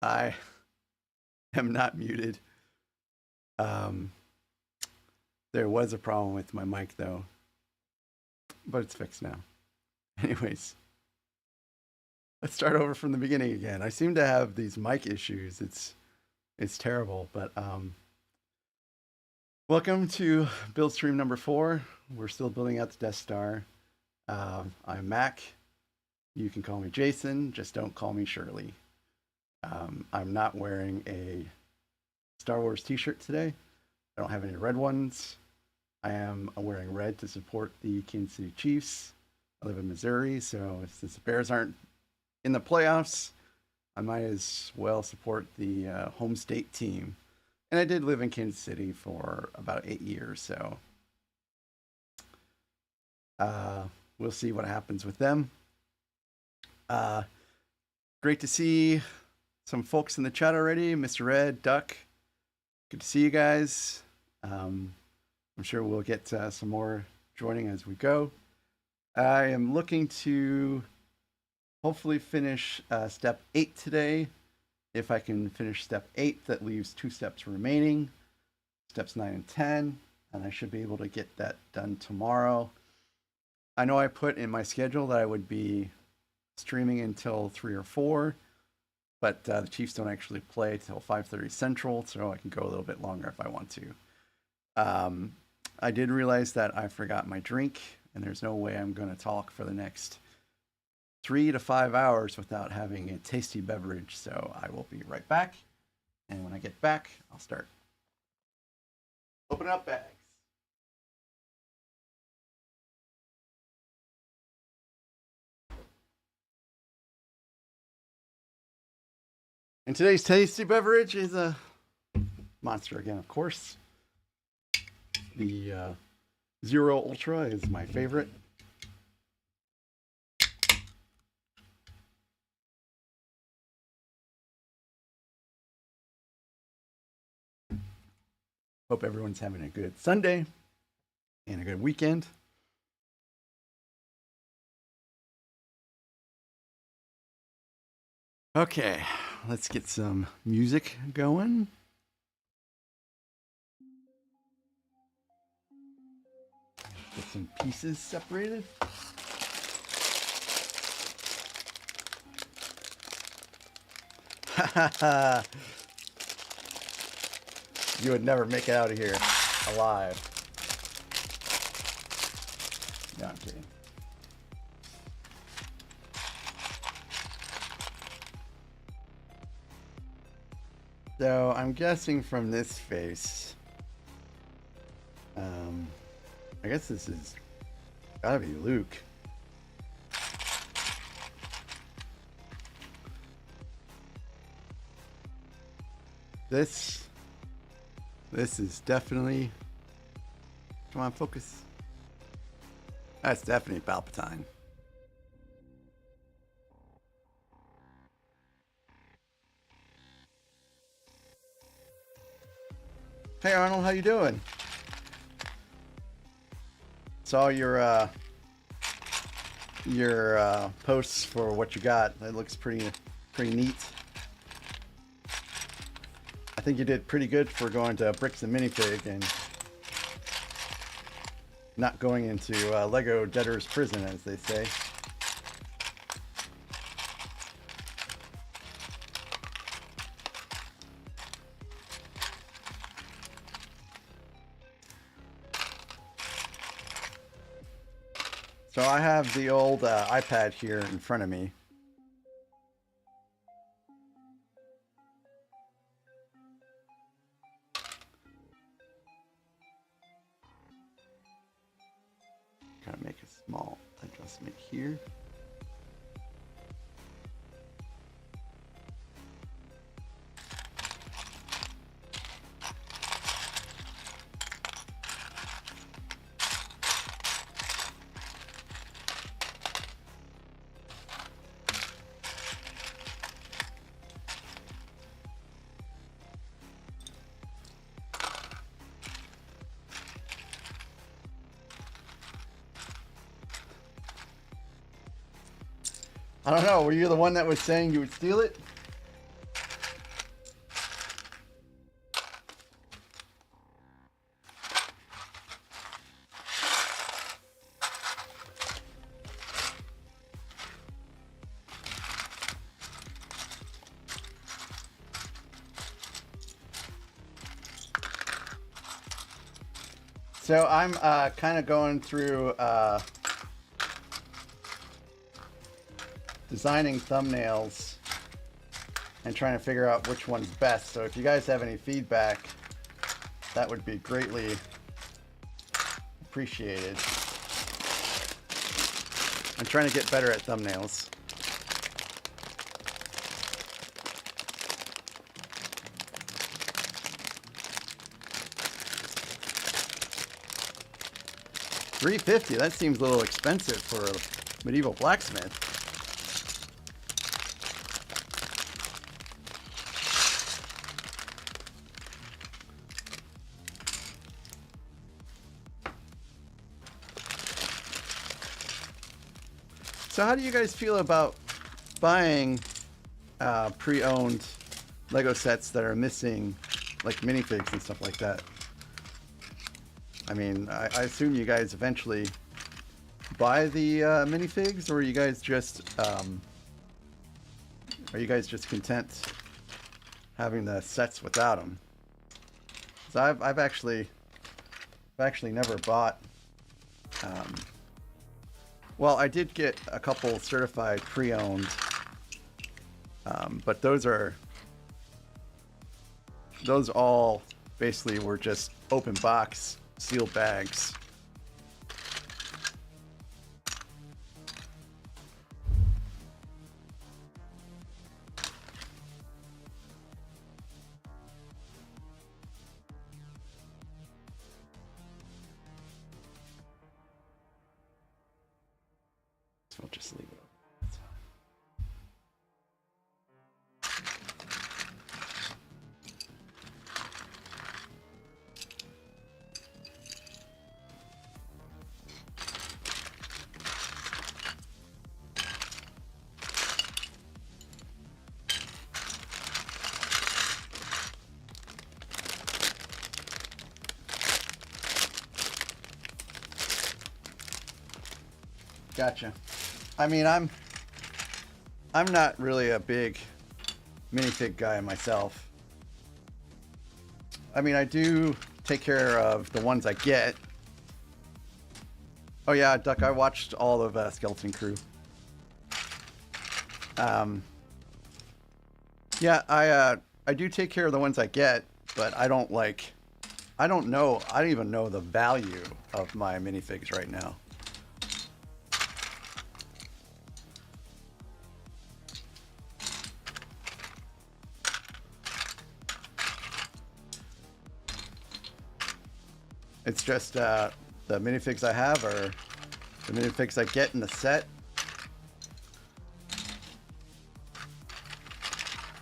I am not muted. Um, there was a problem with my mic though, but it's fixed now. Anyways, let's start over from the beginning again. I seem to have these mic issues. It's terrible, but welcome to build stream number 4. We're still building out the Death Star. I'm Mac. You can call me Jason, just don't call me Shirley. I'm not wearing a Star Wars t-shirt today. I don't have any red ones. I am wearing red to support the Kansas City Chiefs. I live in Missouri, so since the Bears aren't in the playoffs, I might as well support the home state team. And I did live in Kansas City for about 8 years, so we'll see what happens with them. Great to see some folks in the chat already. Mr. Red, Duck, good to see you guys. I'm sure we'll get some more joining as we go. I am looking to hopefully finish step 8 today. If I can finish step 8, that leaves 2 steps remaining, steps 9 and 10, and I should be able to get that done tomorrow. I know I put in my schedule that I would be streaming until 3 or 4, but the Chiefs don't actually play till 5:30 Central, so I can go a little bit longer if I want to. I did realize that I forgot my drink, and there's no way I'm going to talk for the next 3 to 5 hours without having a tasty beverage, so I will be right back. And when I get back, I'll start opening up bags. And today's tasty beverage is a Monster again, of course. The Zero Ultra is my favorite. Hope everyone's having a good Sunday and a good weekend. Okay, let's get some music going. Get some pieces separated. You would never make it out of here alive. No, I'm kidding. So I'm guessing from this face, I guess this is gotta be Luke. This is definitely, come on, focus. That's definitely Palpatine. Hey Arnold, how you doing? Saw your posts for what you got. That looks pretty neat. I think you did pretty good for going to Bricks and Minifig and not going into Lego Debtor's Prison, as they say. So I have the old iPad here in front of me. Kind of make a small adjustment here. I don't know. Were you the one that was saying you would steal it? So I'm kind of going through designing thumbnails and trying to figure out which one's best. So if you guys have any feedback, that would be greatly appreciated. I'm trying to get better at thumbnails. $350, that seems a little expensive for a medieval blacksmith. So how do you guys feel about buying pre-owned Lego sets that are missing like minifigs and stuff like that? I mean, I assume you guys eventually buy the minifigs, or are you guys just content having the sets without them? So I've actually never bought. Well, I did get a couple certified pre-owned, but those all basically were just open box, sealed bags. So we'll just leave it. That's fine. Gotcha. I mean, I'm not really a big minifig guy myself. I mean, I do take care of the ones I get. Oh yeah, Duck, I watched all of Skeleton Crew. Yeah, I do take care of the ones I get, but I don't even know the value of my minifigs right now. It's just the minifigs I have are the minifigs I get in the set.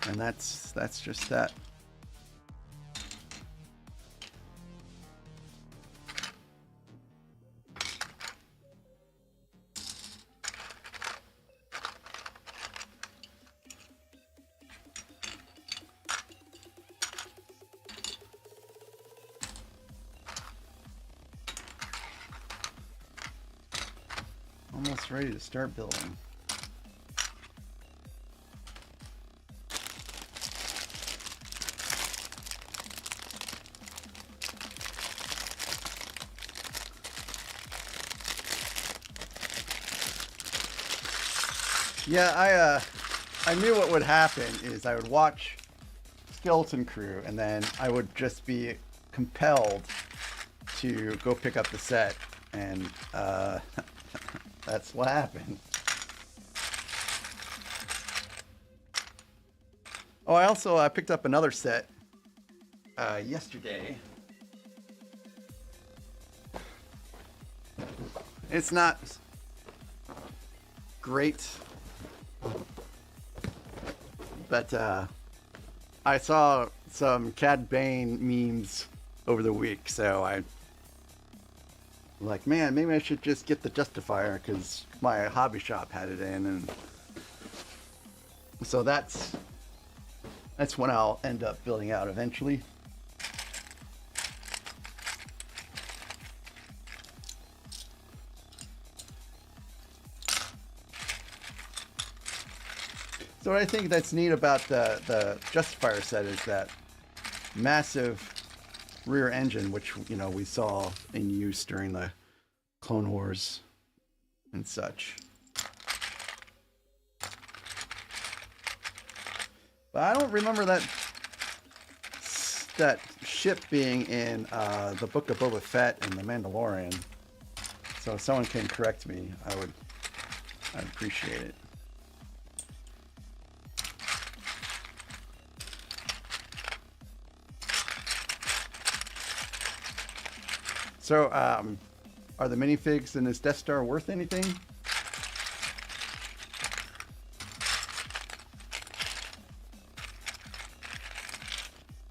And that's just that. Almost ready to start building. Yeah, I knew what would happen is I would watch Skeleton Crew and then I would just be compelled to go pick up the set, and that's what happened. Oh, I also picked up another set yesterday. It's not great, but I saw some Cad Bane memes over the week, so I like, man, maybe I should just get the Justifier because my hobby shop had it in, and so that's what I'll end up building out eventually. So what I think that's neat about the Justifier set is that massive rear engine, which, you know, we saw in use during the Clone Wars and such. But I don't remember that ship being in the Book of Boba Fett and the Mandalorian. So if someone can correct me, I'd appreciate it. So, are the minifigs in this Death Star worth anything?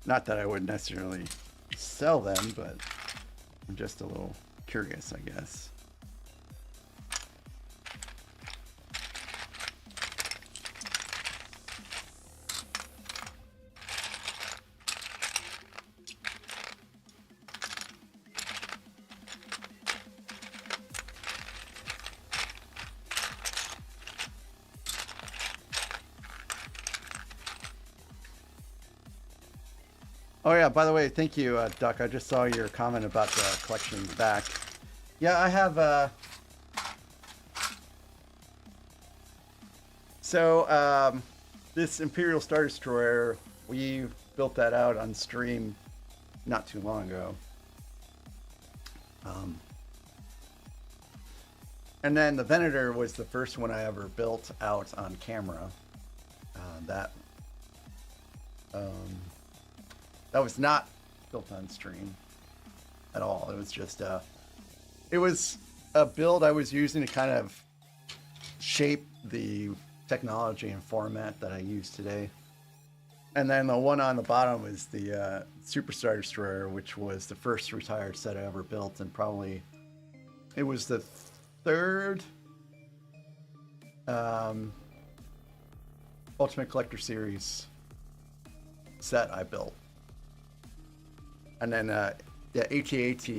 Not that I would necessarily sell them, but I'm just a little curious, I guess. Oh yeah, by the way, thank you, Duck. I just saw your comment about the collection in the back. Yeah, I have this Imperial Star Destroyer, we built that out on stream not too long ago. And then the Venator was the first one I ever built out on camera. That was not built on stream at all. It was just it was a build I was using to kind of shape the technology and format that I use today. And then the one on the bottom is the Super Star Destroyer, which was the first retired set I ever built, and probably it was the third Ultimate Collector Series set I built. And then the AT-AT,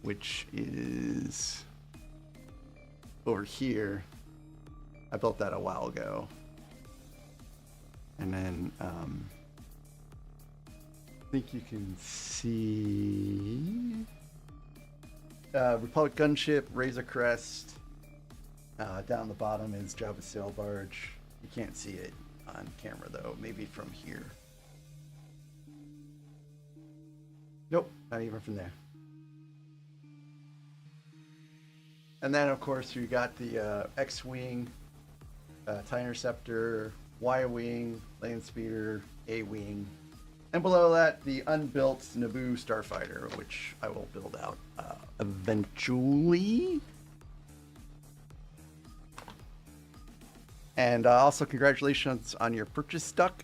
which is over here, I built that a while ago. And then I think you can see Republic Gunship, Razor Crest. Down the bottom is Jabba's Sail Barge. You can't see it on camera though, maybe from here. Nope, not even from there. And then, of course, you got the X-Wing, TIE Interceptor, Y-Wing, Land Speeder, A-Wing. And below that, the unbuilt Naboo Starfighter, which I will build out eventually. And also, congratulations on your purchase, Duck.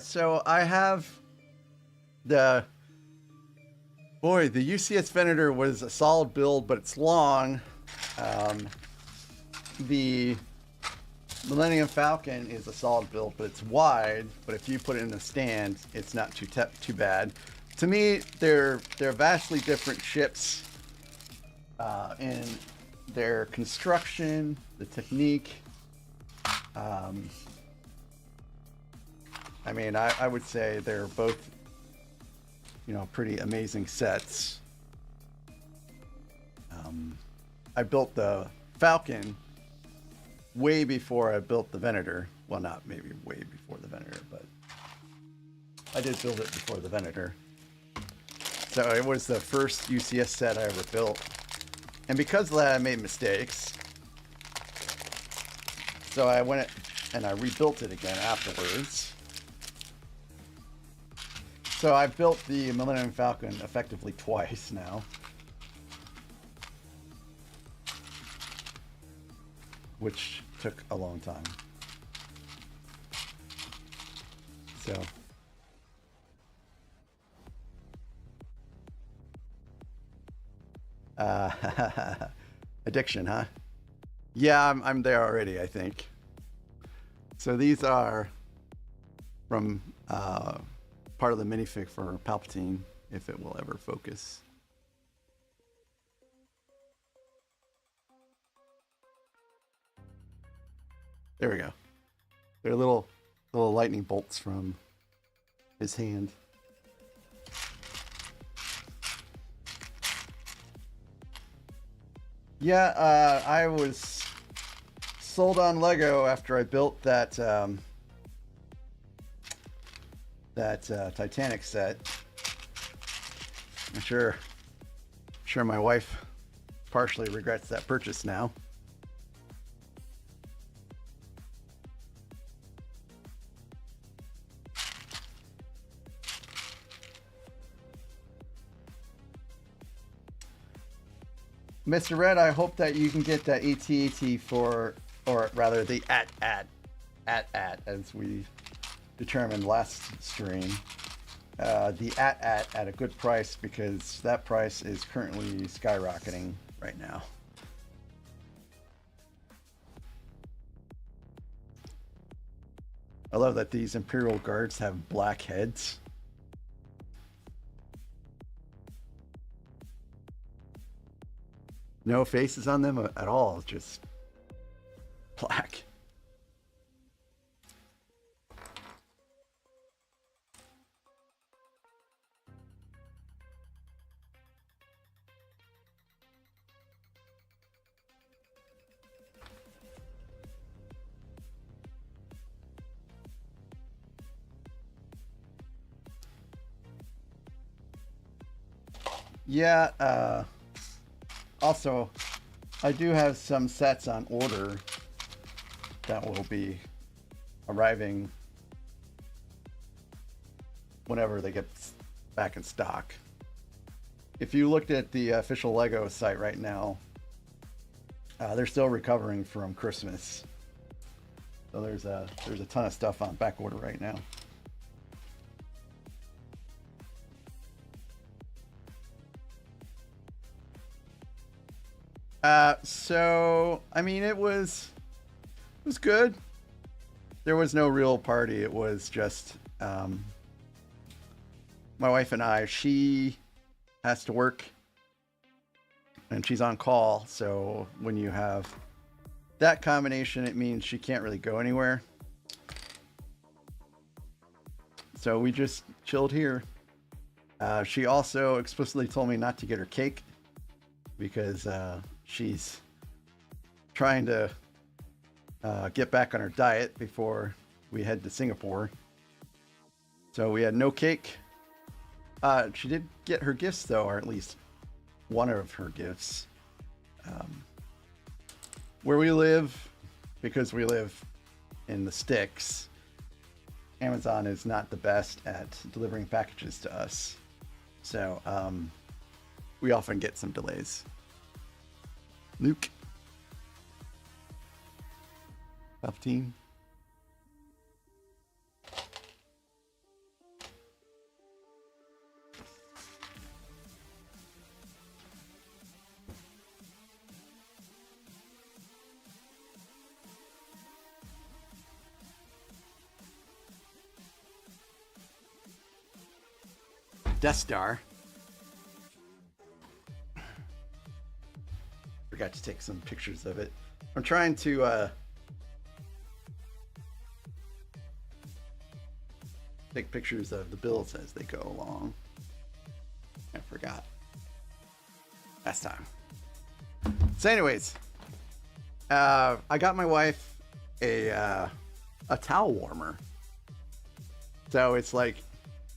So I have the UCS Venator was a solid build, but it's long. The Millennium Falcon is a solid build, but it's wide. But if you put it in a stand, it's not too bad. To me, they're vastly different ships in their construction, the technique. I mean, I would say they're both, you know, pretty amazing sets. I built the Falcon way before I built the Venator. Well, not maybe way before the Venator, but I did build it before the Venator. So it was the first UCS set I ever built. And because of that, I made mistakes. So I went and I rebuilt it again afterwards. So I've built the Millennium Falcon effectively twice now. Which took a long time. So. Addiction, huh? Yeah, I'm there already, I think. So these are from part of the minifig for Palpatine, if it will ever focus. There we go. They're little lightning bolts from his hand. Yeah, I was sold on Lego after I built that Titanic set. I'm sure my wife partially regrets that purchase now. Mr. Red, I hope that you can get that AT-AT for, or rather the AT-AT, as we determined last stream. The AT-AT at a good price, because that price is currently skyrocketing right now. I love that these Imperial Guards have black heads. No faces on them at all, just black. Yeah, also, I do have some sets on order that will be arriving whenever they get back in stock. If you looked at the official Lego site right now, they're still recovering from Christmas. So there's a ton of stuff on back order right now. So I mean, it was good. There was no real party. It was just my wife and I. She has to work and she's on call, so when you have that combination, it means she can't really go anywhere. So we just chilled here. She also explicitly told me not to get her cake because she's trying to get back on her diet before we head to Singapore. So we had no cake. She did get her gifts though, or at least one of her gifts. Where we live, because we live in the sticks, Amazon is not the best at delivering packages to us. So we often get some delays. Luke. Palpatine. Deathstar. Forgot to take some pictures of it. I'm trying to take pictures of the builds as they go along. I forgot last time. So anyways, I got my wife a towel warmer. So it's like,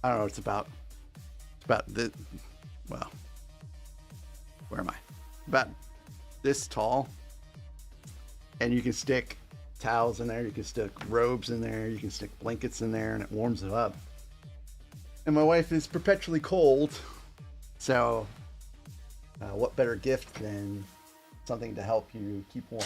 I don't know, it's about the, well, where am I? About this tall. And you can stick towels in there, you can stick robes in there, you can stick blankets in there, and it warms it up. And my wife is perpetually cold, so what better gift than something to help you keep warm?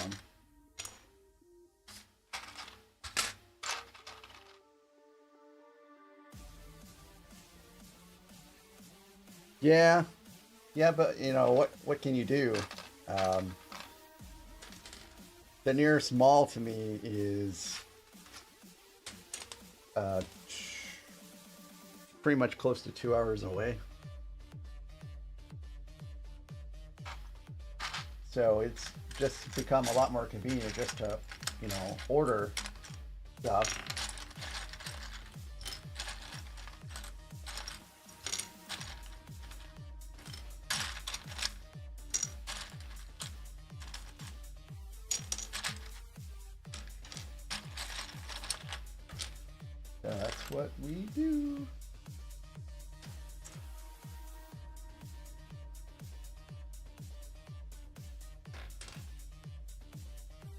Yeah, but you know what can you do? The nearest mall to me is uh, pretty much close to 2 hours away. So it's just become a lot more convenient just to, you know, order stuff. So that's what we do.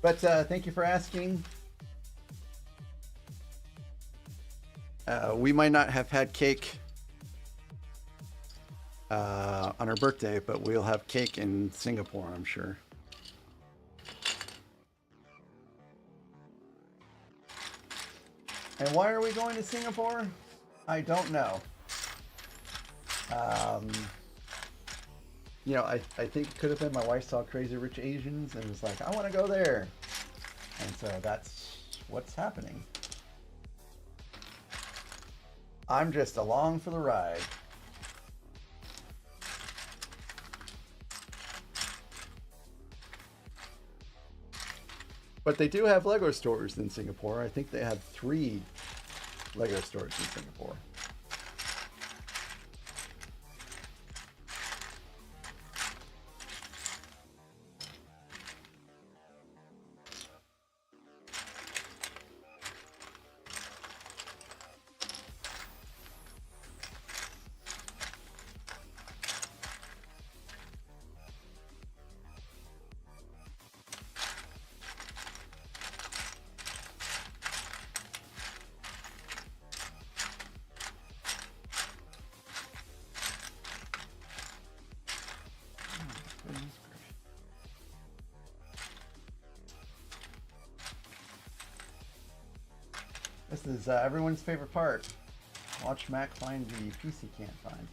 But thank you for asking. We might not have had cake on her birthday, but we'll have cake in Singapore, I'm sure. And why are we going to Singapore? I don't know. You know, I think it could have been my wife saw Crazy Rich Asians and was like, I want to go there. And so that's what's happening. I'm just along for the ride. But they do have Lego stores in Singapore. I think they have 3 Lego stores in Singapore. This is everyone's favorite part. Watch Mac find the piece he can't find.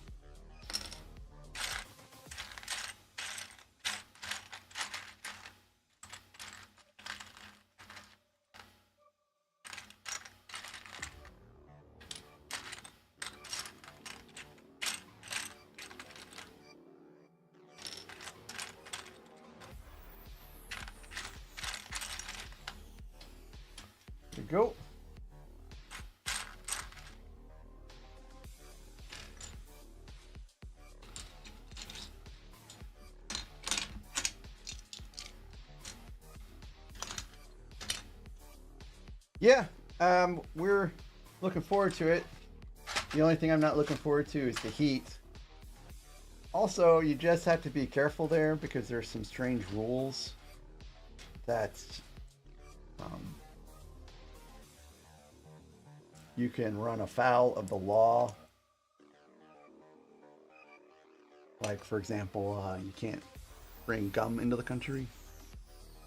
There you go. Yeah, we're looking forward to it. The only thing I'm not looking forward to is the heat. Also, you just have to be careful there because there's some strange rules that you can run afoul of the law. Like, for example, you can't bring gum into the country.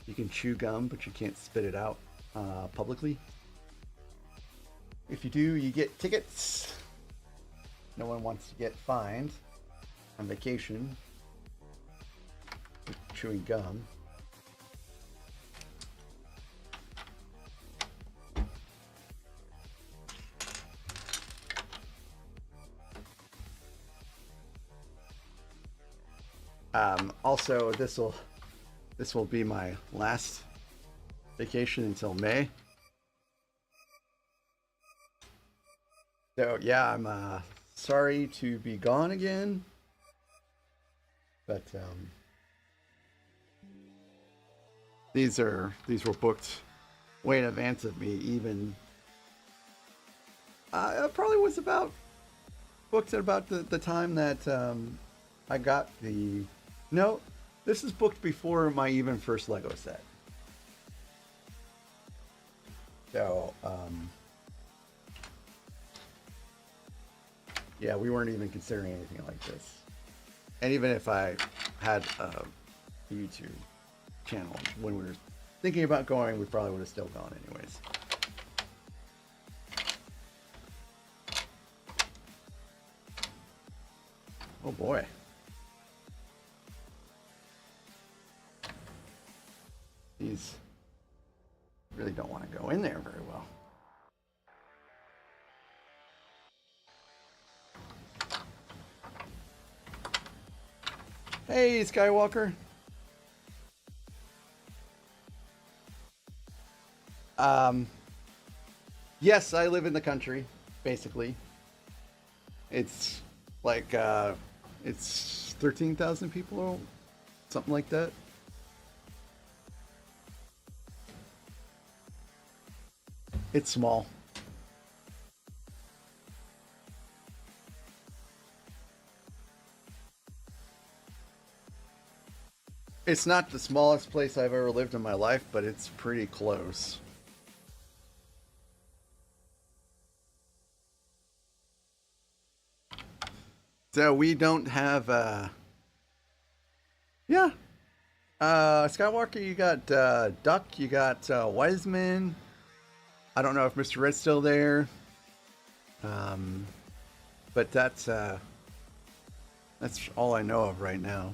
You can chew gum, but you can't spit it out publicly. If you do, you get tickets. No one wants to get fined on vacation with chewing gum. Also, this will be my last vacation until May. So yeah, I'm sorry to be gone again, but these were booked way in advance of me. Even I probably was about booked at about the time that I got the. No, this is booked before my even first Lego set. So yeah, we weren't even considering anything like this. And even if I had a YouTube channel when we were thinking about going, we probably would have still gone anyways. Oh boy. These really don't want to go in there very well. Hey, Skywalker. Um, yes, I live in the country, basically. It's like it's 13,000 people, something like that. It's small. It's not the smallest place I've ever lived in my life, but it's pretty close. So we don't have yeah. Skywalker, you got Duck, you got Wiseman. I don't know if Mr. Red's still there. Um, but that's all I know of right now.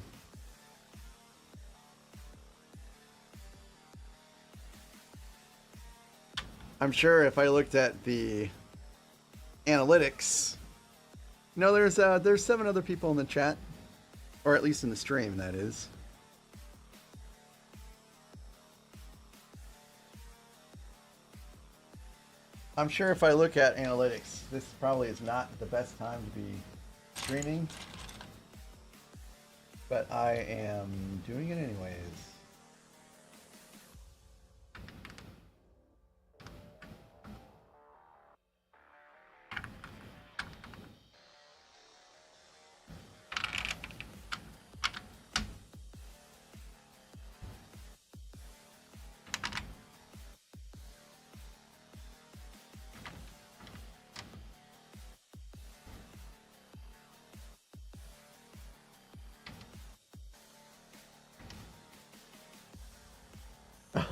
I'm sure if I looked at the analytics, no, there's 7 other people in the chat, or at least in the stream, that is. I'm sure if I look at analytics, this probably is not the best time to be streaming, but I am doing it anyways.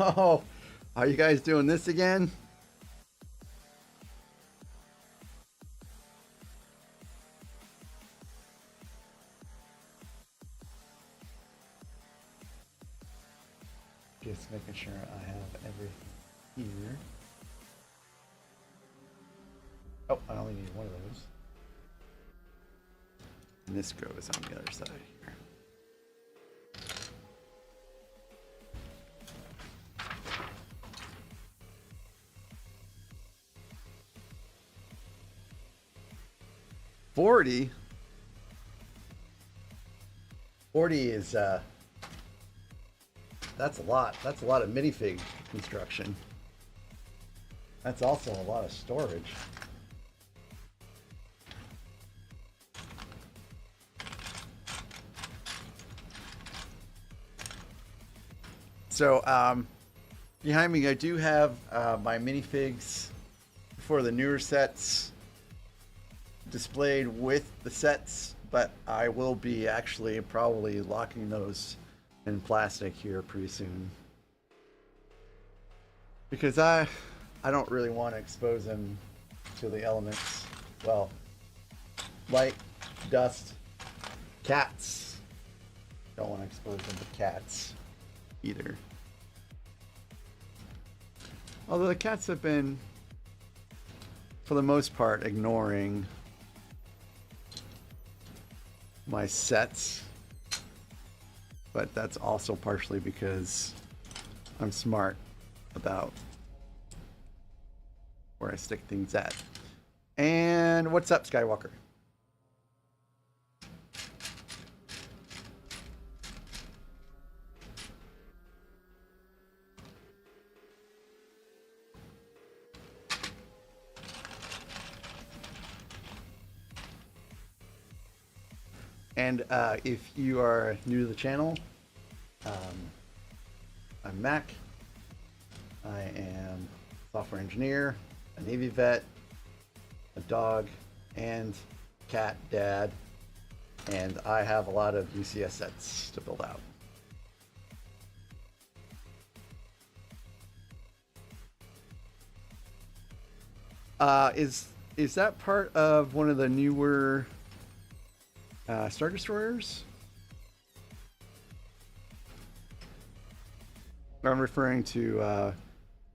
Oh, are you guys doing this again? Just making sure I have everything here. Oh, I only need one of those. And this goes on the other side here. $40 is that's a lot. That's a lot of minifig construction. That's also a lot of storage. So behind me, I do have my minifigs for the newer sets displayed with the sets, but I will be actually probably locking those in plastic here pretty soon, because I don't really want to expose them to the elements. Well, light, dust, cats. Don't want to expose them to cats either. Although the cats have been, for the most part, ignoring my sets, but that's also partially because I'm smart about where I stick things at. And what's up, Skywalker? And if you are new to the channel, I'm Mac. I am a software engineer, a Navy vet, a dog, and cat dad. And I have a lot of UCS sets to build out. Is that part of one of the newer Star Destroyers? I'm referring to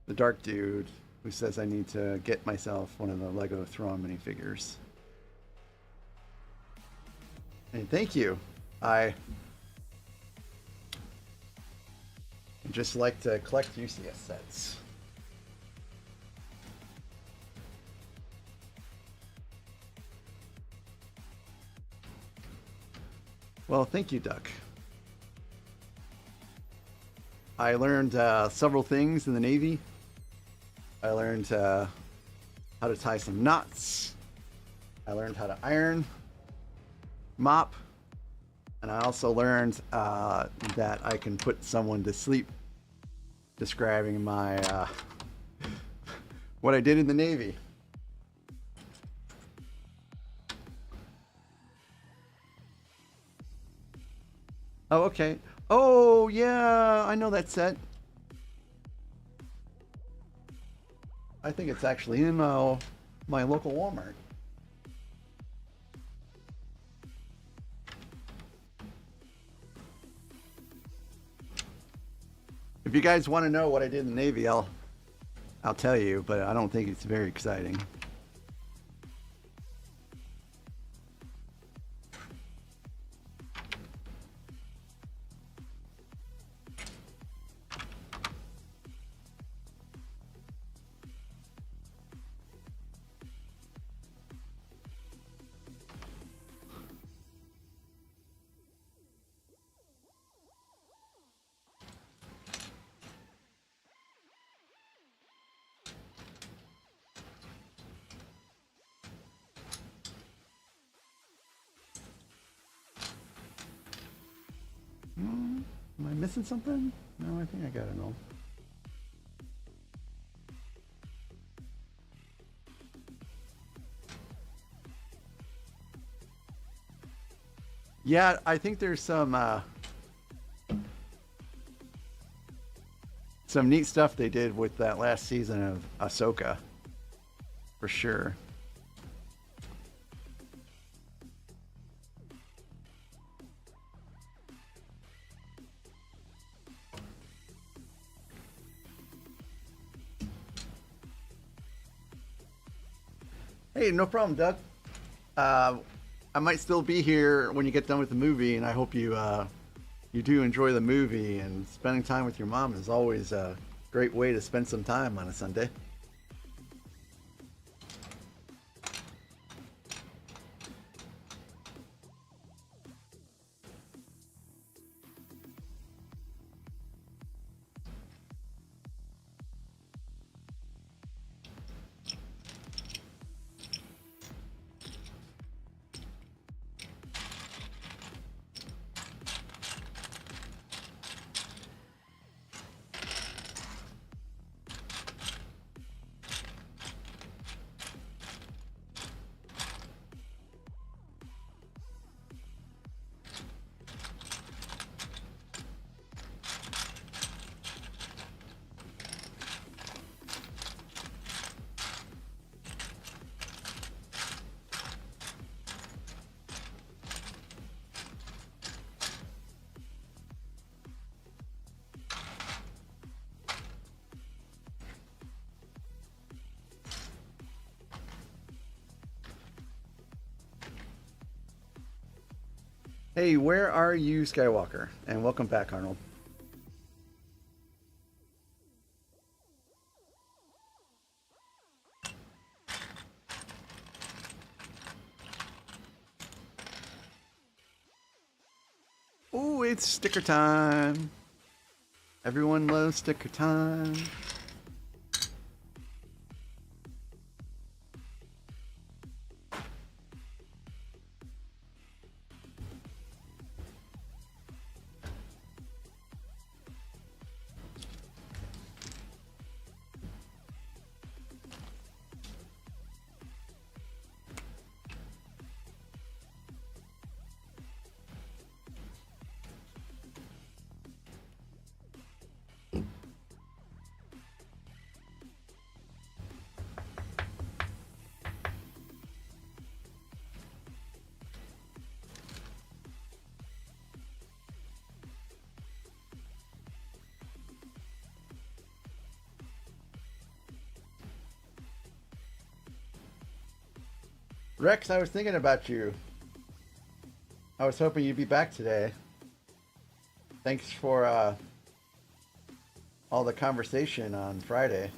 the dark dude who says I need to get myself one of the Lego Thrawn minifigures. And thank you. I I just like to collect UCS sets. Well, thank you, Duck. I learned several things in the Navy. I learned how to tie some knots. I learned how to iron, mop, and I also learned that I can put someone to sleep, describing my what I did in the Navy. Oh, okay. Oh, yeah, I know that set. I think it's actually in my local Walmart. If you guys want to know what I did in the Navy, I'll tell you, but I don't think it's very exciting. Am I missing something? No, I think I got it all. Yeah, I think there's some neat stuff they did with that last season of Ahsoka, for sure. Hey, no problem, Doug. I might still be here when you get done with the movie, and I hope you you do enjoy the movie. And spending time with your mom is always a great way to spend some time on a Sunday. Hey, where are you, Skywalker? And welcome back, Arnold. Oh, it's sticker time. Everyone loves sticker time. Rex, I was thinking about you. I was hoping you'd be back today. Thanks for all the conversation on Friday.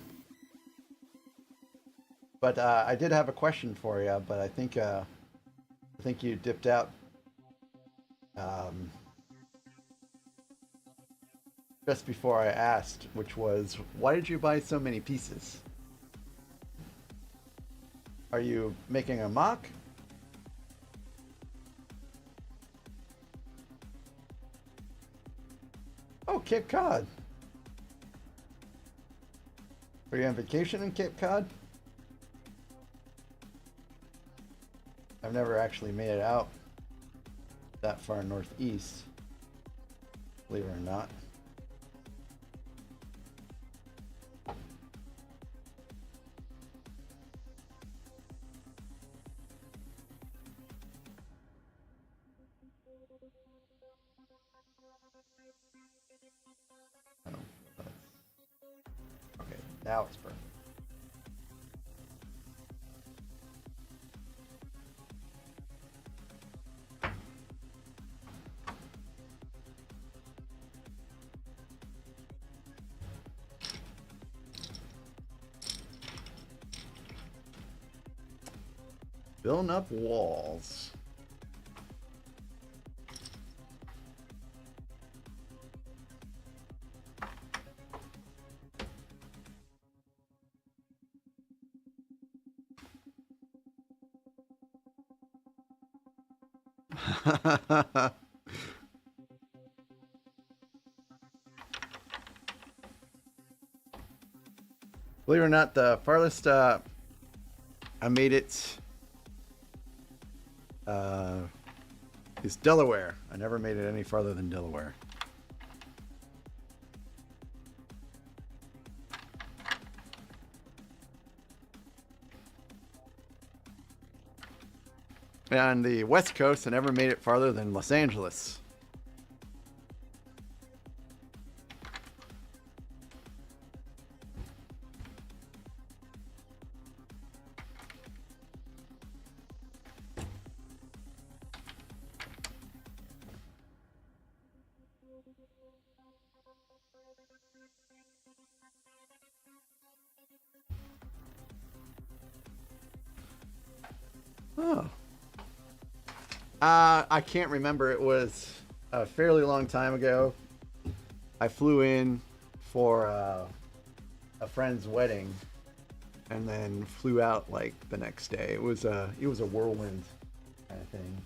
But I did have a question for you, but I think you dipped out um, just before I asked, which was, why did you buy so many pieces? Are you making a mock? Oh, Cape Cod. Are you on vacation in Cape Cod? I've never actually made it out that far northeast, believe it or not. Oh, okay, now it's burning. Building up walls. Believe it or not, the farthest I made it is Delaware. I never made it any farther than Delaware. And on the West Coast, I never made it farther than Los Angeles. Oh. I can't remember. It was a fairly long time ago. I flew in for a friend's wedding, and then flew out like the next day. It was a whirlwind kind of thing.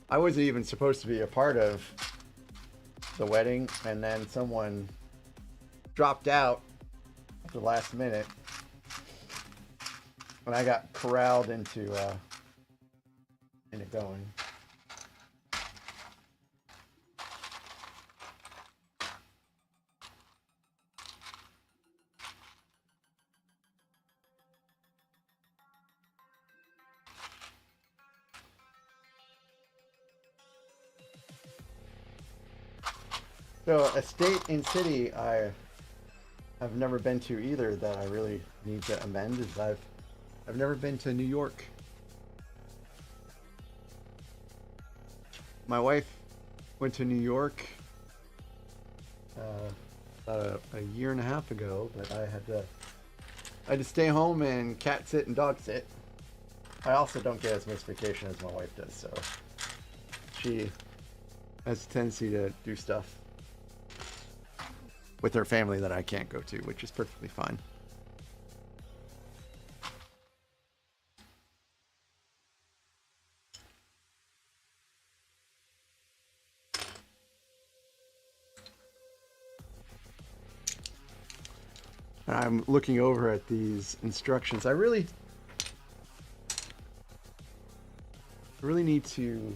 I wasn't even supposed to be a part of the wedding, and then someone dropped out at the last minute, and I got corralled into going. So a state and city I have never been to either that I really need to amend is I've never been to New York. My wife went to New York about a year and a half ago, but I had to stay home and cat sit and dog sit. I also don't get as much vacation as my wife does, so she has a tendency to do stuff with her family that I can't go to, which is perfectly fine. I'm looking over at these instructions. I really need to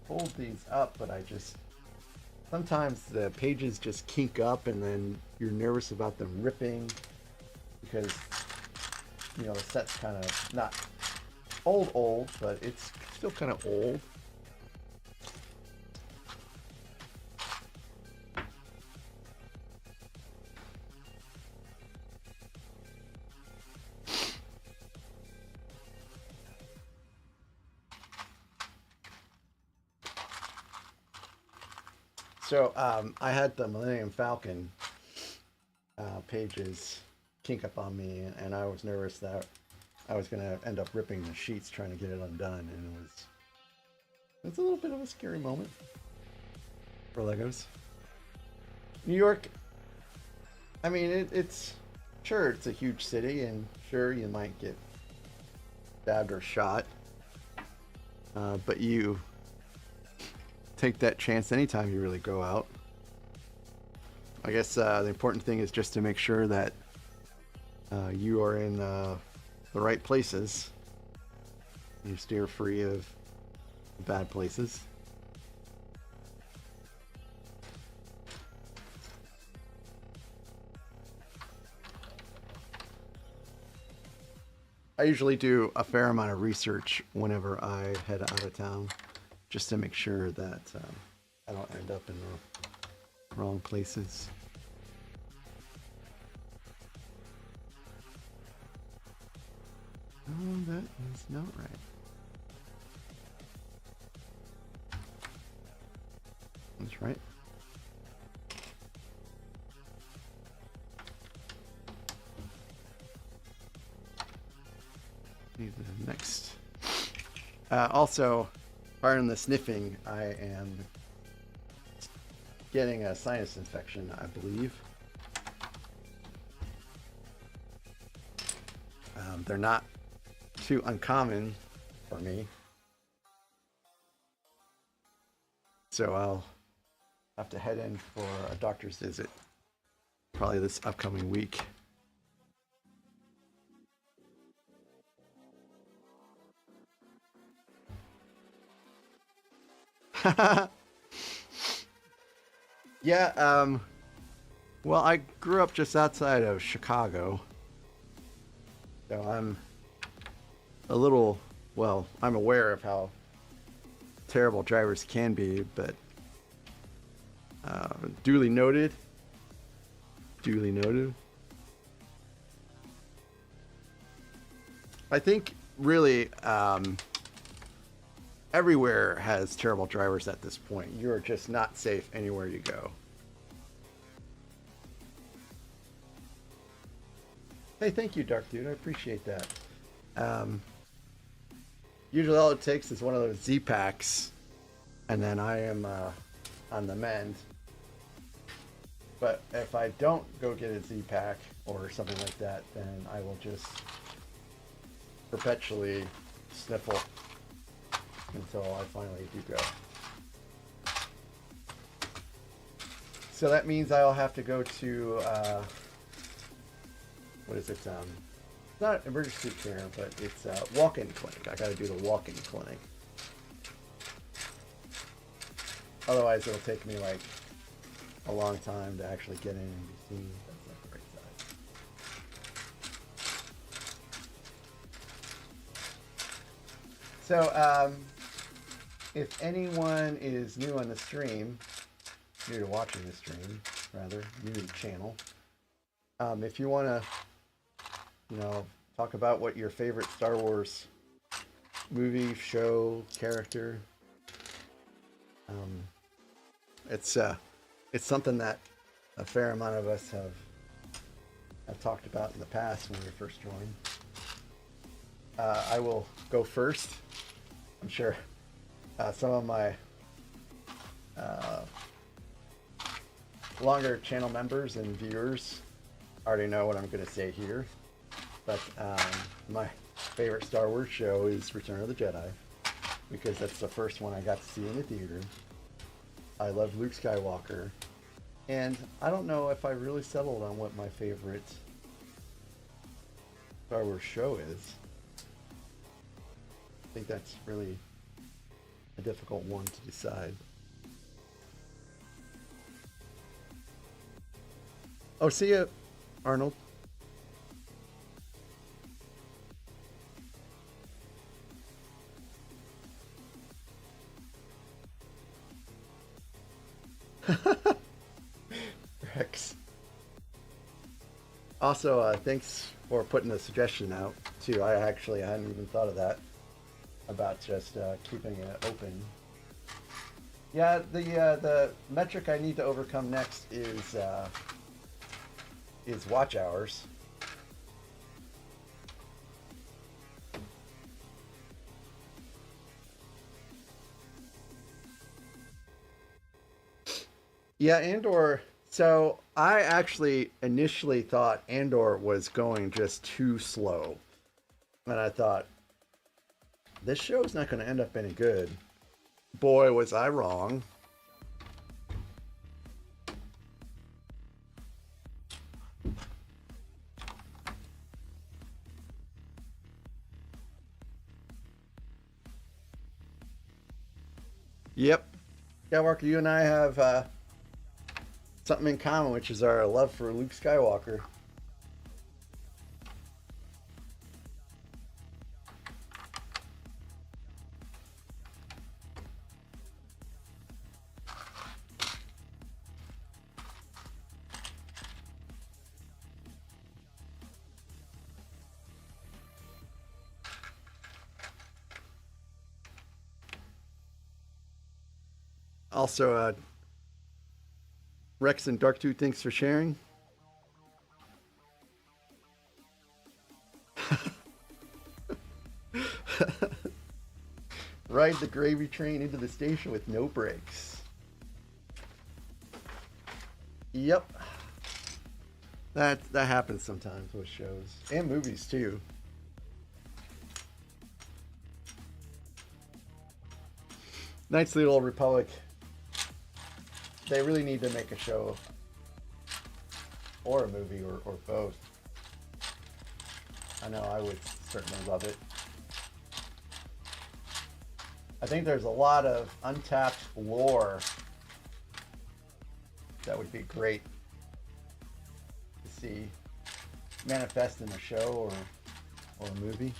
hold these up, but sometimes the pages just kink up, and then you're nervous about them ripping because the set's kind of not old, but it's still kind of old. So I had the Millennium Falcon pages kink up on me, and I was nervous that I was going to end up ripping the sheets trying to get it undone, and it was a little bit of a scary moment for Legos. New York, I mean, it's sure it's a huge city, and sure you might get stabbed or shot, but you take that chance anytime you really go out. I guess the important thing is just to make sure that you are in the right places. You steer free of bad places. I usually do a fair amount of research whenever I head out of town, just to make sure that I don't end up in the wrong places. Oh, that is not right. That's right. Need the next. Also, pardon the sniffing, I am getting a sinus infection, I believe. They're not too uncommon for me, so I'll have to head in for a doctor's visit probably this upcoming week. Yeah, well, I grew up just outside of Chicago, so I'm a little, well, I'm aware of how terrible drivers can be, but duly noted. Duly noted. I think really everywhere has terrible drivers at this point. You're just not safe anywhere you go. Hey, thank you, Dark Dude. I appreciate that. Usually all it takes is one of those Z-Packs, and then I am on the mend. But if I don't go get a Z-Pack or something like that, then I will just perpetually sniffle until I finally do go. So that means I'll have to go to, what is it? It's not emergency care, but it's a walk-in clinic. I gotta do the walk-in clinic. Otherwise, it'll take me like a long time to actually get in and be seen. That's not the right side. So, if anyone is new on the stream, new to watching the stream, rather, new to the channel, if you want to, talk about what your favorite Star Wars movie, show, character, it's something that a fair amount of us have talked about in the past when we first joined. I will go first. I'm sure some of my longer channel members and viewers already know what I'm going to say here. But my favorite Star Wars show is Return of the Jedi, because that's the first one I got to see in the theater. I love Luke Skywalker, and I don't know if I really settled on what my favorite Star Wars show is. I think that's really a difficult one to decide. Oh, see ya, Arnold. Rex. Also, thanks for putting the suggestion out too. I hadn't even thought of that, about just keeping it open. Yeah, the metric I need to overcome next is watch hours. Yeah, Andor. So I actually initially thought Andor was going just too slow, and I thought this show's not going to end up any good. Boy, was I wrong. Yep. Yeah, Walker, you and I have something in common, which is our love for Luke Skywalker. Also, Rex and Darktooth, thanks for sharing. Ride the gravy train into the station with no brakes. Yep. That happens sometimes with shows and movies too. Knights of the Old Republic. They really need to make a show or a movie or both. I know I would certainly love it. I think there's a lot of untapped lore that would be great to see manifest in a show or a movie.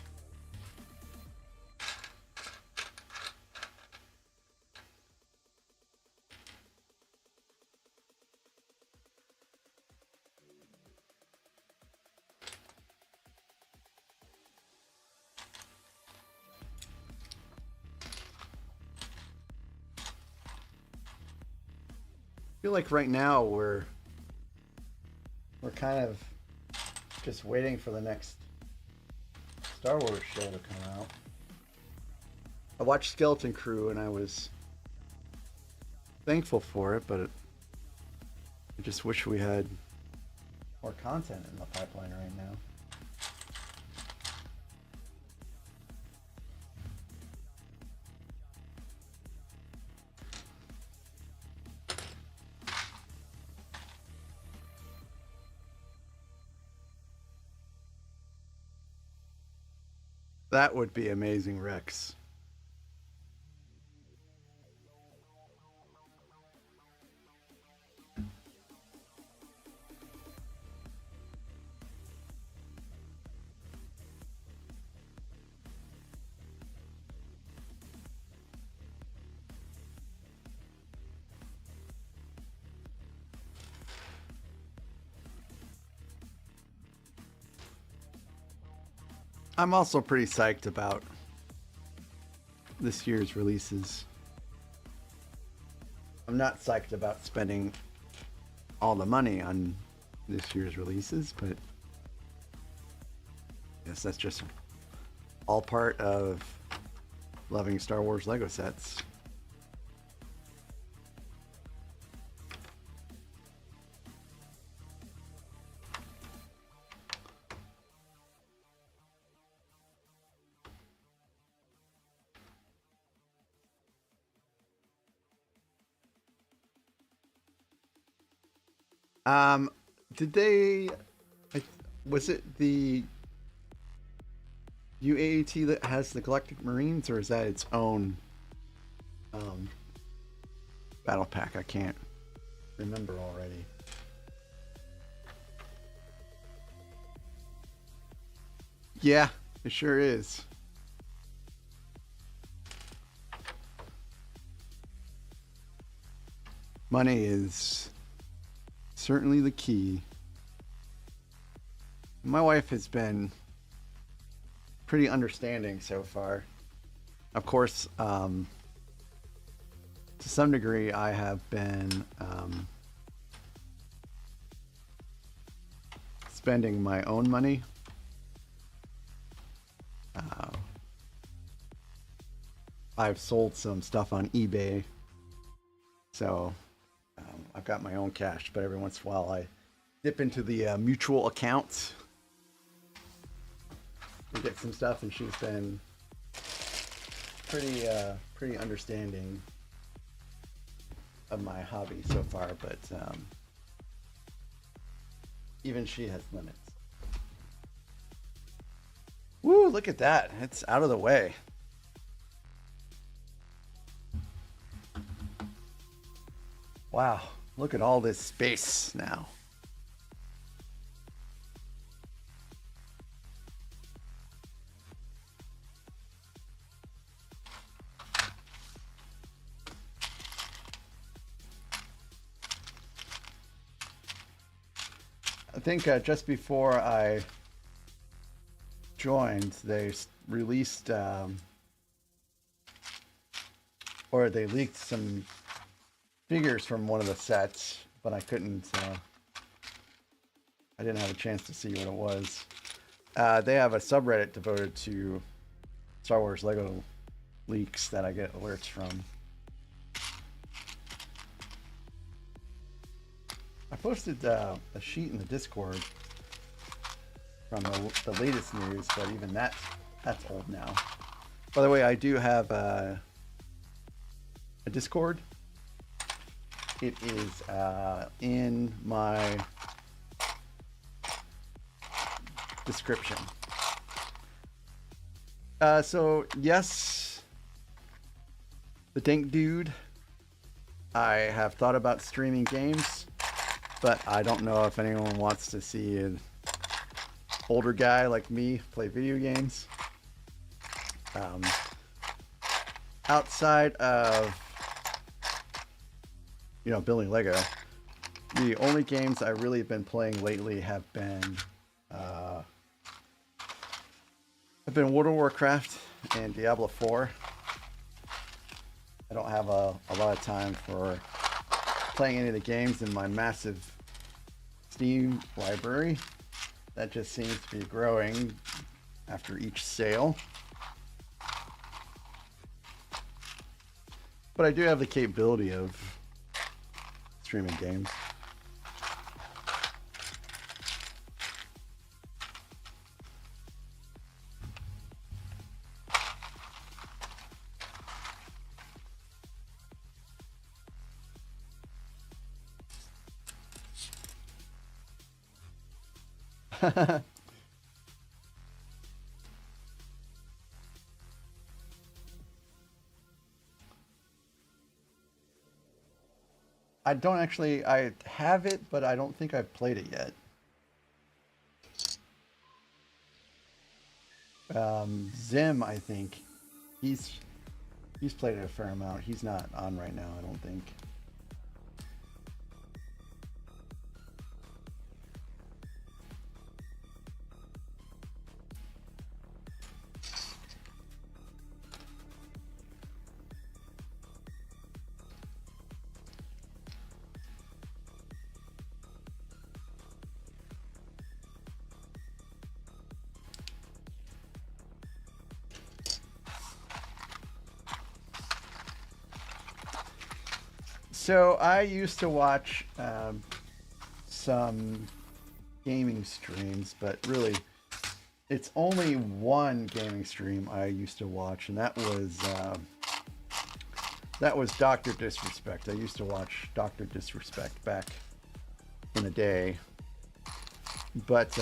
I feel like right now we're kind of just waiting for the next Star Wars show to come out. I watched Skeleton Crew and I was thankful for it, but I just wish we had more content in the pipeline right now. That would be amazing, Rex. I'm also pretty psyched about this year's releases. I'm not psyched about spending all the money on this year's releases, but I guess that's just all part of loving Star Wars Lego sets. Um, did they? Was it the UAAT that has the Galactic Marines, or is that its own battle pack? I can't remember already. Yeah, it sure is. Money is certainly the key. My wife has been pretty understanding so far. Of course, to some degree, I have been spending my own money. I've sold some stuff on eBay, so I've got my own cash, but every once in a while I dip into the mutual account and get some stuff, and she's been pretty understanding of my hobby so far, but even she has limits. Woo, look at that. It's out of the way. Wow, look at all this space now. I think just before I joined, they released or they leaked some figures from one of the sets, but I couldn't. I didn't have a chance to see what it was. They have a subreddit devoted to Star Wars Lego leaks that I get alerts from. I posted a sheet in the Discord from the latest news, but even that's old now. By the way, I do have a Discord. It is in my description. So yes, the Dink Dude. I have thought about streaming games, but I don't know if anyone wants to see an older guy like me play video games. Outside of building Lego, the only games I really have been playing lately have been World of Warcraft and Diablo 4. I don't have a lot of time for playing any of the games in my massive Steam library. That just seems to be growing after each sale. But I do have the capability of streaming games. I have it, but I don't think I've played it yet. Zim, I think he's played it a fair amount. He's not on right now, I don't think. So I used to watch some gaming streams, but really it's only one gaming stream I used to watch, and that was Dr. Disrespect. I used to watch Dr. Disrespect back in the day, but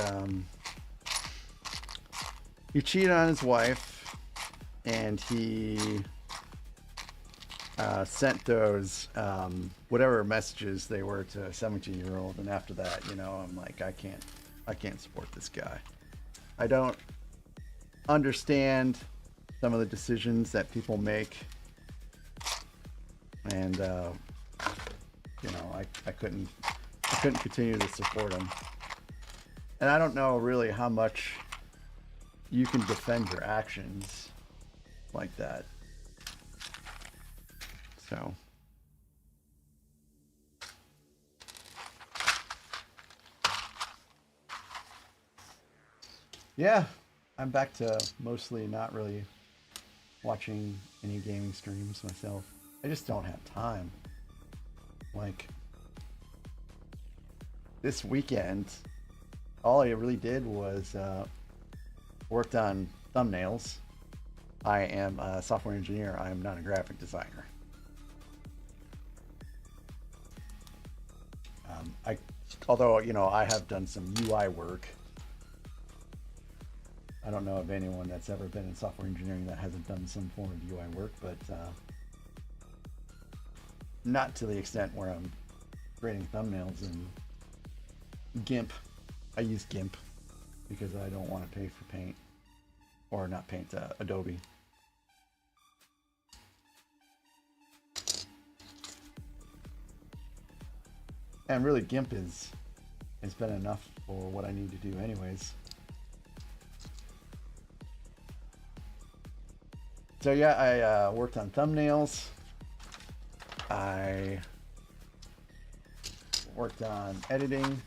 he cheated on his wife, and he sent those whatever messages they were to a 17-year-old, and after that, I'm like, I can't support this guy. I don't understand some of the decisions that people make, and I couldn't continue to support him. And I don't know really how much you can defend your actions like that. So Yeah, I'm back to mostly not really watching any gaming streams myself. I just don't have time. Like this weekend, all I really did was worked on thumbnails. I am a software engineer. I am not a graphic designer. Although I have done some UI work. I don't know of anyone that's ever been in software engineering that hasn't done some form of UI work, but not to the extent where I'm creating thumbnails in GIMP. I use GIMP because I don't want to pay for Paint, or not Paint, Adobe. And really, GIMP has been enough for what I need to do anyways. So yeah, I worked on thumbnails. I worked on editing.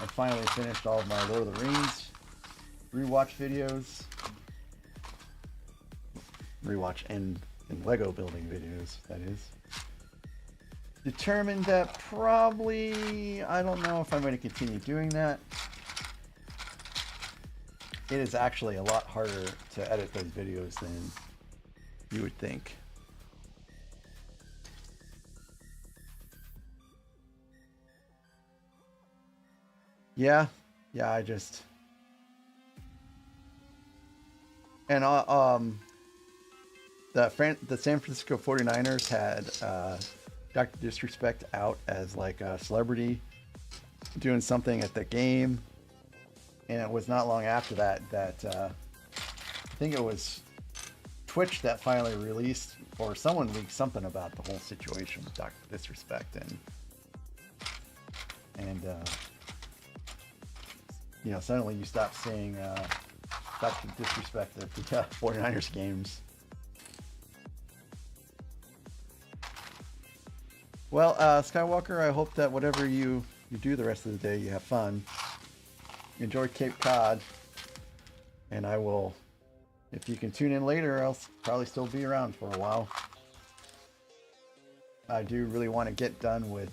I finally finished all of my Lord of the Rings rewatch videos. Rewatch and Lego building videos, that is. Determined that probably, I don't know if I'm going to continue doing that. It is actually a lot harder to edit those videos than you would think. Yeah, I just... And the San Francisco 49ers had Dr. Disrespect out as like a celebrity doing something at the game. And it was not long after that I think it was Twitch that finally released, or someone leaked something about the whole situation with Dr. Disrespect, and suddenly you stop seeing Dr. Disrespect at the 49ers games. Well, Skywalker, I hope that whatever you do the rest of the day, you have fun. Enjoy Cape Cod, and I will, if you can tune in later, I'll probably still be around for a while. I do really want to get done with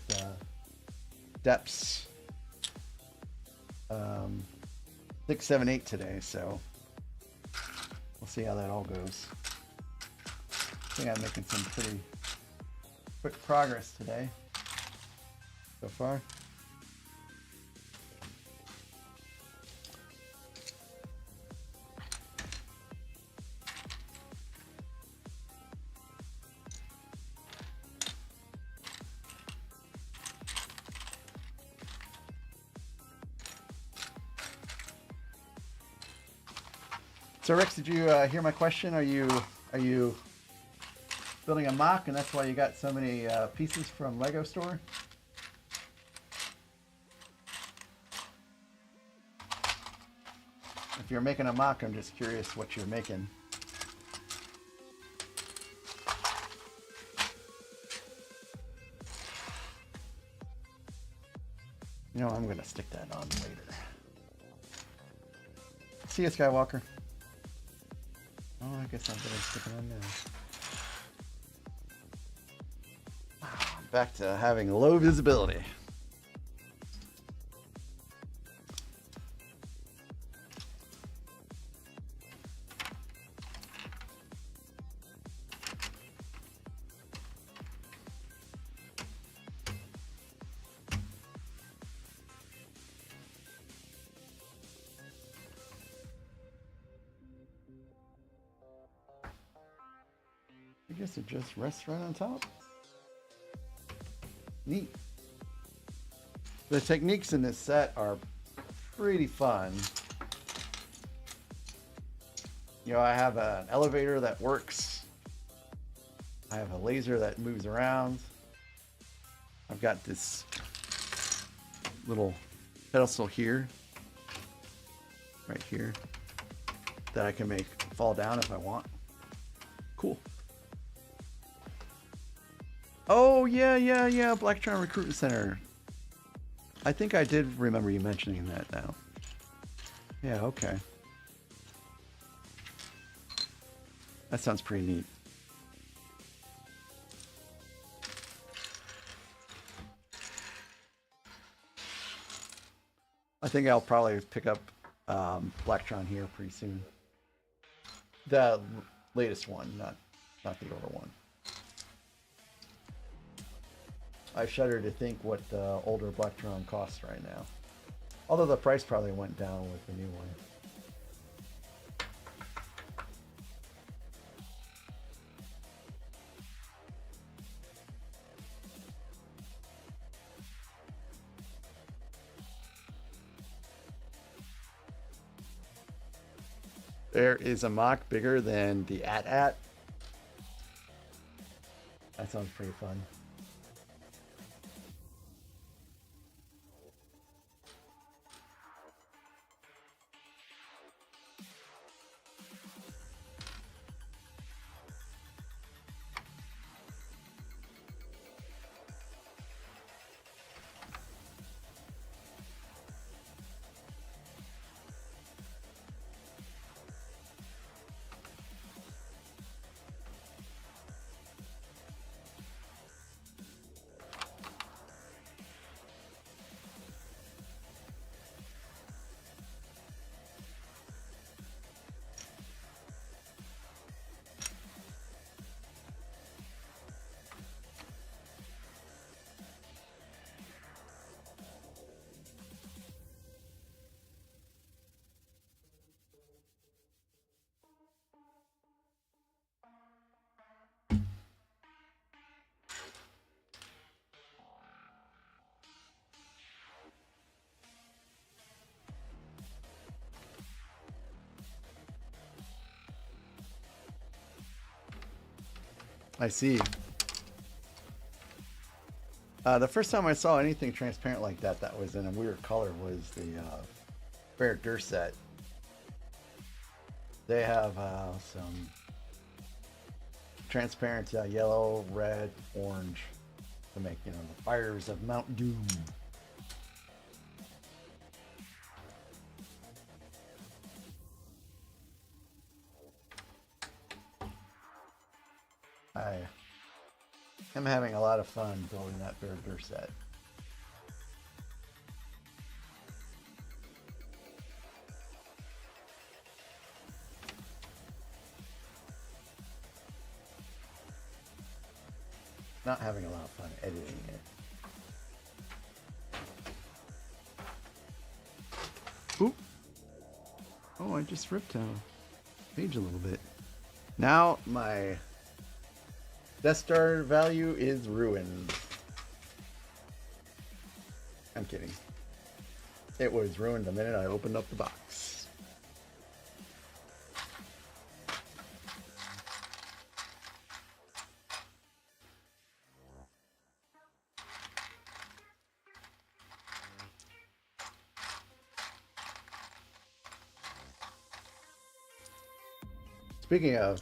Depths 6, 7, 8 today, so we'll see how that all goes. I think I'm making some pretty quick progress today so far. So Rex, did you hear my question? Are you building a mock, and that's why you got so many pieces from Lego Store? If you're making a mock, I'm just curious what you're making. I'm gonna stick that on later. See you, Skywalker. Oh, I guess I'm gonna stick it on now. Back to having low visibility. I guess it just rests right on top. Neat. The techniques in this set are pretty fun. I have an elevator that works. I have a laser that moves around. I've got this little pedestal here, right here, that I can make fall down if I want. Cool. Oh, yeah, Blacktron Recruitment Center. I think I did remember you mentioning that now. Yeah, okay. That sounds pretty neat. I think I'll probably pick up Blacktron here pretty soon. The latest one, not the older one. I shudder to think what the older Blacktron costs right now. Although the price probably went down with the new one. There is a mock bigger than the AT-AT. That sounds pretty fun. I see. The first time I saw anything transparent like that was in a weird color was the Bear Dur set. They have some transparent yellow, red, orange to make, the fires of Mount Doom. I'm having a lot of fun building that Bear Dur set. Not having a lot of fun editing it. Oop. Oh, I just ripped a page a little bit. Now my Deathstar value is ruined. I'm kidding. It was ruined the minute I opened up the box. Speaking of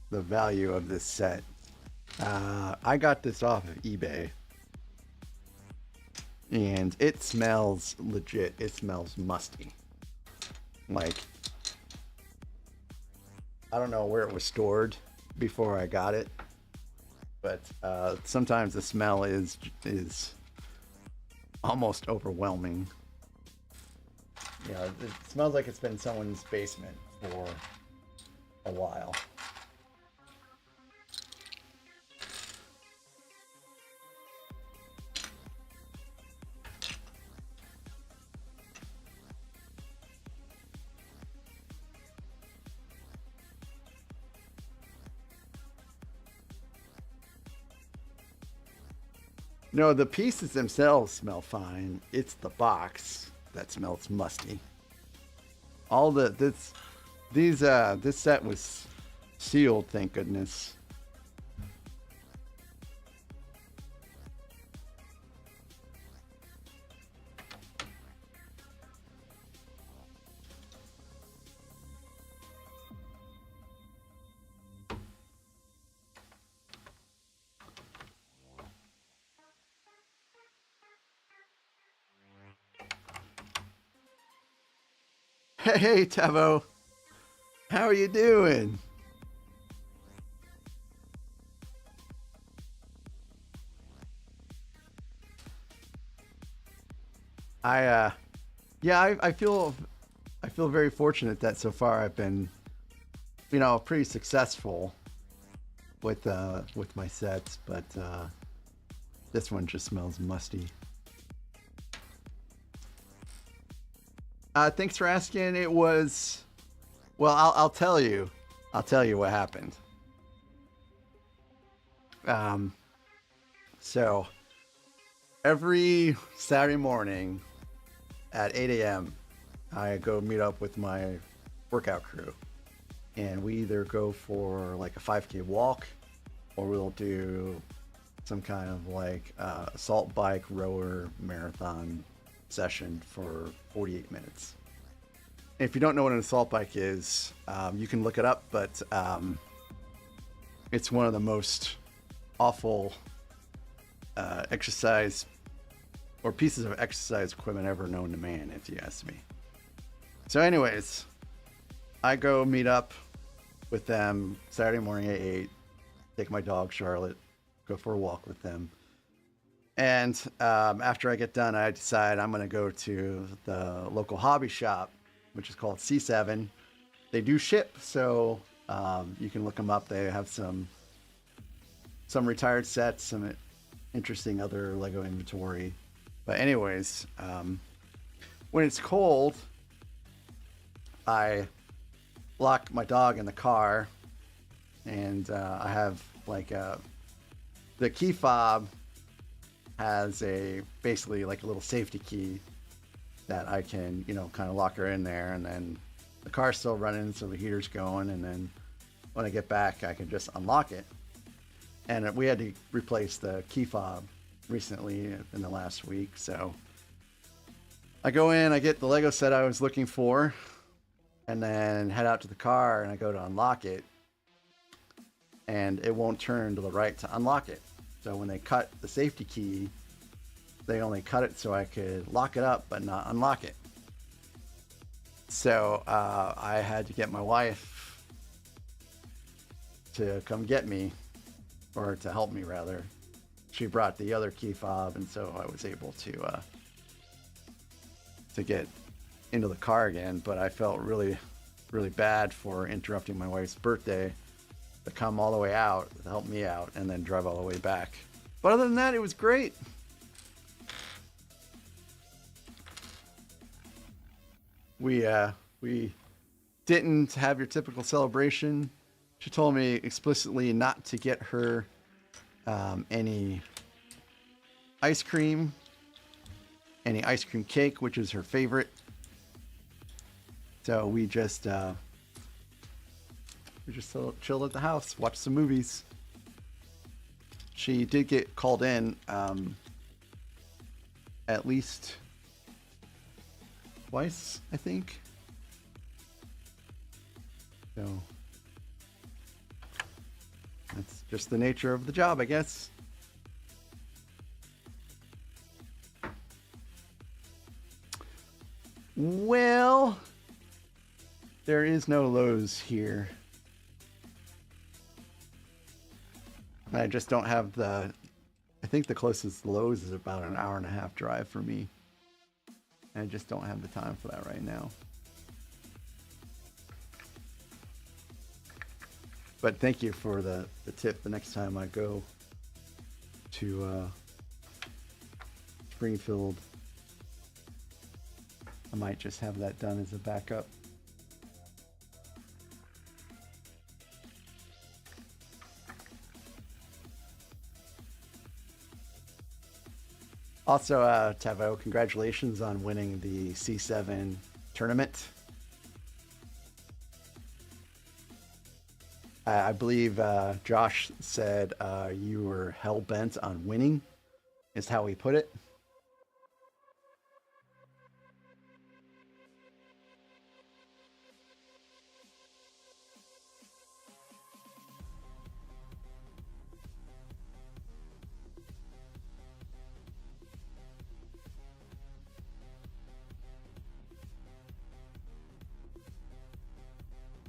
the value of this set, I got this off of eBay and it smells legit. It smells musty. Like, I don't know where it was stored before I got it, but sometimes the smell is almost overwhelming. It smells like it's been in someone's basement for a while. No, the pieces themselves smell fine. It's the box that smells musty. All this set was sealed, thank goodness. Hey, Tavo. How are you doing? I feel very fortunate that so far I've been, pretty successful with my sets, but this one just smells musty. Thanks for asking. It was, well, I'll tell you. I'll tell you what happened. Um, so every Saturday morning at 8 a.m., I go meet up with my workout crew, and we either go for like a 5K walk, or we'll do some kind of like assault bike rower marathon session for 48 minutes. If you don't know what an assault bike is, you can look it up, but it's one of the most awful exercise or pieces of exercise equipment ever known to man, if you ask me. So anyways, I go meet up with them Saturday morning at 8, take my dog Charlotte, go for a walk with them. And after I get done, I decide I'm going to go to the local hobby shop, which is called C7. They do ship, so you can look them up. They have some retired sets, some interesting other Lego inventory. But anyways, when it's cold, I lock my dog in the car, and I have like the key fob has basically like a little safety key that I can, kind of lock her in there, and then the car's still running, so the heater's going, and then when I get back, I can just unlock it. And we had to replace the key fob recently in the last week, so I go in, I get the Lego set I was looking for, and then head out to the car, and I go to unlock it, and it won't turn to the right to unlock it. So when they cut the safety key, they only cut it so I could lock it up but not unlock it. So I had to get my wife to come get me, or to help me rather. She brought the other key fob, and so I was able to get into the car again. But I felt really, really bad for interrupting my wife's birthday to come all the way out to help me out and then drive all the way back. But other than that, it was great. We didn't have your typical celebration. She told me explicitly not to get her any ice cream cake, which is her favorite. So we just chilled at the house, watched some movies. She did get called in at least twice, I think. So that's just the nature of the job, I guess. Well, there is no Lowe's here. I just don't have I think the closest Lowe's is about an hour and a half drive for me. I just don't have the time for that right now. But thank you for the tip. The next time I go to Springfield, I might just have that done as a backup. Also, Tavo, congratulations on winning the C7 tournament. I believe Josh said you were hell-bent on winning, is how he put it.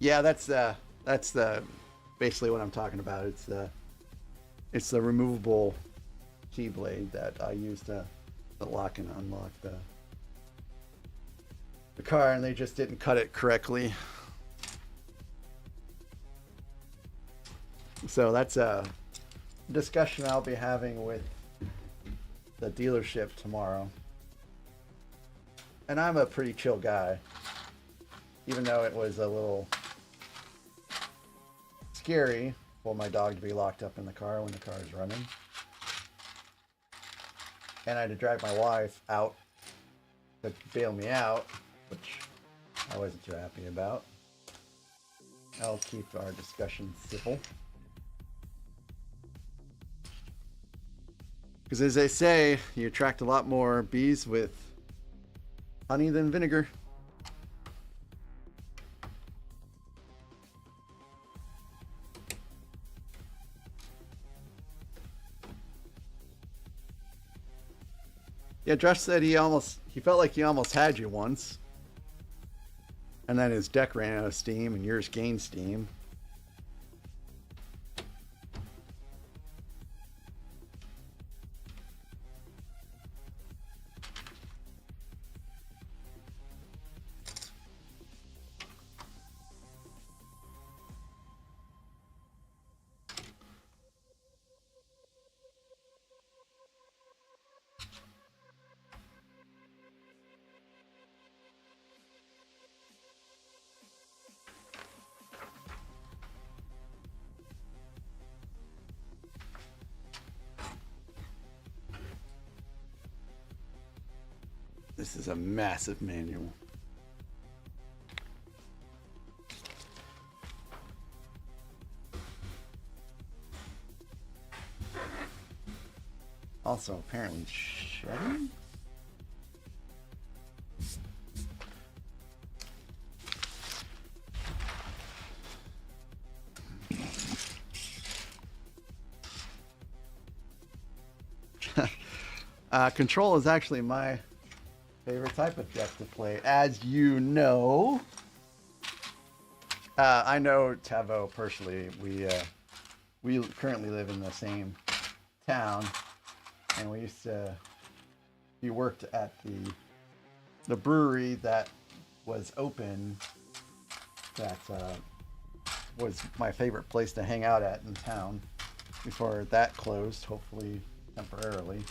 Yeah, that's the basically what I'm talking about. It's the removable keyblade that I use to lock and unlock the car, and they just didn't cut it correctly. So that's a discussion I'll be having with the dealership tomorrow. And I'm a pretty chill guy, even though it was a little scary for my dog to be locked up in the car when the car is running. And I had to drag my wife out to bail me out, which I wasn't too happy about. I'll keep our discussion civil. Because as they say, you attract a lot more bees with honey than vinegar. Yeah, Josh said he felt like he almost had you once. And then his deck ran out of steam and yours gained steam. This is a massive manual. Also, apparently shedding? Control is actually my favorite type of deck to play, as you know. I know Tavo personally. We currently live in the same town, and we used to. He worked at the brewery that was open. That was my favorite place to hang out at in town before that closed, hopefully temporarily.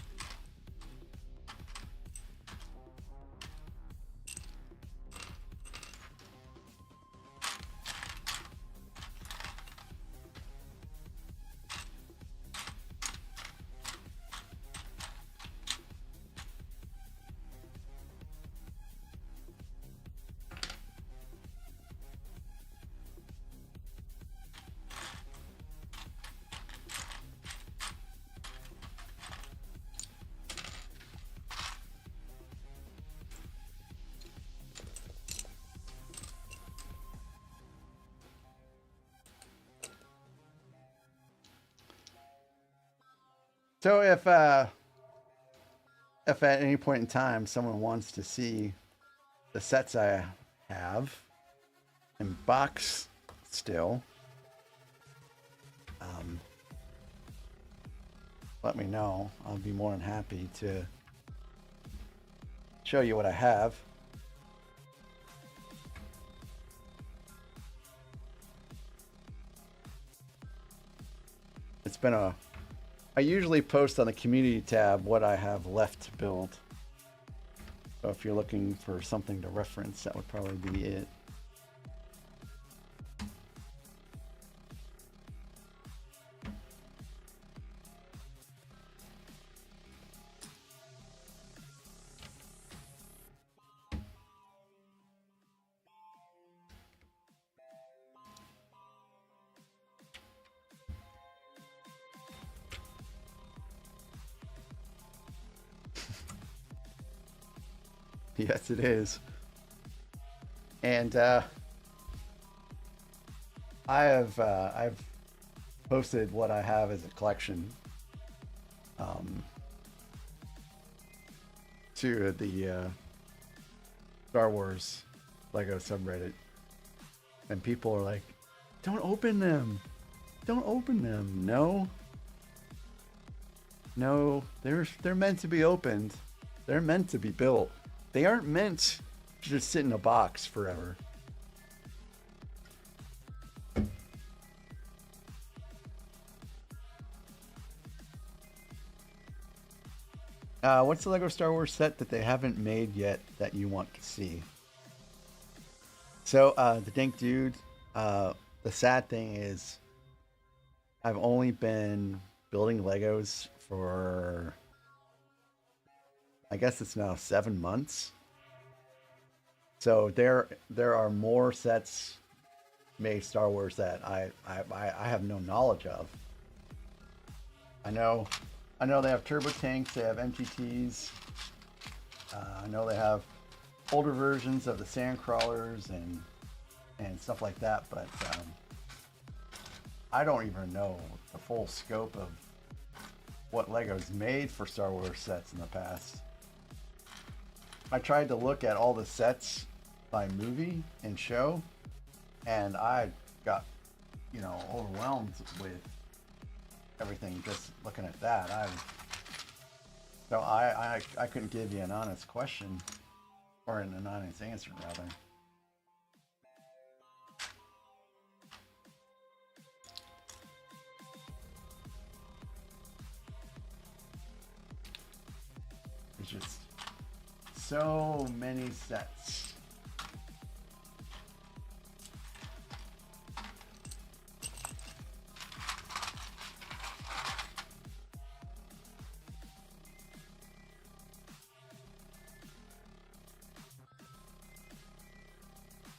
So if at any point in time someone wants to see the sets I have in box still, let me know. I'll be more than happy to show you what I have. It's been I usually post on the community tab what I have left to build. So if you're looking for something to reference, that would probably be it. Yes, it is. And I've posted what I have as a collection to the Star Wars Lego subreddit, and people are like, don't open them. Don't open them. No. No, they're meant to be opened. They're meant to be built. They aren't meant to just sit in a box forever. What's the Lego Star Wars set that they haven't made yet that you want to see? So, the Dink Dude, the sad thing is, I've only been building Legos for, I guess it's now 7 months. So there are more sets made Star Wars that I have no knowledge of. I know they have turbo tanks, they have MTTs. I know they have older versions of the sand crawlers and stuff like that, but I don't even know the full scope of what Lego's made for Star Wars sets in the past. I tried to look at all the sets by movie and show, and I got, overwhelmed with everything just looking at that. I couldn't give you an honest question, or an honest answer rather. There's just so many sets.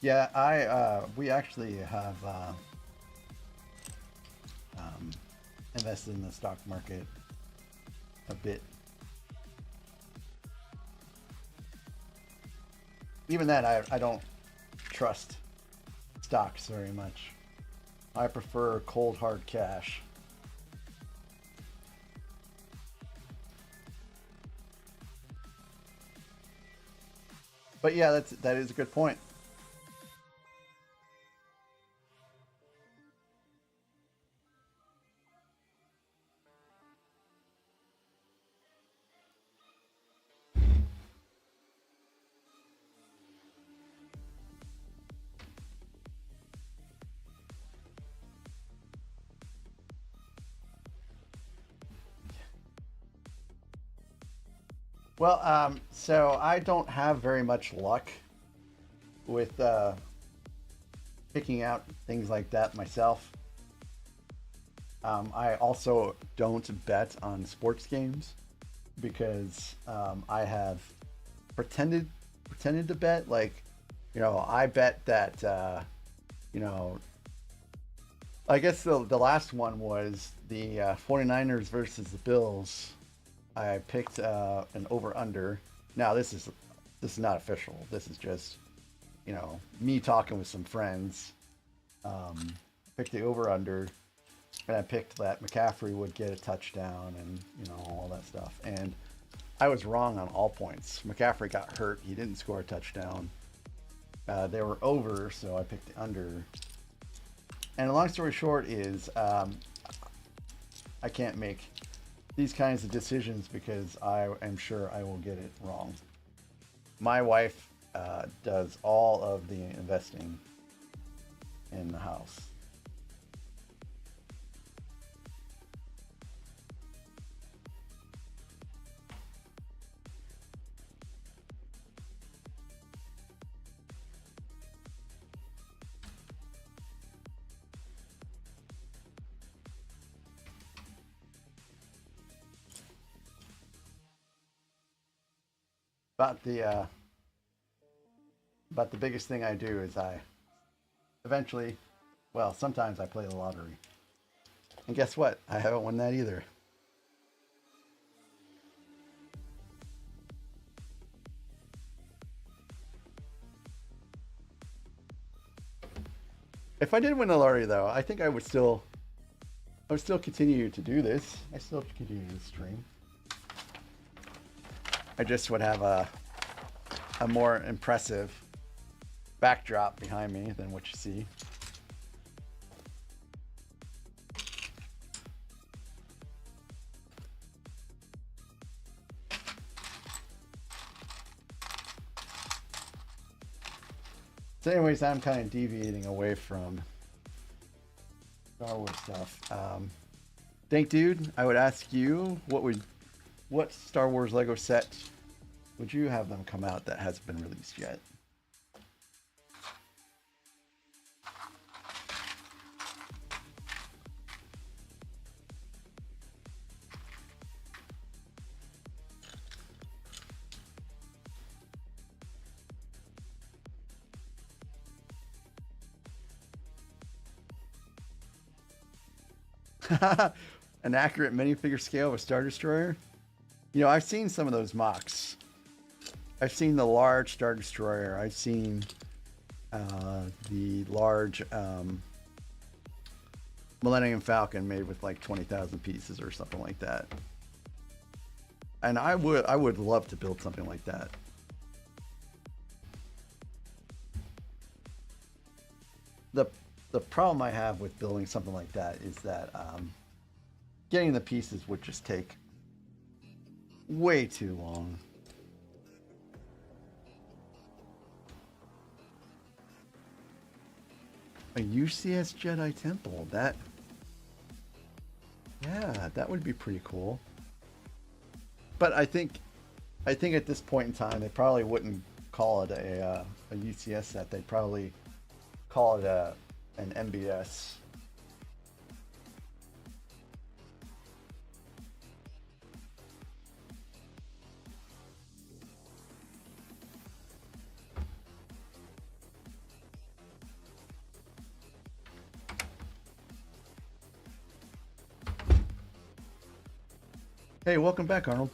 Yeah, we actually have invested in the stock market a bit. Even that, I don't trust stocks very much. I prefer cold hard cash. But yeah, that is a good point. Well, so I don't have very much luck with picking out things like that myself. I also don't bet on sports games because I have pretended to bet. Like, I bet that I guess the last one was the 49ers versus the Bills. I picked an over-under. Now this is not official. This is just me talking with some friends. Picked the over-under, and I picked that McCaffrey would get a touchdown and all that stuff. And I was wrong on all points. McCaffrey got hurt. He didn't score a touchdown. They were over, so I picked the under. And the long story short is I can't make these kinds of decisions because I am sure I will get it wrong. My wife does all of the investing in the house. About the biggest thing I do is I eventually, well, sometimes I play the lottery. And guess what? I haven't won that either. If I did win the lottery though, I think I would still continue to do this. I still continue to stream. I just would have a more impressive backdrop behind me than what you see. So anyways, I'm kind of deviating away from Star Wars stuff. Dank Dude, I would ask you, what Star Wars Lego set would you have them come out that hasn't been released yet? An accurate minifigure scale of a Star Destroyer? You know, I've seen some of those mocks. I've seen the large Star Destroyer. I've seen the large Millennium Falcon made with like 20,000 pieces or something like that. And I would love to build something like that. The problem I have with building something like that is that getting the pieces would just take way too long. A UCS Jedi Temple, yeah, that would be pretty cool. But I think at this point in time, they probably wouldn't call it a UCS set. They'd probably call it an MBS. Hey, welcome back, Arnold.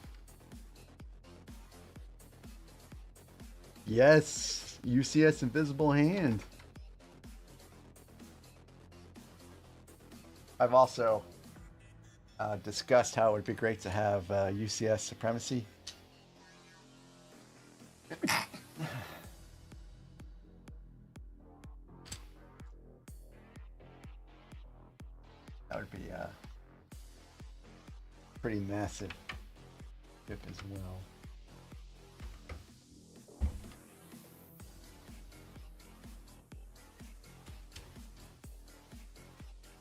Yes, UCS Invisible Hand. I've also discussed how it would be great to have UCS Supremacy. That would be pretty massive ship as well.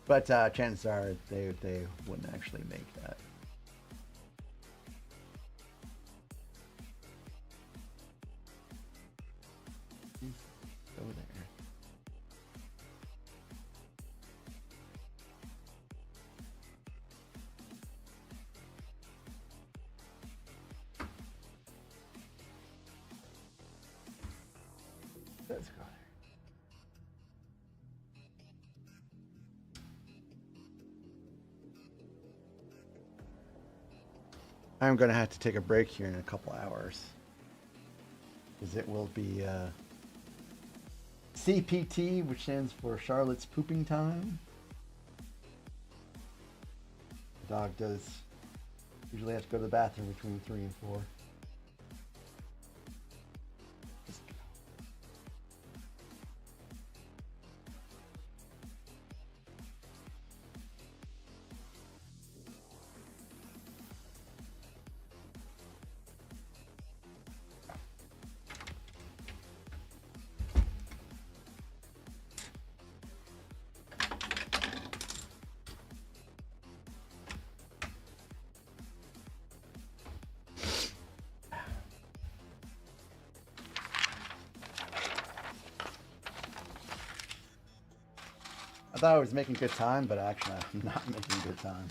But chances are they wouldn't actually make that. Go there. Let's go there. I'm going to have to take a break here in a couple hours, because it will be CPT, which stands for Charlotte's Pooping Time. The dog does usually have to go to the bathroom between 3 and 4. I thought I was making good time, but actually I'm not making good time.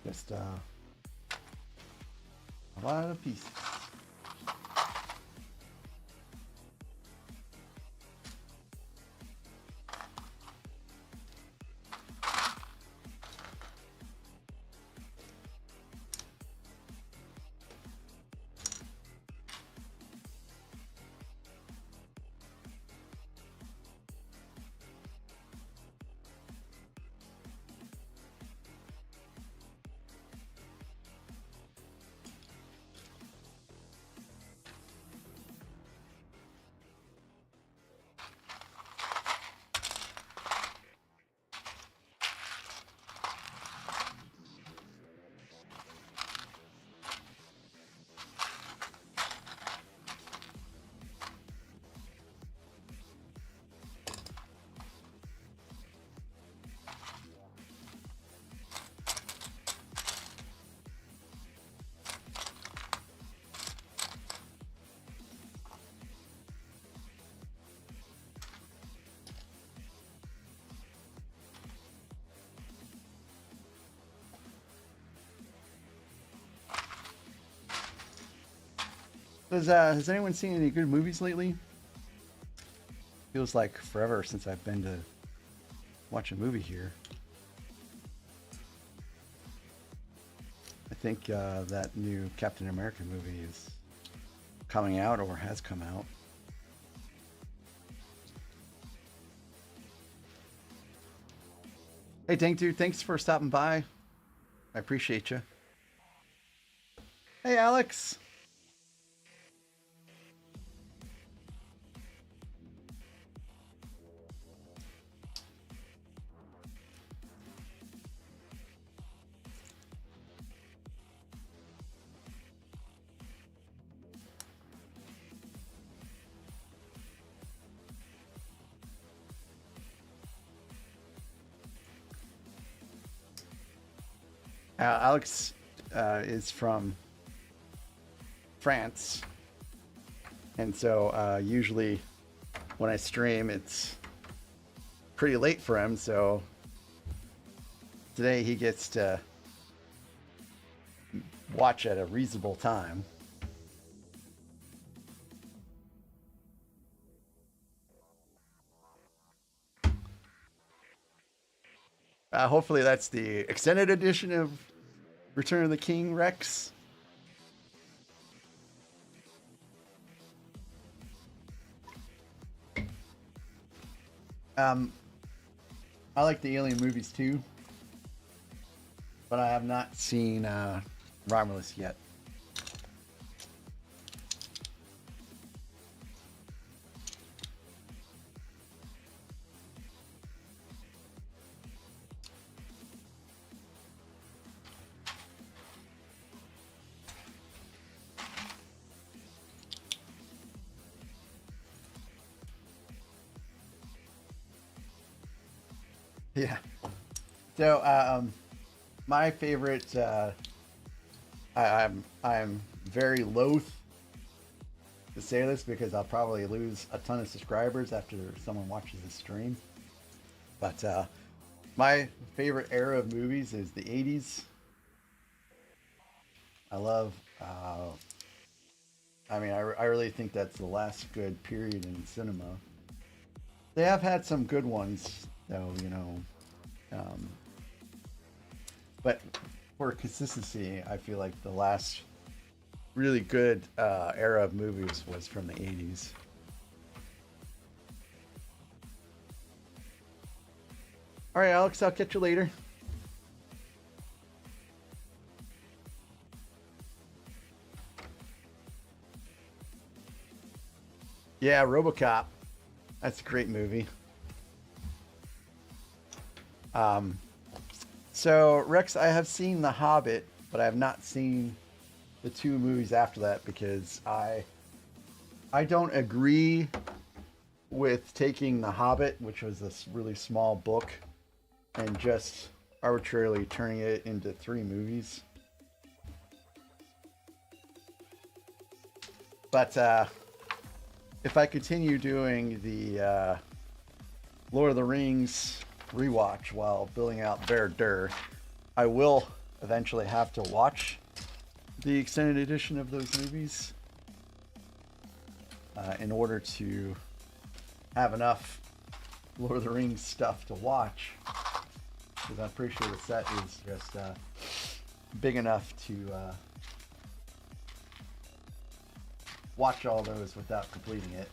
Just a lot of pieces. Has anyone seen any good movies lately? Feels like forever since I've been to watch a movie here. I think that new Captain America movie is coming out or has come out. Hey, Dank Dude, thanks for stopping by. I appreciate you. Hey, Alex. Alex is from France, and so usually when I stream, it's pretty late for him. So today he gets to watch at a reasonable time. Hopefully that's the extended edition of Return of the King Rex. I like the Alien movies too, but I have not seen Romulus yet. Yeah. So my favorite. I'm very loath to say this because I'll probably lose a ton of subscribers after someone watches the stream. But my favorite era of movies is the '80s. I love. I really think that's the last good period in cinema. They have had some good ones, though, you know. But for consistency, I feel like the last really good era of movies was from the '80s. All right, Alex, I'll catch you later. Yeah, RoboCop. That's a great movie. So Rex, I have seen The Hobbit, but I have not seen the two movies after that because I don't agree with taking The Hobbit, which was this really small book, and just arbitrarily turning it into 3 movies. But if I continue doing the Lord of the Rings rewatch while building out Ver-Dur, I will eventually have to watch the extended edition of those movies in order to have enough Lord of the Rings stuff to watch, because I'm pretty sure the set is just big enough to watch all those without completing it.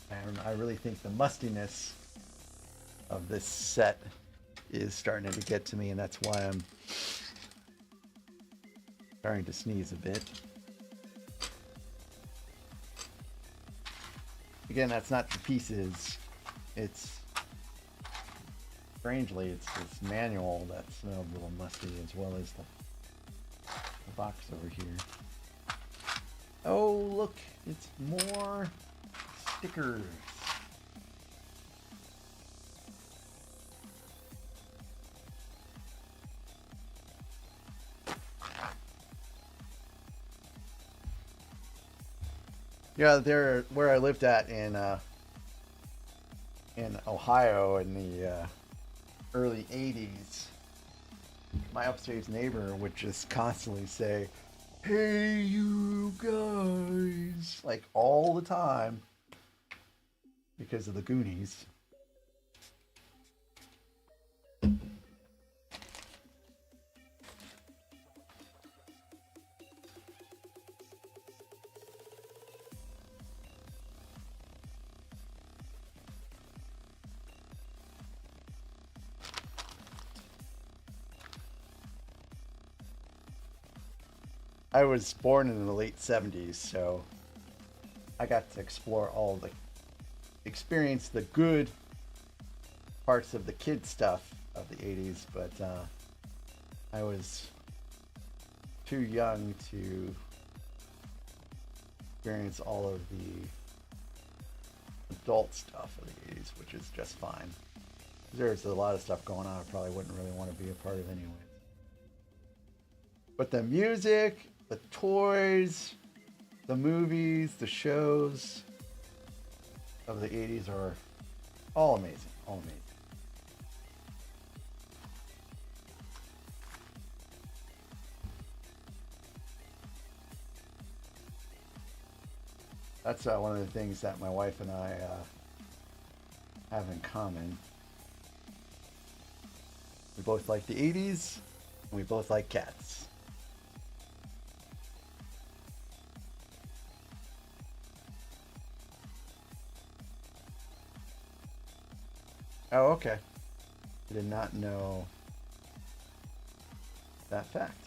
And I really think the mustiness of this set is starting to get to me, and that's why I'm starting to sneeze a bit. Again, that's not the pieces. It's strangely, it's this manual that smells a little musty, as well as the box over here. Oh, look, it's more stickers. Yeah, they're where I lived at in Ohio in the early '80s. my upstairs neighbor would just constantly say, "Hey, you guys," like all the time because of the Goonies. I was born in the late 70s, so I got to explore all the experience the good parts of the kid stuff of the 80s, but I was too young to experience all of the adult stuff of the 80s, which is just fine. There's a lot of stuff going on I probably wouldn't really want to be a part of anyway. But the music, the toys, the movies, the shows of the 80s are all amazing. All amazing. That's one of the things that my wife and I have in common. We both like the 80s, and we both like cats. Oh, okay. I did not know that fact.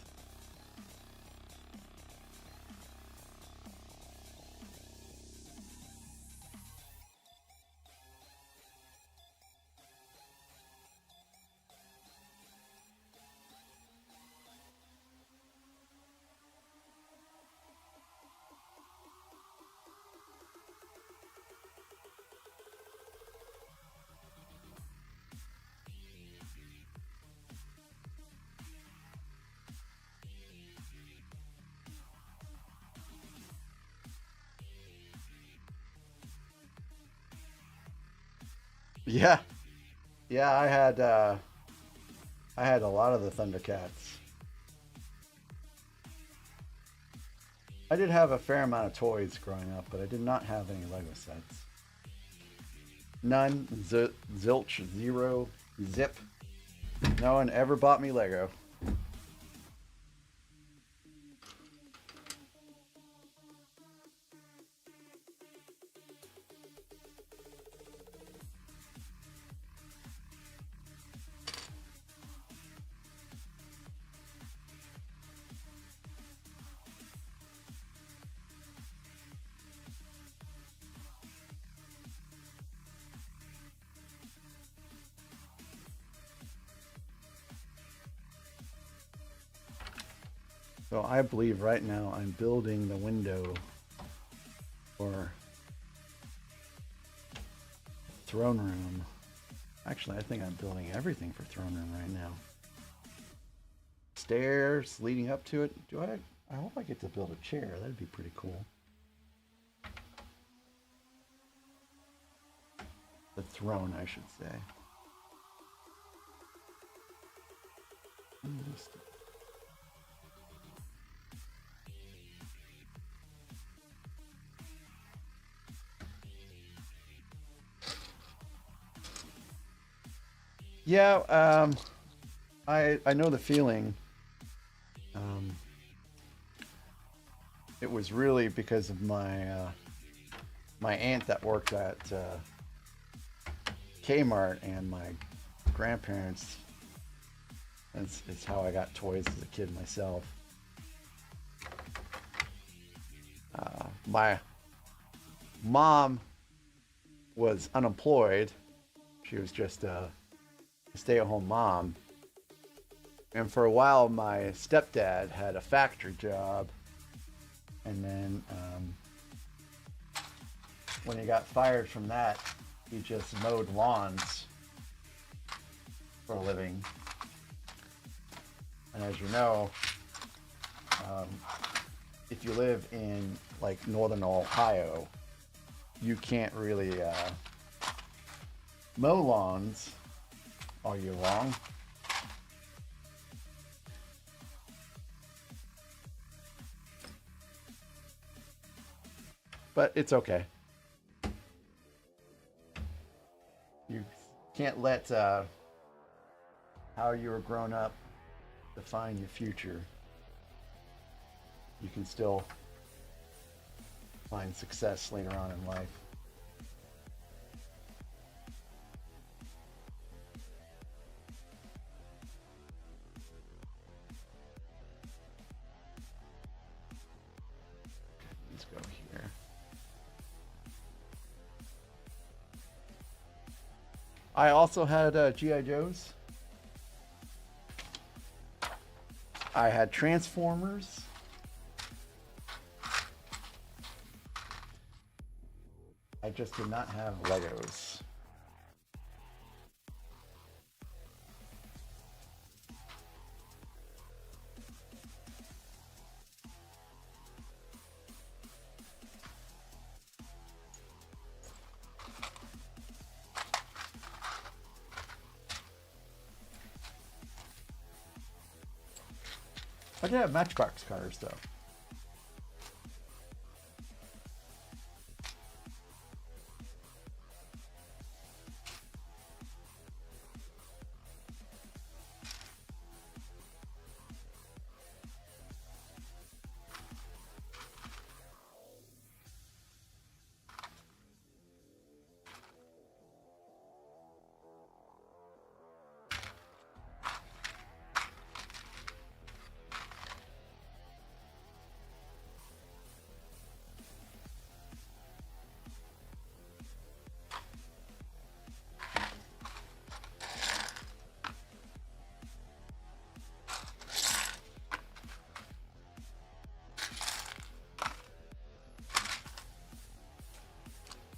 Yeah, yeah. I had a lot of the Thundercats. I did have a fair amount of toys growing up, but I did not have any Lego sets. None. Zilch. Zero. Zip. No one ever bought me Lego. So I believe right now I'm building the window for throne room. Actually, I think I'm building everything for throne room right now. Stairs leading up to it. I hope I get to build a chair. That'd be pretty cool. The throne, I should say. Yeah, I know the feeling. It was really because of my aunt that worked at Kmart and my grandparents. It's how I got toys as a kid myself. My mom was unemployed. She was just a stay-at-home mom. And for a while, my stepdad had a factory job. And then when he got fired from that, he just mowed lawns for a living. And as you know, if you live in like northern Ohio, you can't really mow lawns all year long. but it's okay. You can't let how you were grown up define your future. You can still find success later on in life. Let's go here. I also had G.I. Joes. I had Transformers. I just did not have Legos. I did have Matchbox cars though.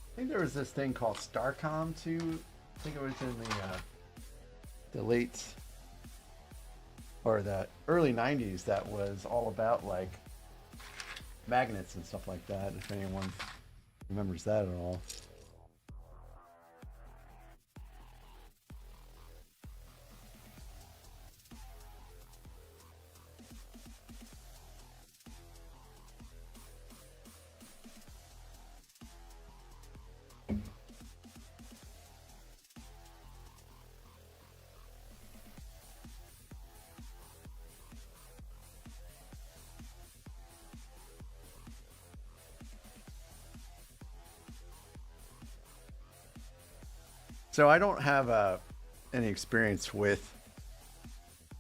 I think there was this thing called Starcom too. I think it was in the late or the early 90s that was all about like magnets and stuff like that, if anyone remembers that at all. So I don't have any experience with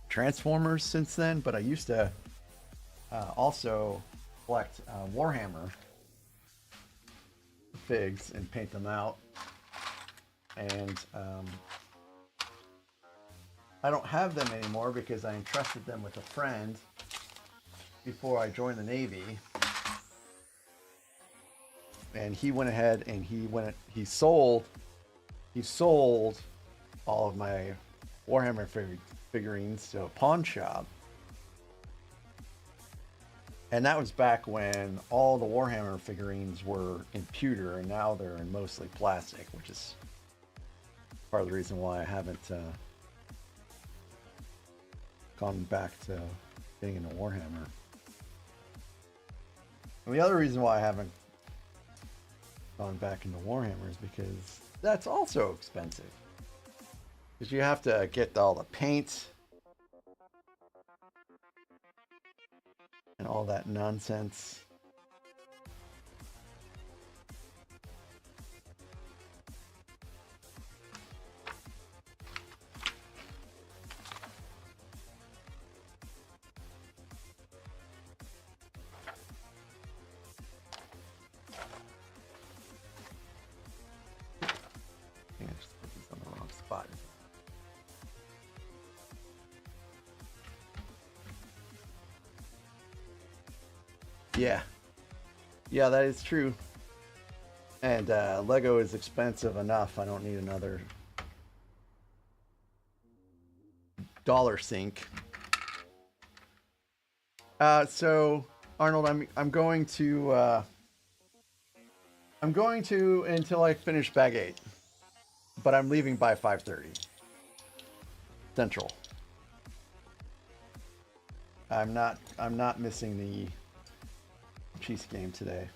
Transformers since then, but I used to also collect Warhammer figs and paint them out. And I don't have them anymore because I entrusted them with a friend before I joined the Navy. And he went ahead and he sold all of my Warhammer figurines to a pawn shop. And that was back when all the Warhammer figurines were in pewter, and now they're in mostly plastic, which is part of the reason why I haven't gone back to getting into Warhammer. And the other reason why I haven't gone back into Warhammer is because that's also expensive. Because you have to get all the paint and all that nonsense. I think I just put these on the wrong spot. Yeah, that is true. And Lego is expensive enough. I don't need another dollar sink. So Arnold, I'm going to until I finish bag 8, but I'm leaving by 5:30 Central. I'm not missing the Chiefs game today.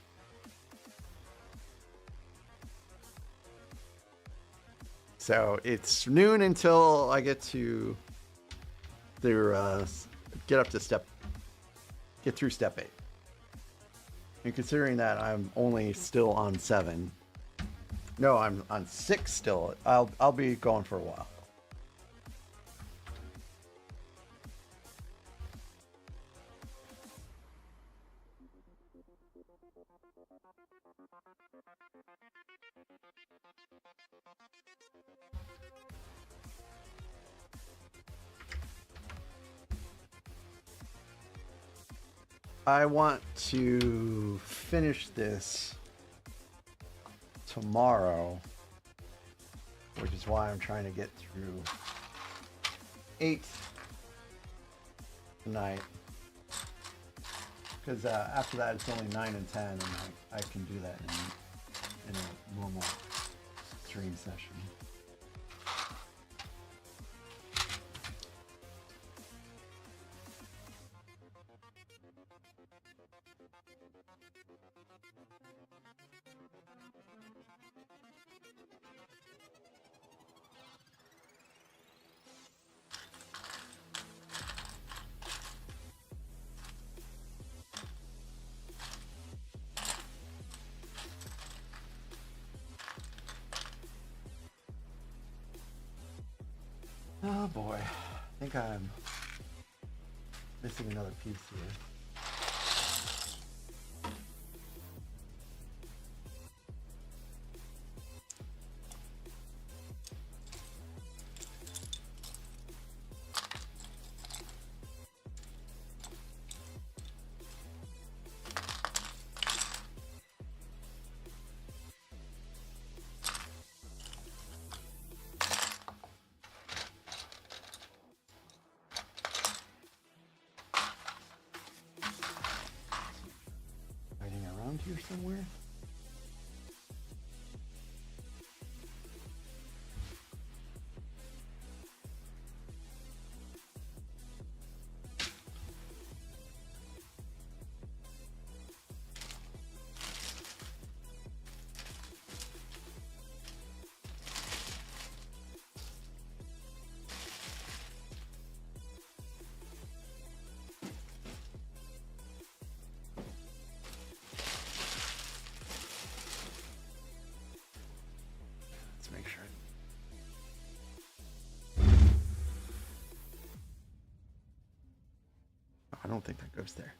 So it's noon until I get to get through step 8. And considering that I'm only still on 7, no, I'm on 6 still. I'll be going for a while. I want to finish this tomorrow, which is why I'm trying to get through 8 tonight. Because after that, it's only 9 and 10, and I can do that in a normal stream session. Oh boy, I think I'm missing another piece here. Here somewhere. Make sure. Oh, I don't think that goes there.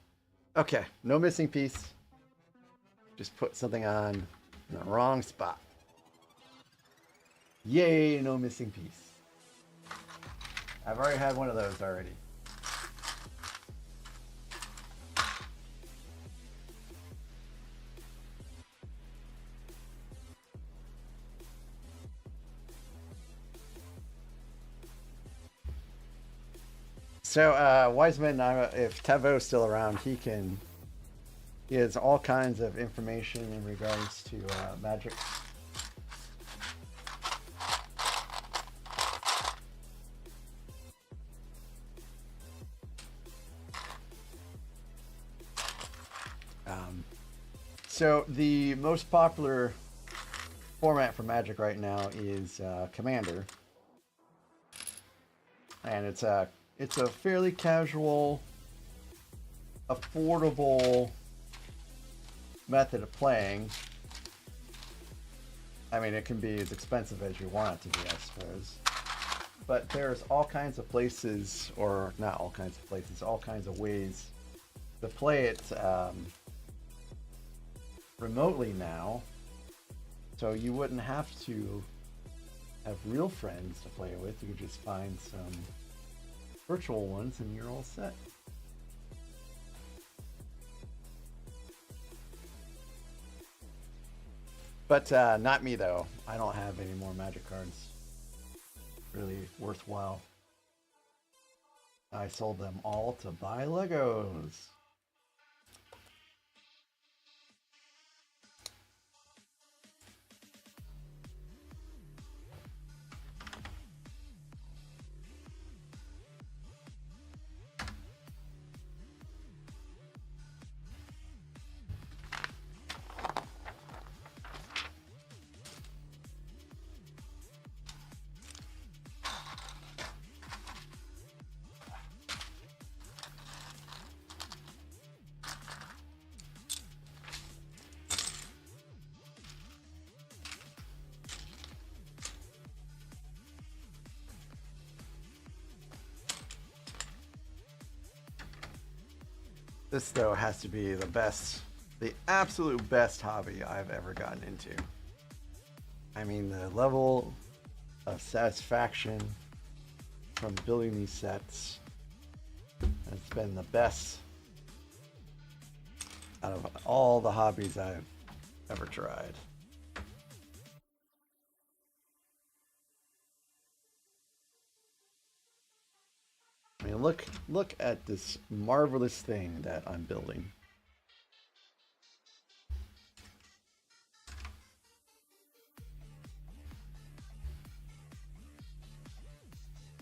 Okay, no missing piece. Just put something on in the wrong spot. Yay, no missing piece. I've already had one of those already. So Wiseman, if Tevo's still around, he has all kinds of information in regards to magic. So the most popular format for Magic right now is Commander, and it's a fairly casual, affordable method of playing. I mean, it can be as expensive as you want it to be, I suppose. But there's all kinds of places, or not all kinds of places, all kinds of ways to play it remotely now. So you wouldn't have to have real friends to play with. You could just find some virtual ones and you're all set. But not me though. I don't have any more Magic cards really worthwhile. I sold them all to buy Legos. This, though, has to be the best, the absolute best hobby I've ever gotten into. I mean, the level of satisfaction from building these sets has been the best out of all the hobbies I've ever tried. I mean, look at this marvelous thing that I'm building.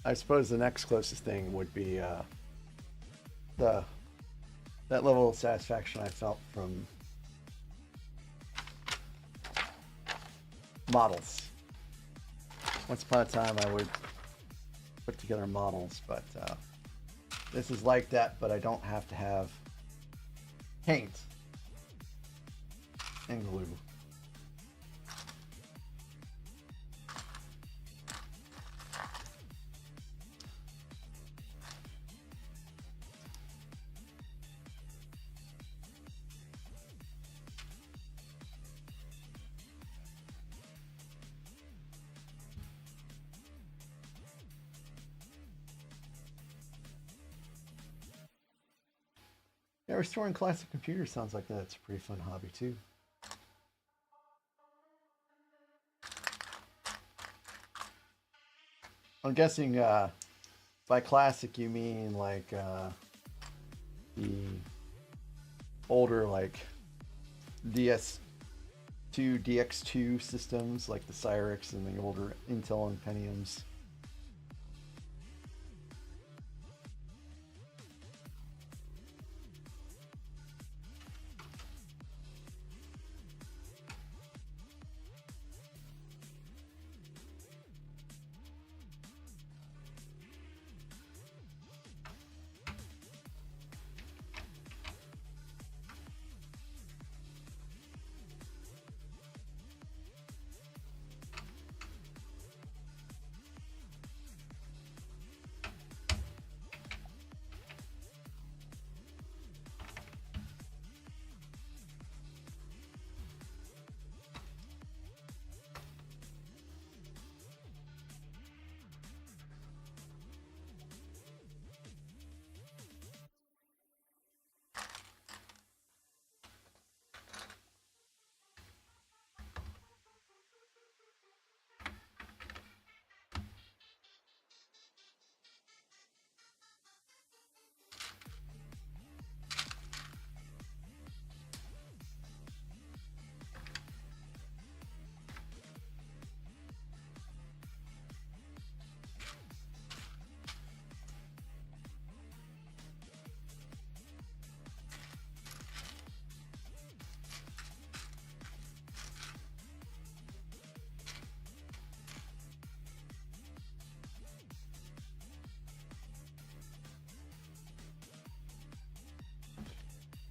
I suppose the next closest thing would be the that level of satisfaction I felt from models. Once upon a time, I would put together models, but this is like that, but I don't have to have paint and glue. Yeah, restoring classic computers sounds like that's a pretty fun hobby too. I'm guessing by classic you mean like the older like DS2, DX2 systems like the Cyrix and the older Intel and Pentiums.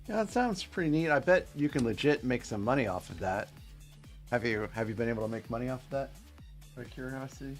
Yeah, that sounds pretty neat. I bet you can legit make some money off of that. Have you been able to make money off of that? Out of curiosity.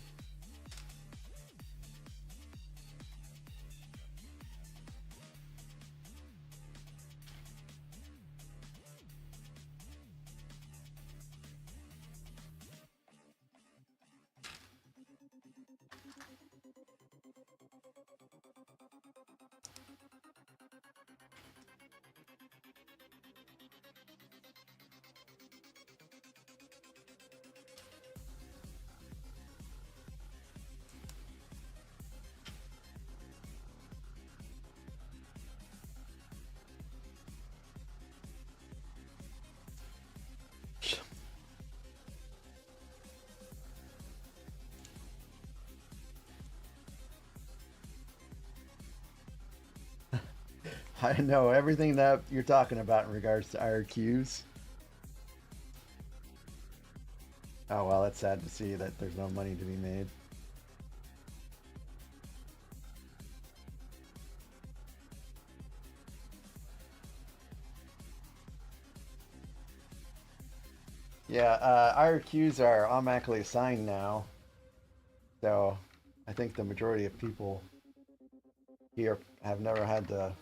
I know everything that you're talking about in regards to IRQs. Oh well, it's sad to see that there's no money to be made. Yeah, IRQs are automatically assigned now, so I think the majority of people here have never had to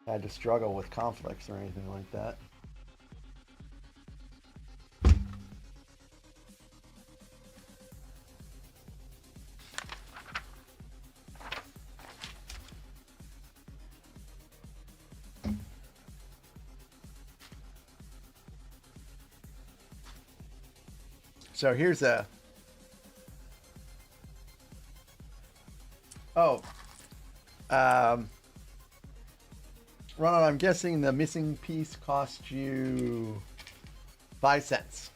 had to struggle with conflicts or anything like that. So here's a. Oh, um, Ronald, I'm guessing the missing piece cost you 5 cents.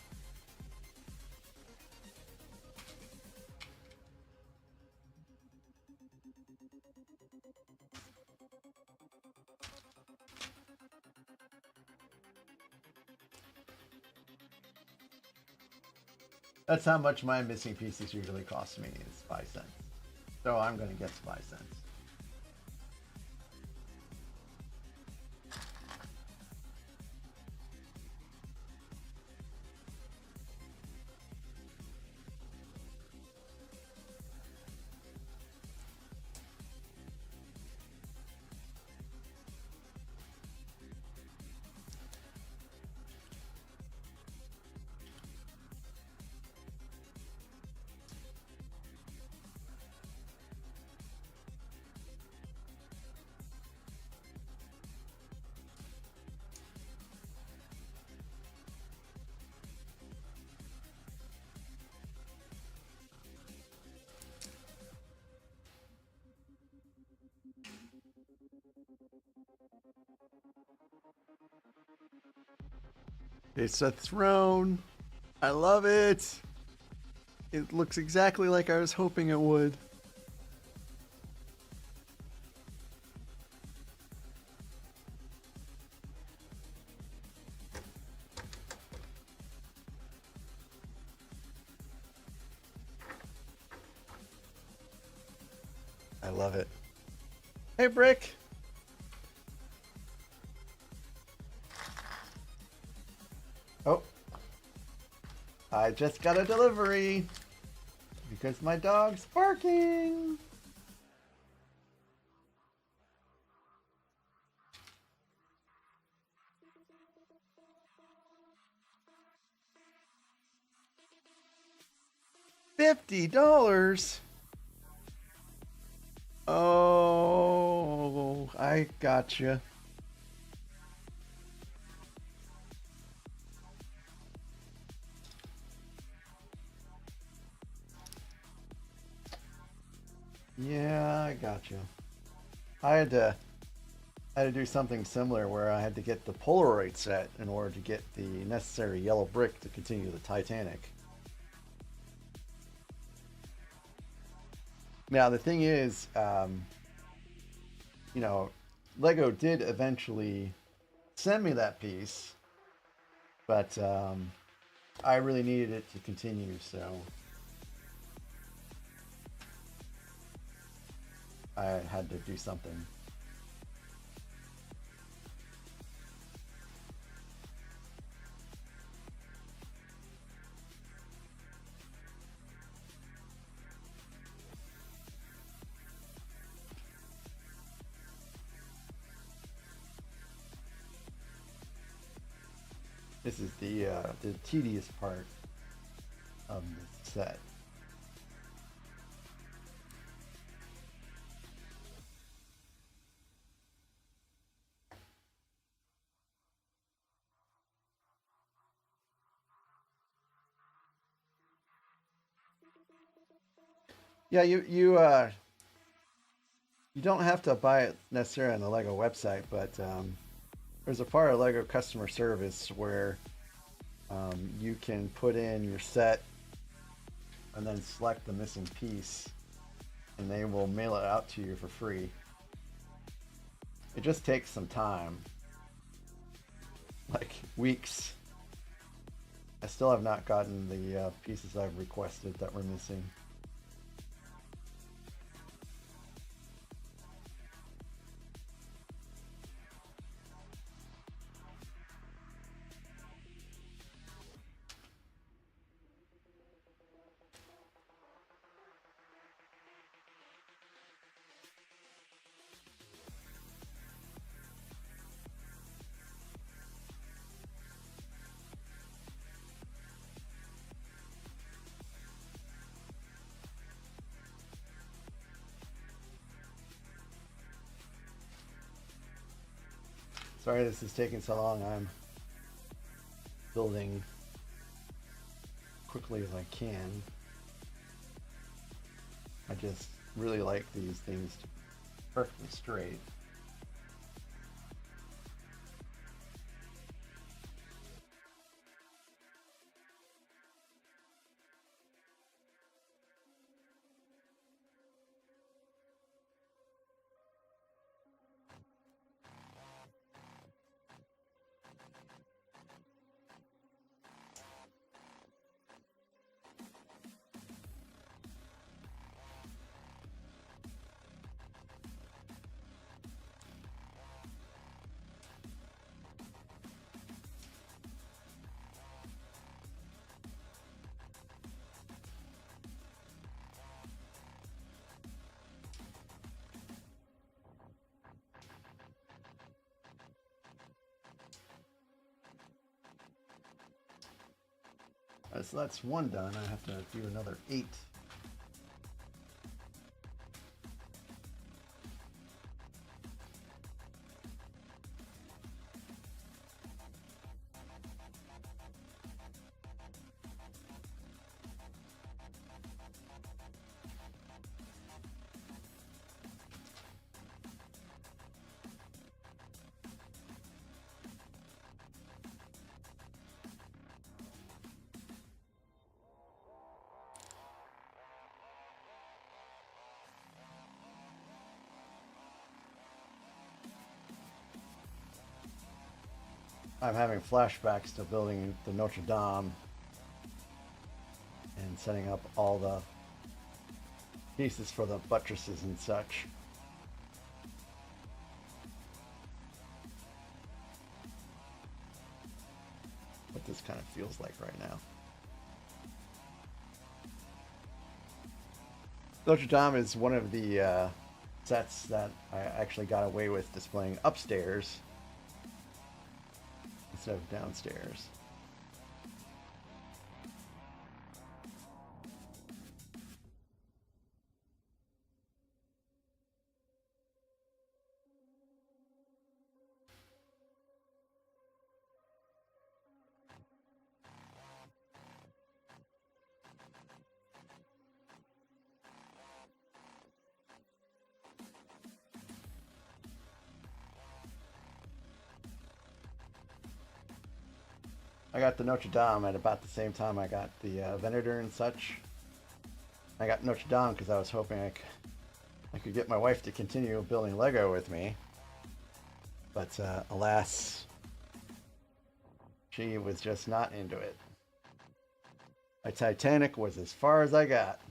That's how much my missing pieces usually cost me, is 5 cents. So I'm going to guess 5 cents. It's a throne. I love it. It looks exactly like I was hoping it would. I love it. Hey, Brick. Oh, I just got a delivery because my dog's barking. $50. Oh, I gotcha. Yeah, I gotcha. I had to do something similar where I had to get the Polaroid set in order to get the necessary yellow brick to continue the Titanic. Now the thing is, you know, Lego did eventually send me that piece, but I really needed it to continue, so I had to do something. This is the tedious part of the set. Yeah, you don't have to buy it necessarily on the Lego website, but there's a part of Lego customer service where you can put in your set and then select the missing piece, and they will mail it out to you for free. It just takes some time, like weeks. I still have not gotten the pieces I've requested that were missing. Sorry this is taking so long. I'm building quickly as I can. I just really like these things to be perfectly straight. So that's one done. I have to do another 8. I'm having flashbacks to building the Notre Dame and setting up all the pieces for the buttresses and such. What this kind of feels like right now. Notre Dame is one of the sets that I actually got away with displaying upstairs instead of downstairs. I got the Notre Dame at about the same time I got the Venator and such. I got Notre Dame because I was hoping I could get my wife to continue building Lego with me. But alas, she was just not into it. My Titanic was as far as I got.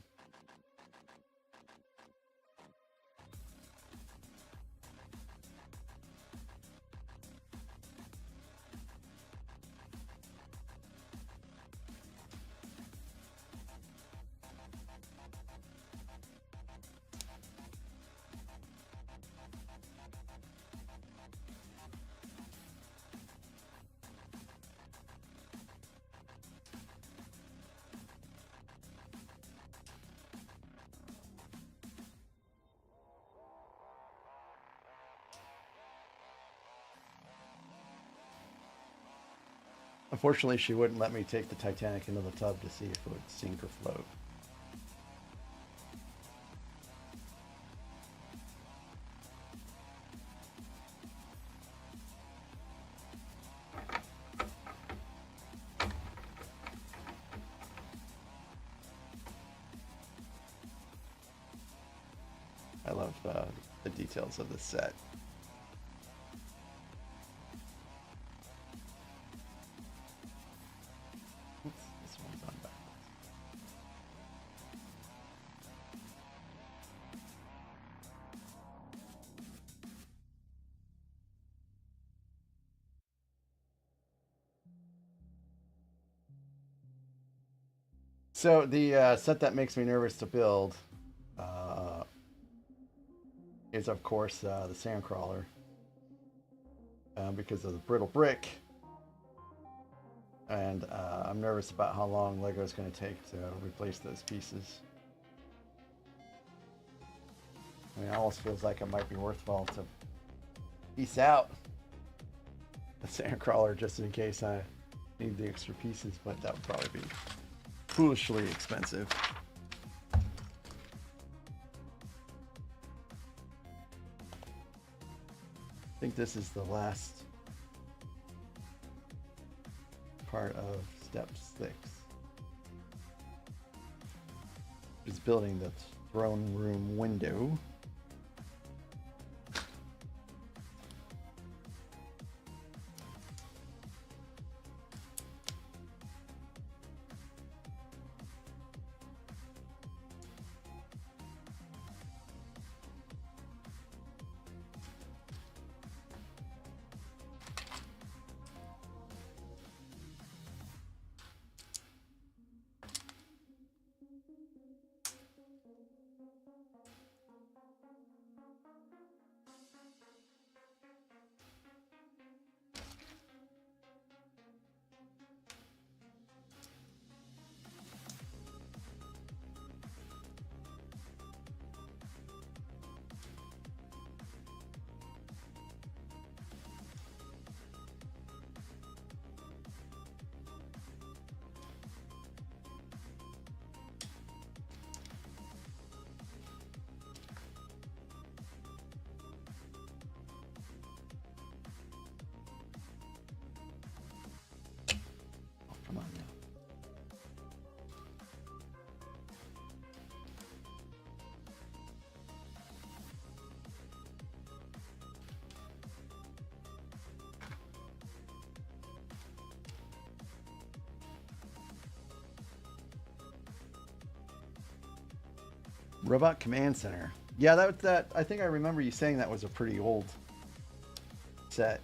Unfortunately, she wouldn't let me take the Titanic into the tub to see if it would sink or float. I love the details of this set. Oops, this one's on backwards. So the set that makes me nervous to build is, of course, the Sandcrawler, because of the brittle brick, and I'm nervous about how long Lego is going to take to replace those pieces. I mean, it almost feels like it might be worthwhile to peace out a sand crawler just in case I need the extra pieces, but that would probably be foolishly expensive. I think this is the last part of step 6. Just building the throne room window. Come on now. Robot Command Center. Yeah, that. I think I remember you saying that was a pretty old set.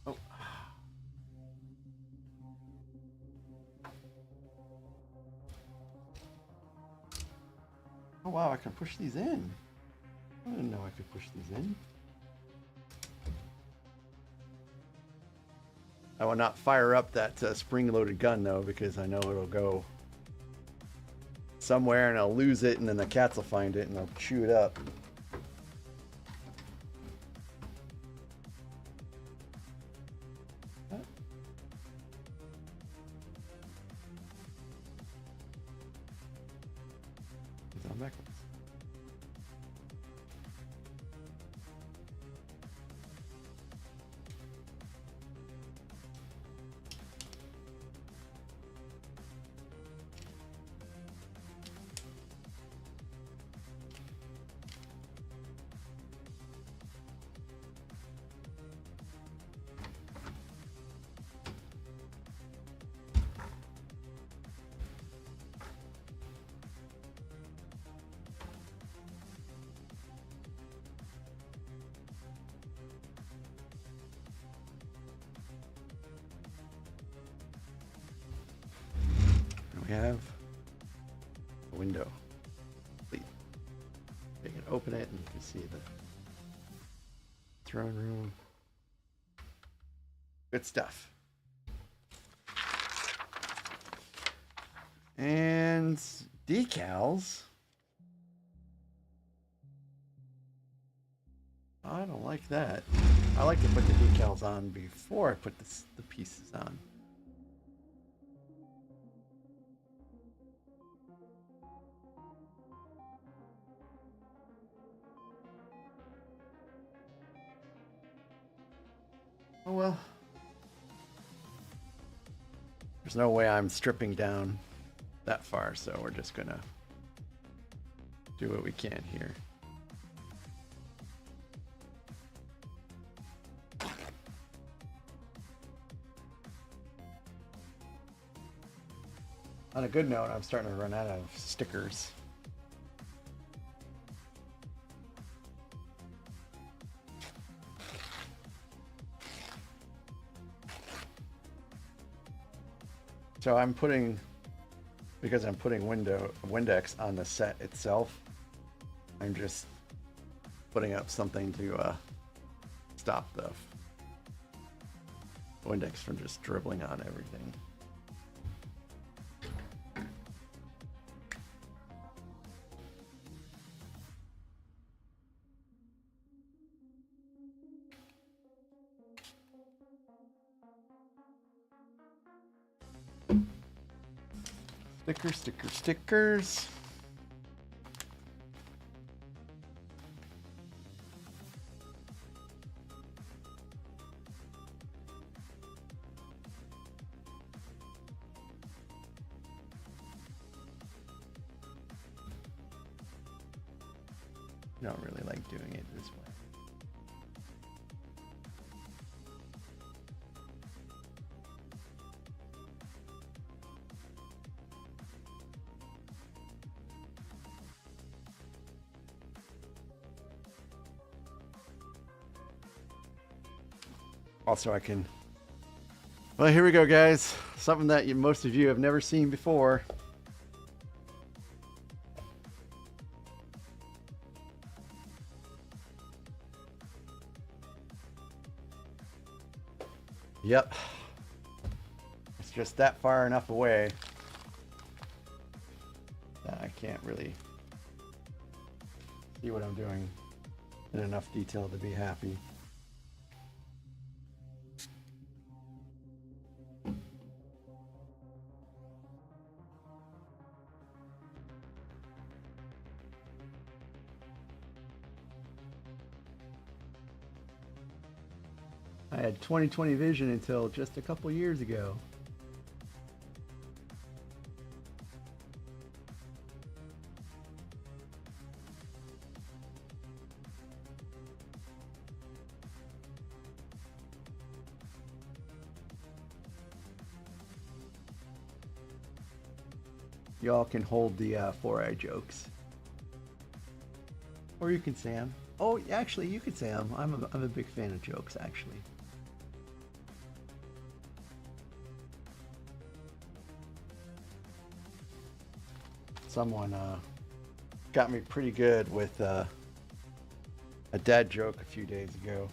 Oh. Oh wow, I can push these in. I didn't know I could push these in. I will not fire up that spring-loaded gun though, because I know it'll go somewhere and I'll lose it, and then the cats will find it and they'll chew it up. It's on backwards. We have a window. You can open it and you can see the throne room. Good stuff. And decals. I don't like that. I like to put the decals on before I put the pieces on. Oh well. There's no way I'm stripping down that far, so we're just gonna do what we can here. On a good note, I'm starting to run out of stickers. So I'm putting, because I'm putting Windex on the set itself, I'm just putting up something to stop the Windex from just dribbling on everything. Stickers, stickers, stickers. I don't really like doing it this way. Also, I can. Well, here we go, guys. Something that most of you have never seen before. Yep. It's just that far enough away that I can't really see what I'm doing in enough detail to be happy. I had 20/20 vision until just a couple years ago. Y'all can hold the 4-eye jokes. Or you can say them. Oh, actually, you could say them. I'm a big fan of jokes, actually. Someone got me pretty good with a dad joke a few days ago.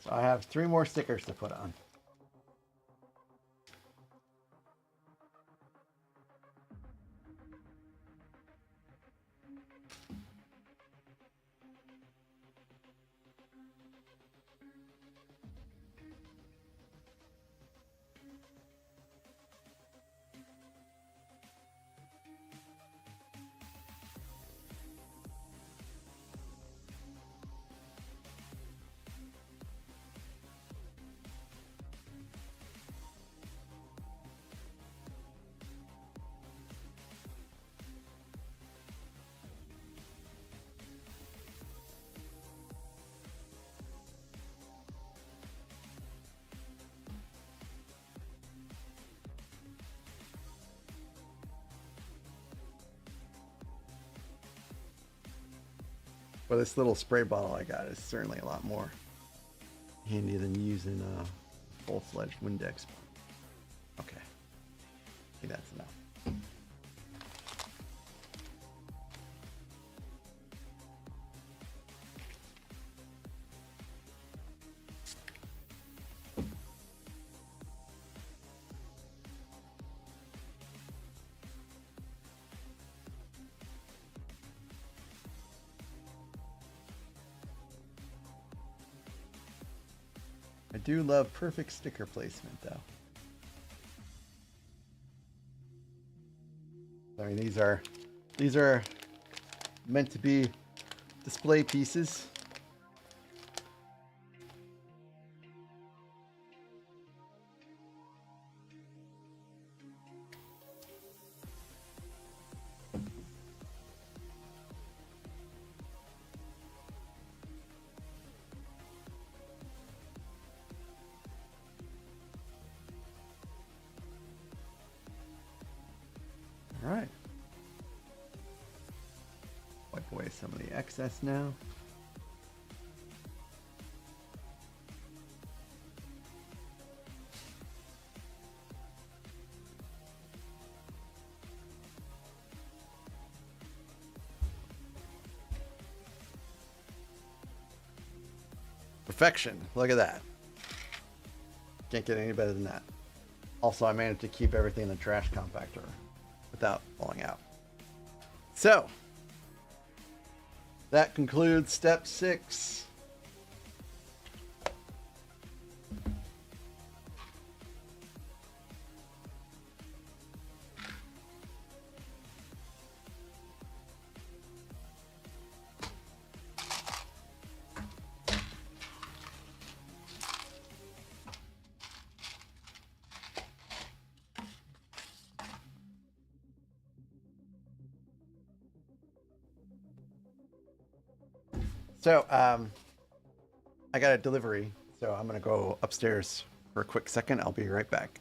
So I have 3 more stickers to put on. Well, this little spray bottle I got is certainly a lot more handy than using a full-fledged Windex. Okay, I think that's enough. I do love perfect sticker placement, though. I mean, these are meant to be display pieces. All right. Wipe away some of the excess now. Perfection. Look at that. Can't get any better than that. Also, I managed to keep everything in the trash compactor without falling out. So, that concludes step 6. So, I got a delivery, so I'm going to go upstairs for a quick second. I'll be right back.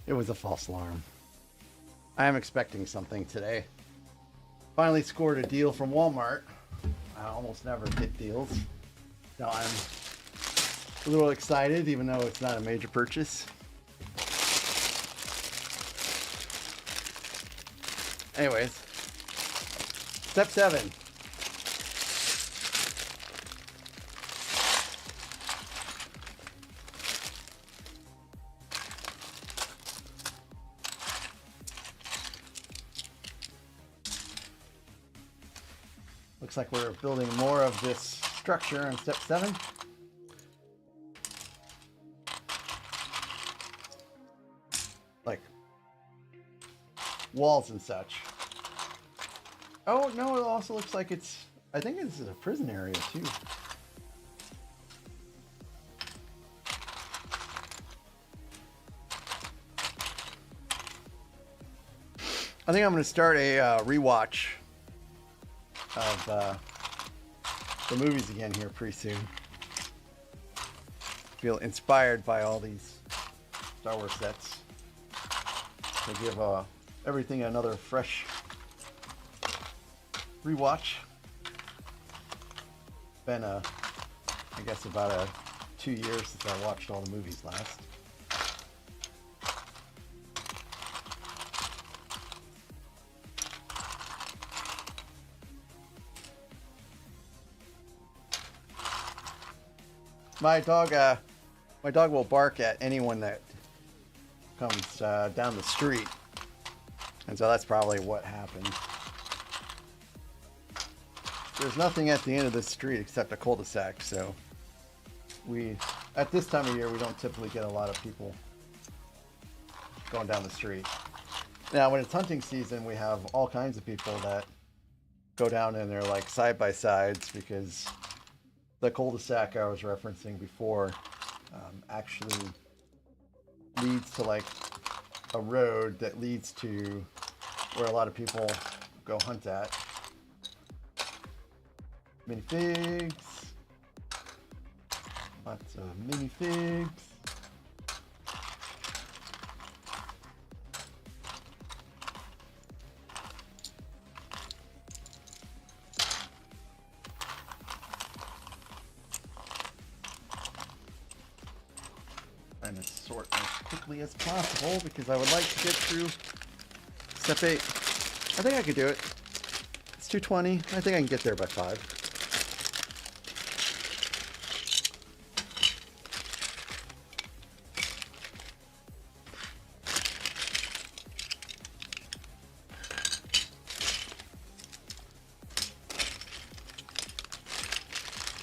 It was a false alarm. I am expecting something today. Finally scored a deal from Walmart. I almost never get deals. So I'm a little excited, even though it's not a major purchase. Anyways, step 7. Looks like we're building more of this structure in step 7. Like walls and such. Oh, no, it also looks like it's, I think this is a prison area too. I think I'm going to start a rewatch of the movies again here pretty soon. Feel inspired by all these Star Wars sets to give everything another fresh rewatch. Been I guess about 2 years since I watched all the movies last. My dog will bark at anyone that comes down the street, and so that's probably what happened. there's nothing at the end of the street except a cul-de-sac, so at this time of year, we don't typically get a lot of people going down the street. Now, when it's hunting season, we have all kinds of people that go down and they're like side-by-sides, because the cul-de-sac I was referencing before actually leads to like a road that leads to where a lot of people go hunt at. Minifigs. Lots of minifigs. Trying to sort as quickly as possible because I would like to get through step 8. I think I could do it. It's 2:20. I think I can get there by 5.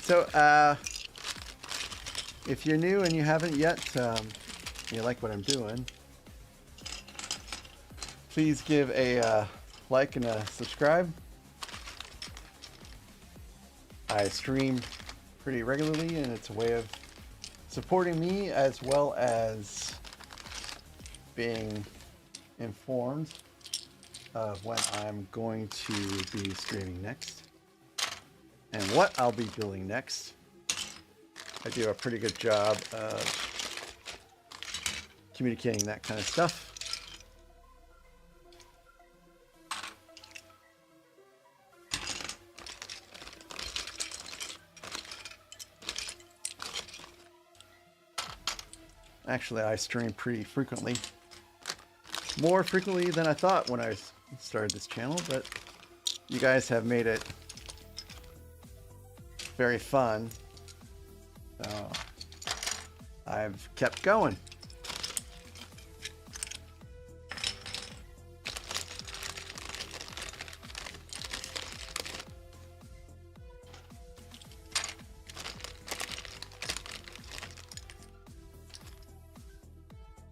So, if you're new and you haven't yet, you like what I'm doing, please give a like and a subscribe. I stream pretty regularly, and it's a way of supporting me as well as being informed of when I'm going to be streaming next and what I'll be building next. I do a pretty good job of communicating that kind of stuff. Actually, I stream pretty frequently. More frequently than I thought when I started this channel, but you guys have made it very fun. So I've kept going.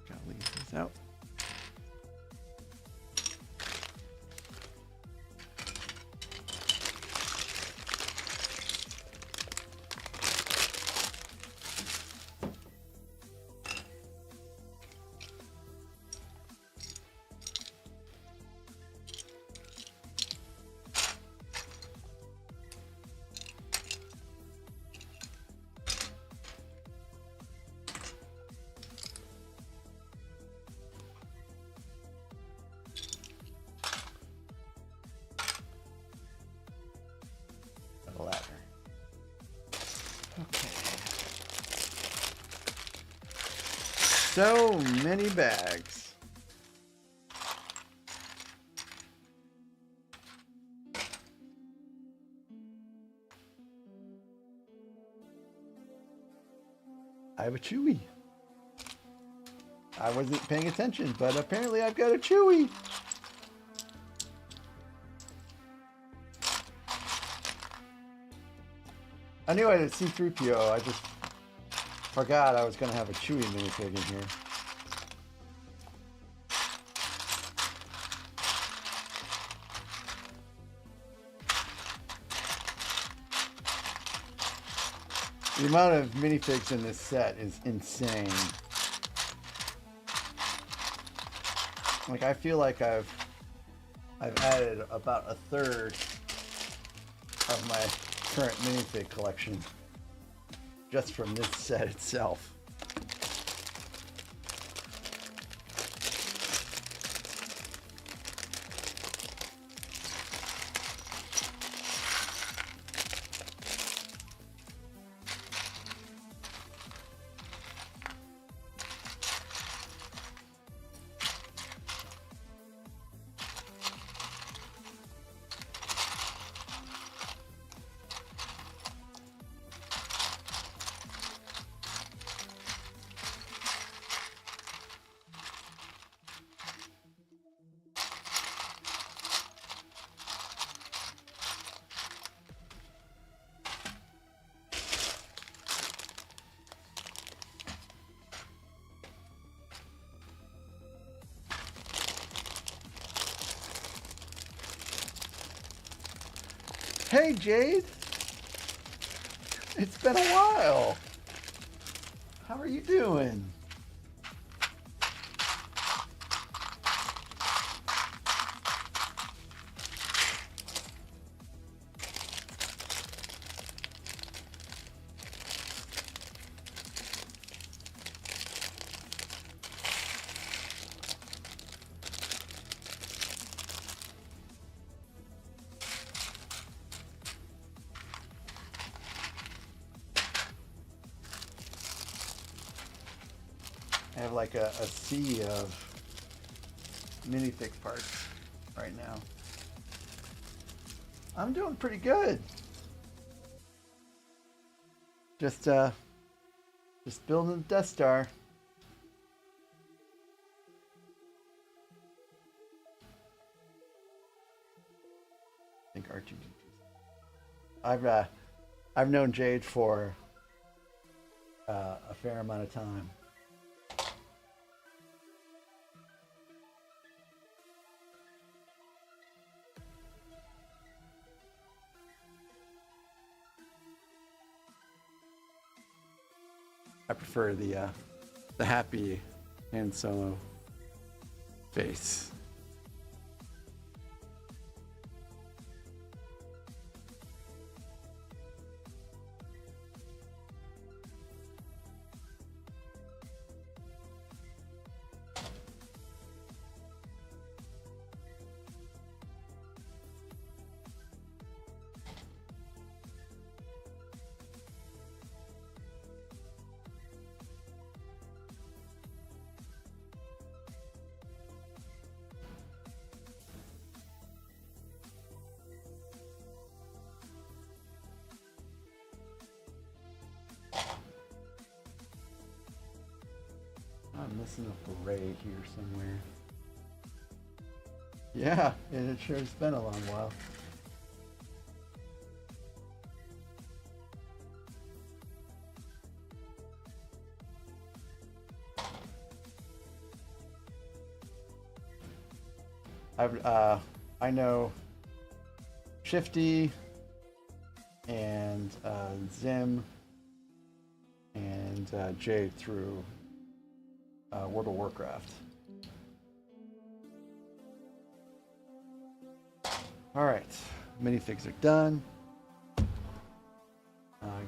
Gotta leave these out. Ladder. Okay. So many bags. I have a Chewy. I wasn't paying attention, but apparently I've got a Chewy. I knew I had a C-3PO, I just forgot I was going to have a Chewy minifig in here. The amount of minifigs in this set is insane. Like, I feel like I've added about a third of my current minifig collection just from this set itself. Hey, Jade. It's been a while. How are you doing? I have like a sea of minifig parts right now. I'm doing pretty good. Just building the Death Star. I think R2D2. I've known Jade for a fair amount of time. I prefer the happy Han Solo face. I'm missing a parade here somewhere. Yeah, it sure has been a long while. I know Shifty and Zim and Jade through World of Warcraft. All right, minifigs are done. I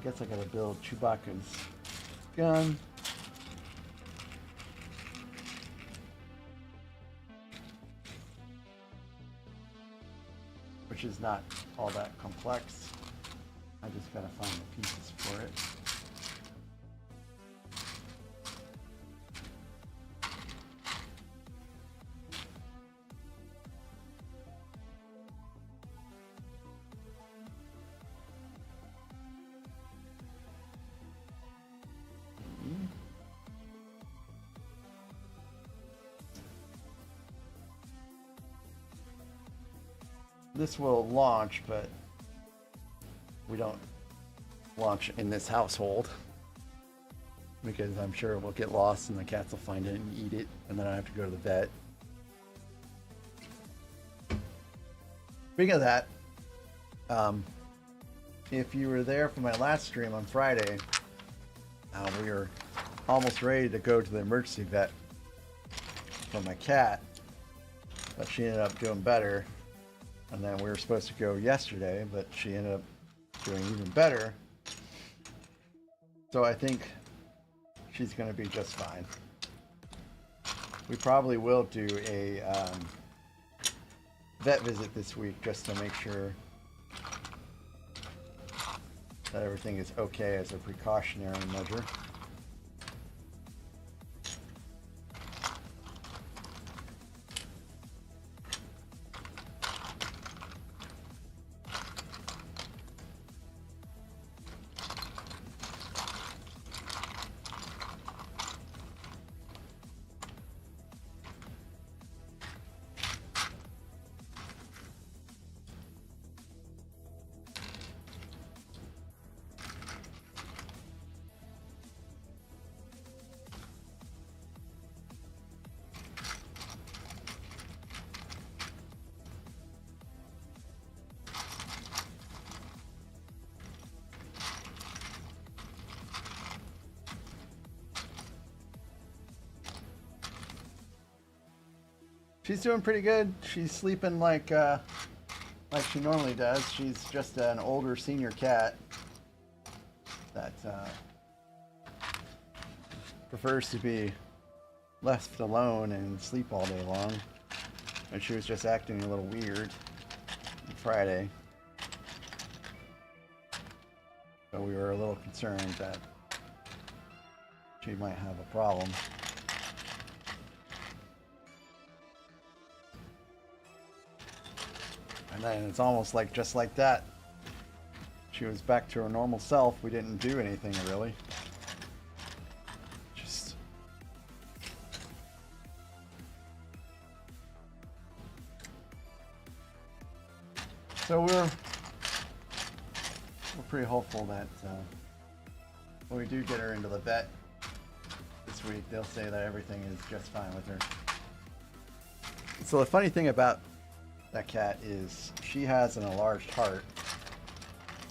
guess I gotta build Chewbacca's gun. Which is not all that complex. I just gotta find the pieces for it. This will launch, but we don't launch in this household because I'm sure it will get lost and the cats will find it and eat it, and then I have to go to the vet. Speaking of that, if you were there for my last stream on Friday, we were almost ready to go to the emergency vet for my cat, but she ended up doing better. And then we were supposed to go yesterday, but she ended up doing even better. So I think she's going to be just fine. We probably will do a vet visit this week just to make sure that everything is okay as a precautionary measure. She's doing pretty good. She's sleeping like she normally does. She's just an older senior cat that prefers to be left alone and sleep all day long. And she was just acting a little weird on Friday. So we were a little concerned that she might have a problem. And then it's almost like just like that. She was back to her normal self. We didn't do anything really. Just so we're pretty hopeful that when we do get her into the vet this week, they'll say that everything is just fine with her. So the funny thing about that cat is she has an enlarged heart,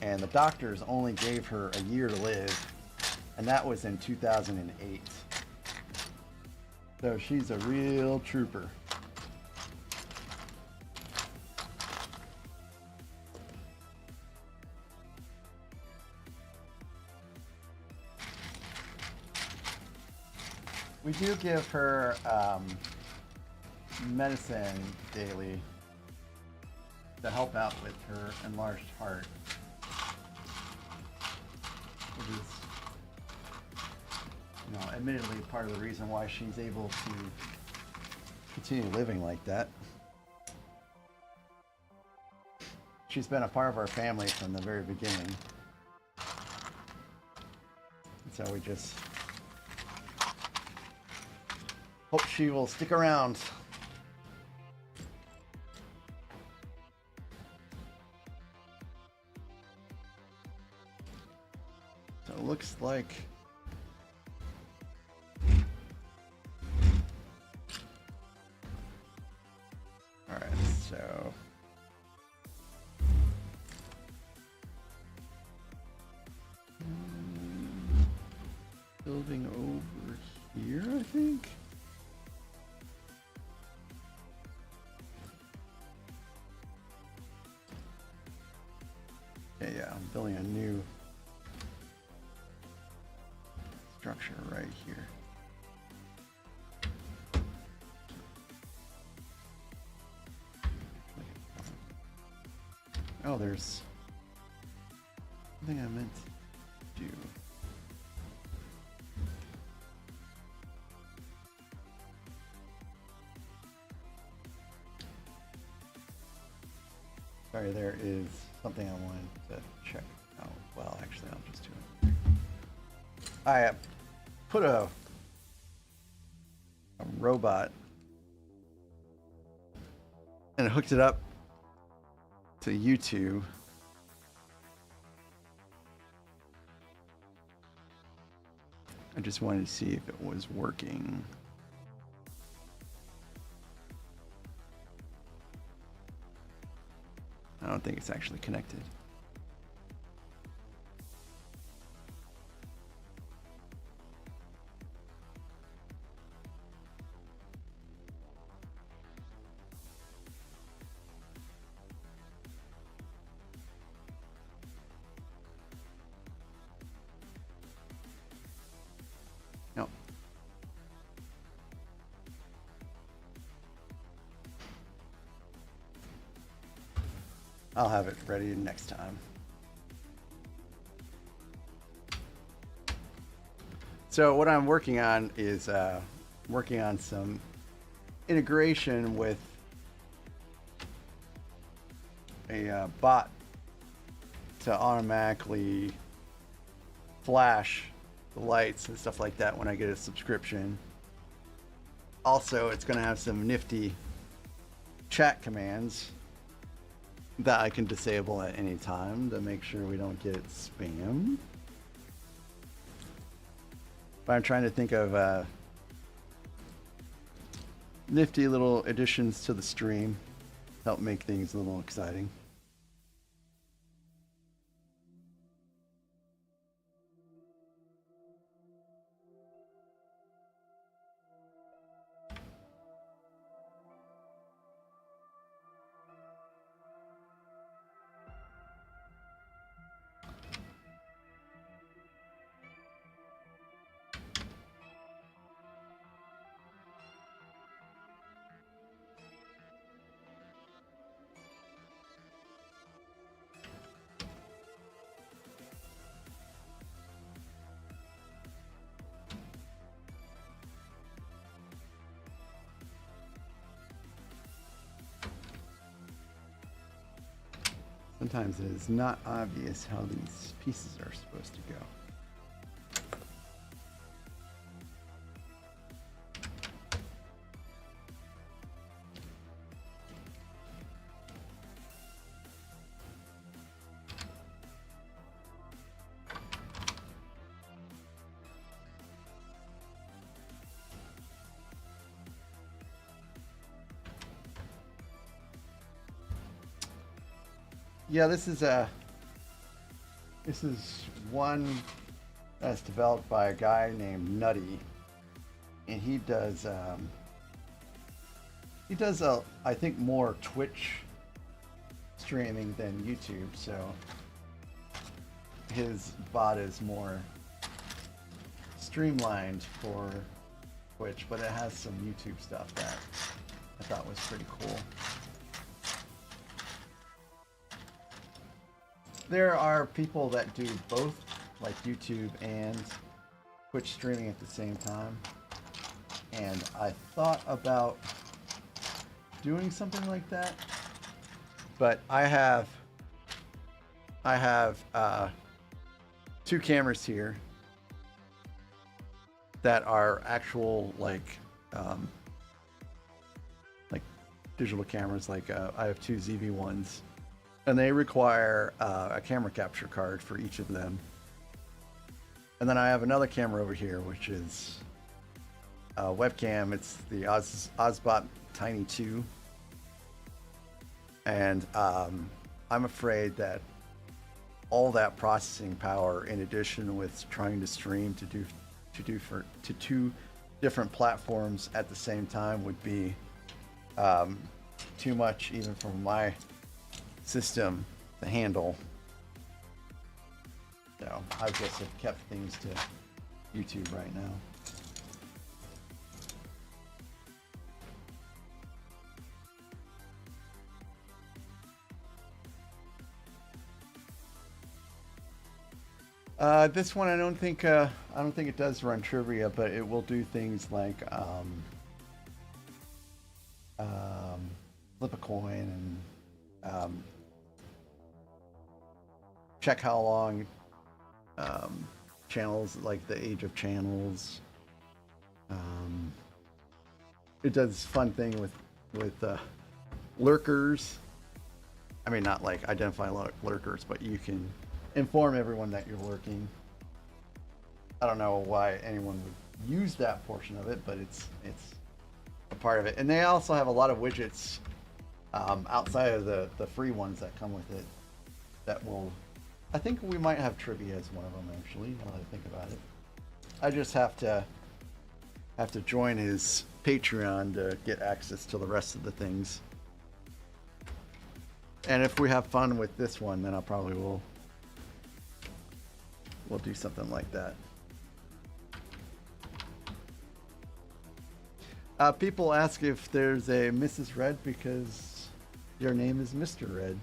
and the doctors only gave her a year to live, and that was in 2008. So she's a real trooper. We do give her medicine daily to help out with her enlarged heart. It is, admittedly part of the reason why she's able to continue living like that. She's been a part of our family from the very beginning. And so we just hope she will stick around. So it looks like all right, so building over here, I think. Yeah, I'm building a new structure right here. Oh, there's something I meant to do. Sorry, there is something I wanted to check. Oh, well, actually, I'll just do it. I put a robot and hooked it up to YouTube. I just wanted to see if it was working. I don't think it's actually connected. No. I'll have it ready next time. So what I'm working on is working on some integration with a bot to automatically flash the lights and stuff like that when I get a subscription. Also, it's going to have some nifty chat commands that I can disable at any time to make sure we don't get spam. But I'm trying to think of nifty little additions to the stream to help make things a little exciting. Sometimes it is not obvious how these pieces are supposed to go. Yeah, this is one that's developed by a guy named Nutty, and he does I think more Twitch streaming than YouTube, so his bot is more streamlined for Twitch, but it has some YouTube stuff that I thought was pretty cool. There are people that do both, like YouTube and Twitch streaming at the same time. And I thought about doing something like that. But I have two cameras here that are actual like digital cameras. Like I have two ZV-1s. And they require a camera capture card for each of them. And then I have another camera over here, which is a webcam. It's the Ozbot Tiny 2. And I'm afraid that all that processing power, in addition with trying to stream to two different platforms at the same time, would be too much even for my system to handle. So I just have kept things to YouTube right now. This one I don't think it does run trivia, but it will do things like flip a coin and check how long channels, like the age of channels. It does fun thing with lurkers. I mean, not like identify lurkers, but you can inform everyone that you're lurking. I don't know why anyone would use that portion of it, but it's a part of it. And they also have a lot of widgets outside of the free ones that come with it that will, I think we might have trivia as one of them, actually, now that I think about it. I just have to join his Patreon to get access to the rest of the things. And if we have fun with this one, then I probably will do something like that. People ask if there's a Mrs. Red because your name is Mr. Red.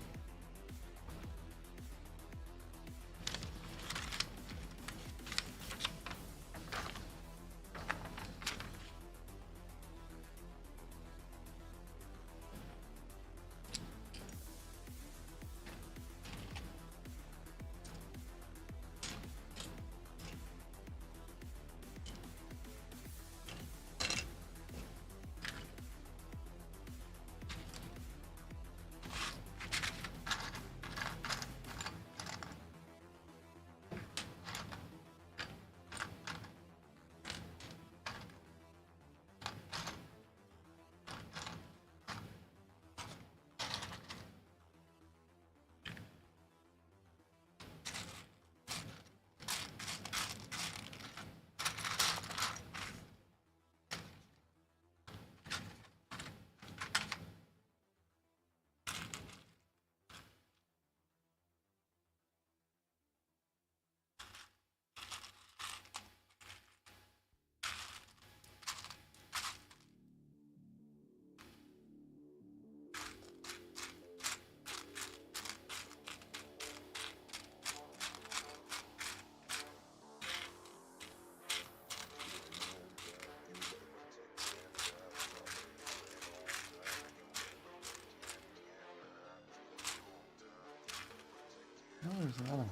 No, there's another one.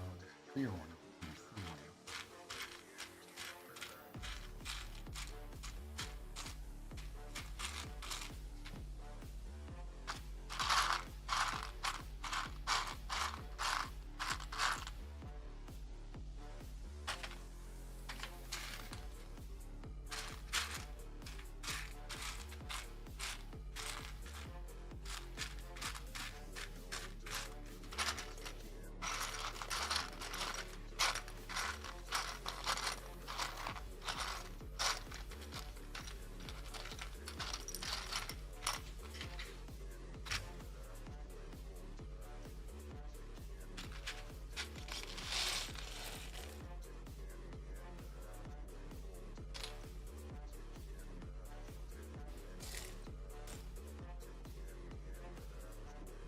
Clear one.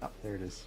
Oh, there it is.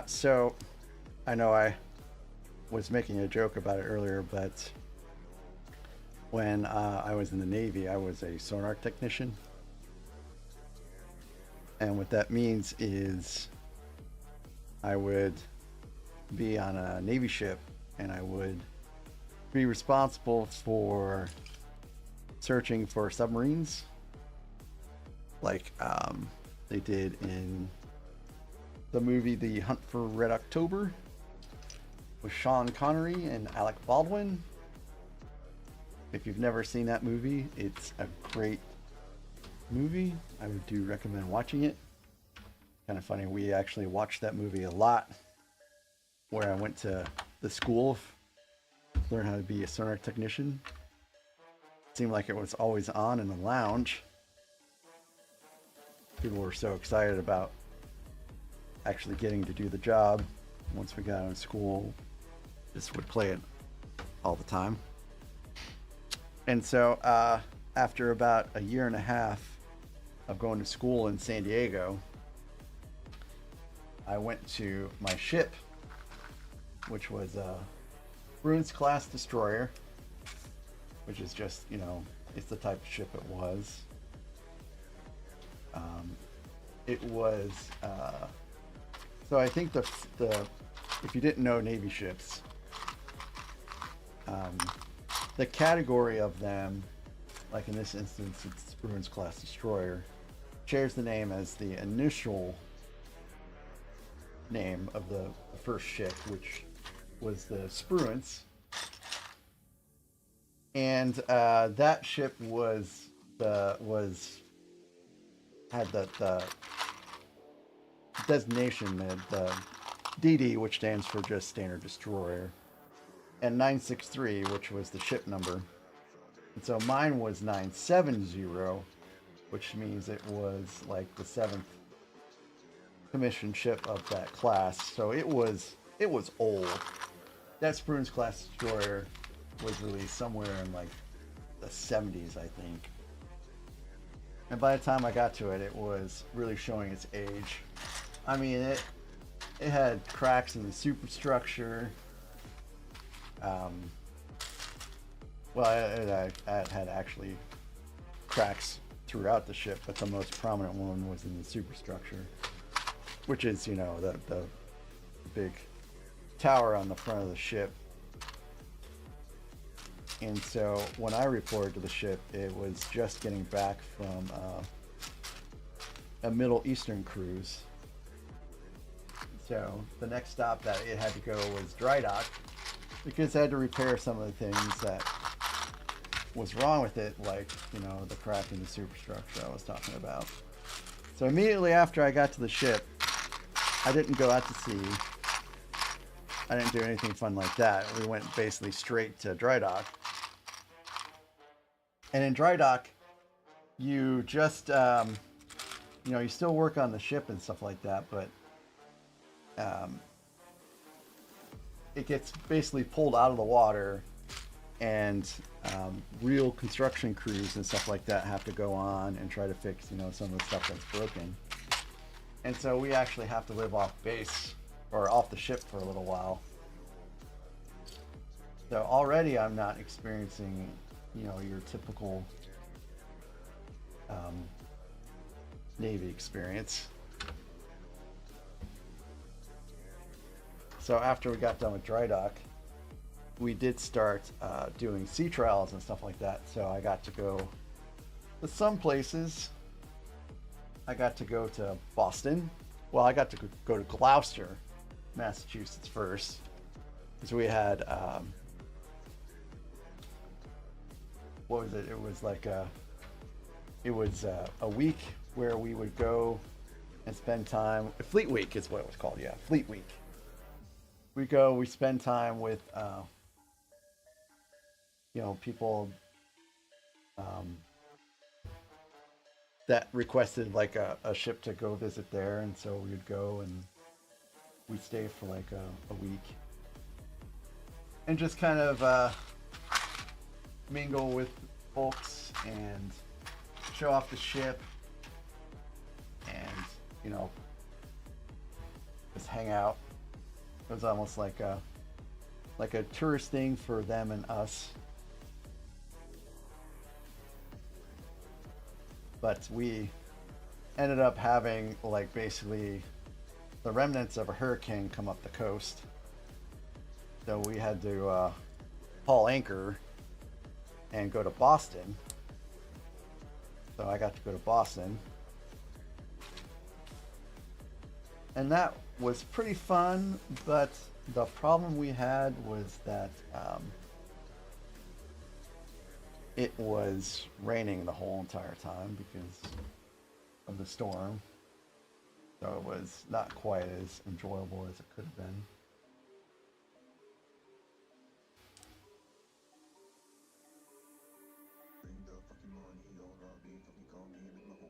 So I know I was making a joke about it earlier, but when I was in the Navy, I was a sonar technician. And what that means is I would be on a Navy ship and I would be responsible for searching for submarines like they did in the movie The Hunt for Red October with Sean Connery and Alec Baldwin. If you've never seen that movie, it's a great movie. I would do recommend watching it. Kind of funny, we actually watched that movie a lot where I went to the school to learn how to be a sonar technician. It seemed like it was always on in the lounge. People were so excited about actually getting to do the job. Once we got out of school, just would play it all the time. And so after about a year and a half of going to school in San Diego, I went to my ship, which was a Bruins class destroyer, which is just, you know, it's the type of ship it was. It was so I think the if you didn't know Navy ships, the category of them, like in this instance, it's Bruins class destroyer, shares the name as the initial name of the first ship, which was the Spruance, and that ship had the designation, the DD, which stands for just Standard Destroyer, and 963, which was the ship number. And so mine was 970, which means it was like the 7th commissioned ship of that class. So it was old. That Spruance class destroyer was released somewhere in like the 70s, I think. And by the time I got to it, it was really showing its age. I mean, it had cracks in the superstructure. It had actually cracks throughout the ship, but the most prominent one was in the superstructure, which is, you know, the big tower on the front of the ship. And so when I reported to the ship, it was just getting back from a Middle Eastern cruise. So the next stop that it had to go was dry dock, because I had to repair some of the things that was wrong with it, like, you know, the crack in the superstructure I was talking about. So immediately after I got to the ship, I didn't go out to sea. I didn't do anything fun like that. We went basically straight to dry dock. And in dry dock, you just you know, you still work on the ship and stuff like that, but um, it gets basically pulled out of the water, and real construction crews and stuff like that have to go on and try to fix, you know, some of the stuff that's broken. And so we actually have to live off base or off the ship for a little while. So already I'm not experiencing, you know, your typical Navy experience. So after we got done with dry dock, we did start doing sea trials and stuff like that. So I got to go to some places. I got to go to Boston. Well, I got to go to Gloucester, Massachusetts first. So we had, what was it? It was like a week where we would go and spend time. Fleet Week is what it was called. Yeah, Fleet Week. We spend time with, you know, people that requested like a ship to go visit there, and so we would go and we'd stay for like a week and just kind of mingle with folks and show off the ship, and you know, just hang out. It was almost like a tourist thing for them and us. But we ended up having like basically the remnants of a hurricane come up the coast. So we had to haul anchor and go to Boston. So I got to go to Boston. And that was pretty fun, but the problem we had was that it was raining the whole entire time because of the storm. So it was not quite as enjoyable as it could have been.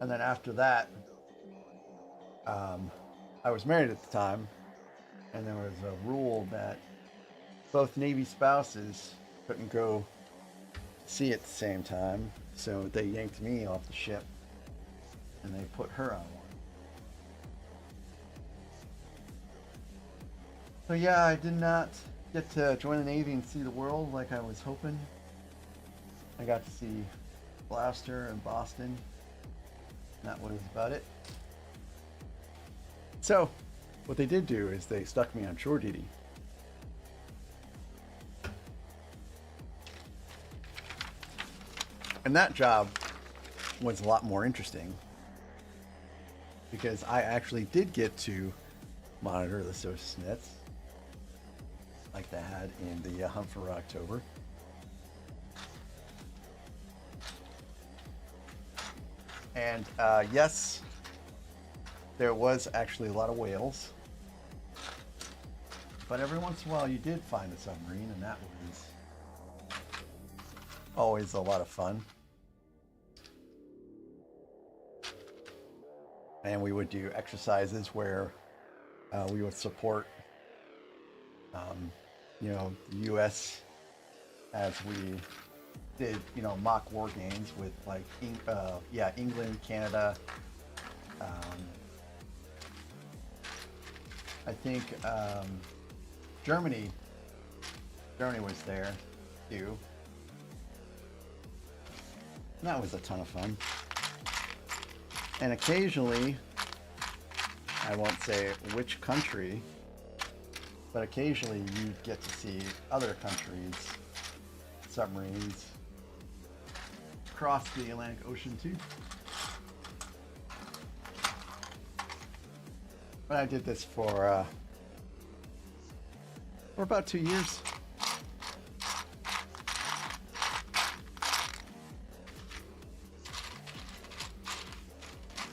And then after that, I was married at the time, and there was a rule that both Navy spouses couldn't go sea at the same time, so they yanked me off the ship and they put her on one. So yeah, I did not get to join the Navy and see the world like I was hoping. I got to see Gloucester and Boston. That was about it. So what they did do is they stuck me on shore duty. And that job was a lot more interesting because I actually did get to monitor the SOSUS nets like they had in the Hunt for October. And yes, there was actually a lot of whales, but every once in a while you did find a submarine, and that was always a lot of fun. And we would do exercises where we would support, you know, the U.S. as we did, you know, mock war games with like, England, Canada. I think Germany was there too. And that was a ton of fun. And occasionally, I won't say which country, but occasionally you get to see other countries' submarines cross the Atlantic Ocean too. But I did this for about 2 years.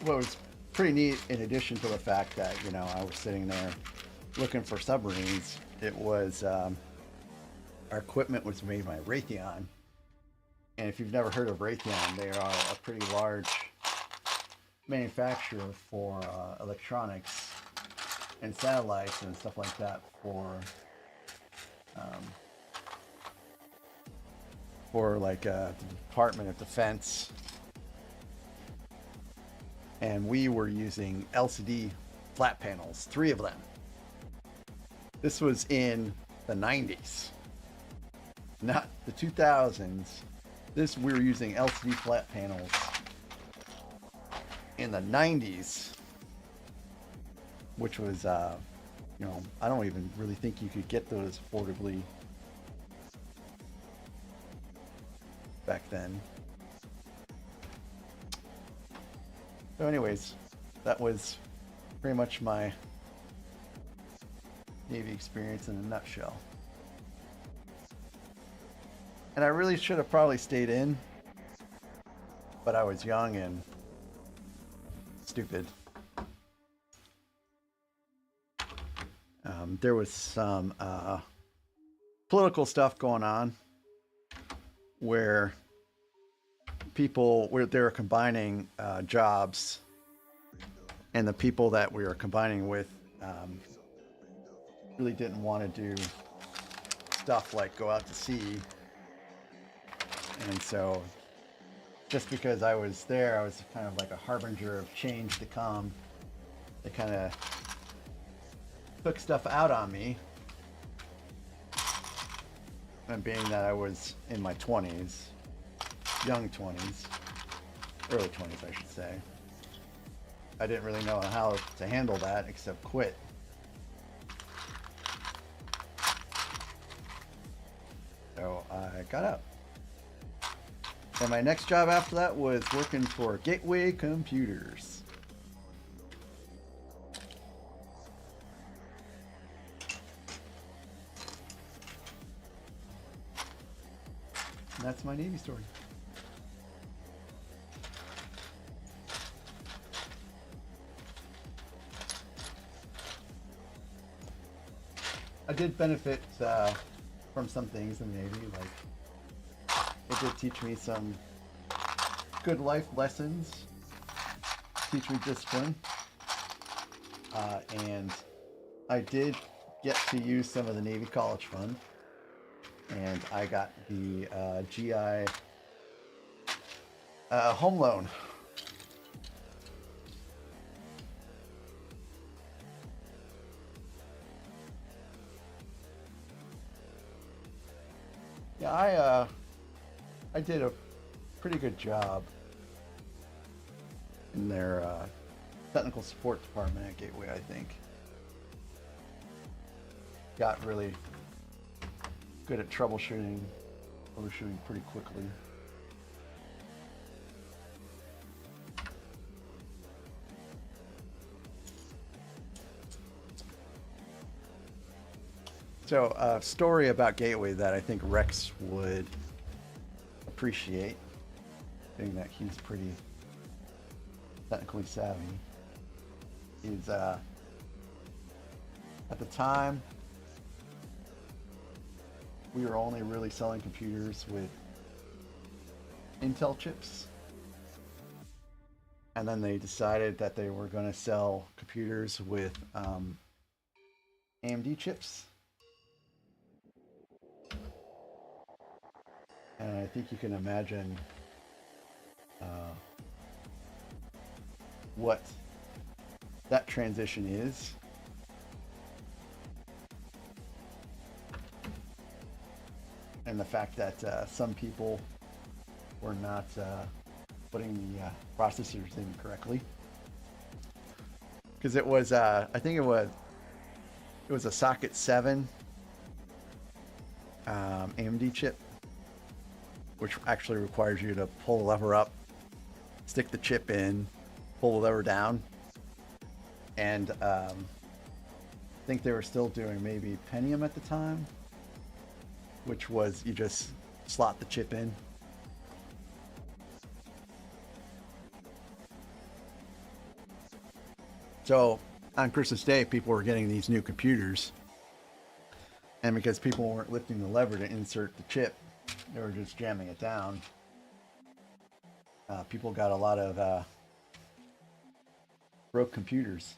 What was pretty neat, in addition to the fact that, you know, I was sitting there looking for submarines, it was our equipment was made by Raytheon, And if you've never heard of Raytheon, they are a pretty large manufacturer for electronics and satellites and stuff like that for like the Department of Defense. And we were using LCD flat panels, 3 of them. This was in the 90s, not the 2000s. We were using LCD flat panels in the 90s, which was, you know, I don't even really think you could get those affordably back then. So anyways, that was pretty much my Navy experience in a nutshell. And I really should have probably stayed in, but I was young and stupid. There was some political stuff going on where they were combining jobs, and the people that we were combining with really didn't want to do stuff like go out to sea. And so just because I was there, I was kind of like a harbinger of change to come. They kind of took stuff out on me. And being that I was in my 20s, young 20s, early 20s, I should say, I didn't really know how to handle that except quit. So I got out. And my next job after that was working for Gateway Computers. And that's my Navy story. I did benefit from some things in the Navy, like it did teach me some good life lessons, teach me discipline, and I did get to use some of the Navy College Fund, and I got the GI home loan. Yeah, I did a pretty good job in their technical support department at Gateway, I think. Got really good at troubleshooting pretty quickly. So a story about Gateway that I think Rex would appreciate, being that he's pretty technically savvy, is at the time we were only really selling computers with Intel chips, and then they decided that they were going to sell computers with AMD chips. And I think you can imagine what that transition is. And the fact that some people were not putting the processors in correctly. Because it was, I think it was a socket 7 AMD chip, which actually requires you to pull the lever up, stick the chip in, pull the lever down. And I think they were still doing maybe Pentium at the time, which was you just slot the chip in. So on Christmas Day, people were getting these new computers. And because people weren't lifting the lever to insert the chip, they were just jamming it down. People got a lot of broke computers.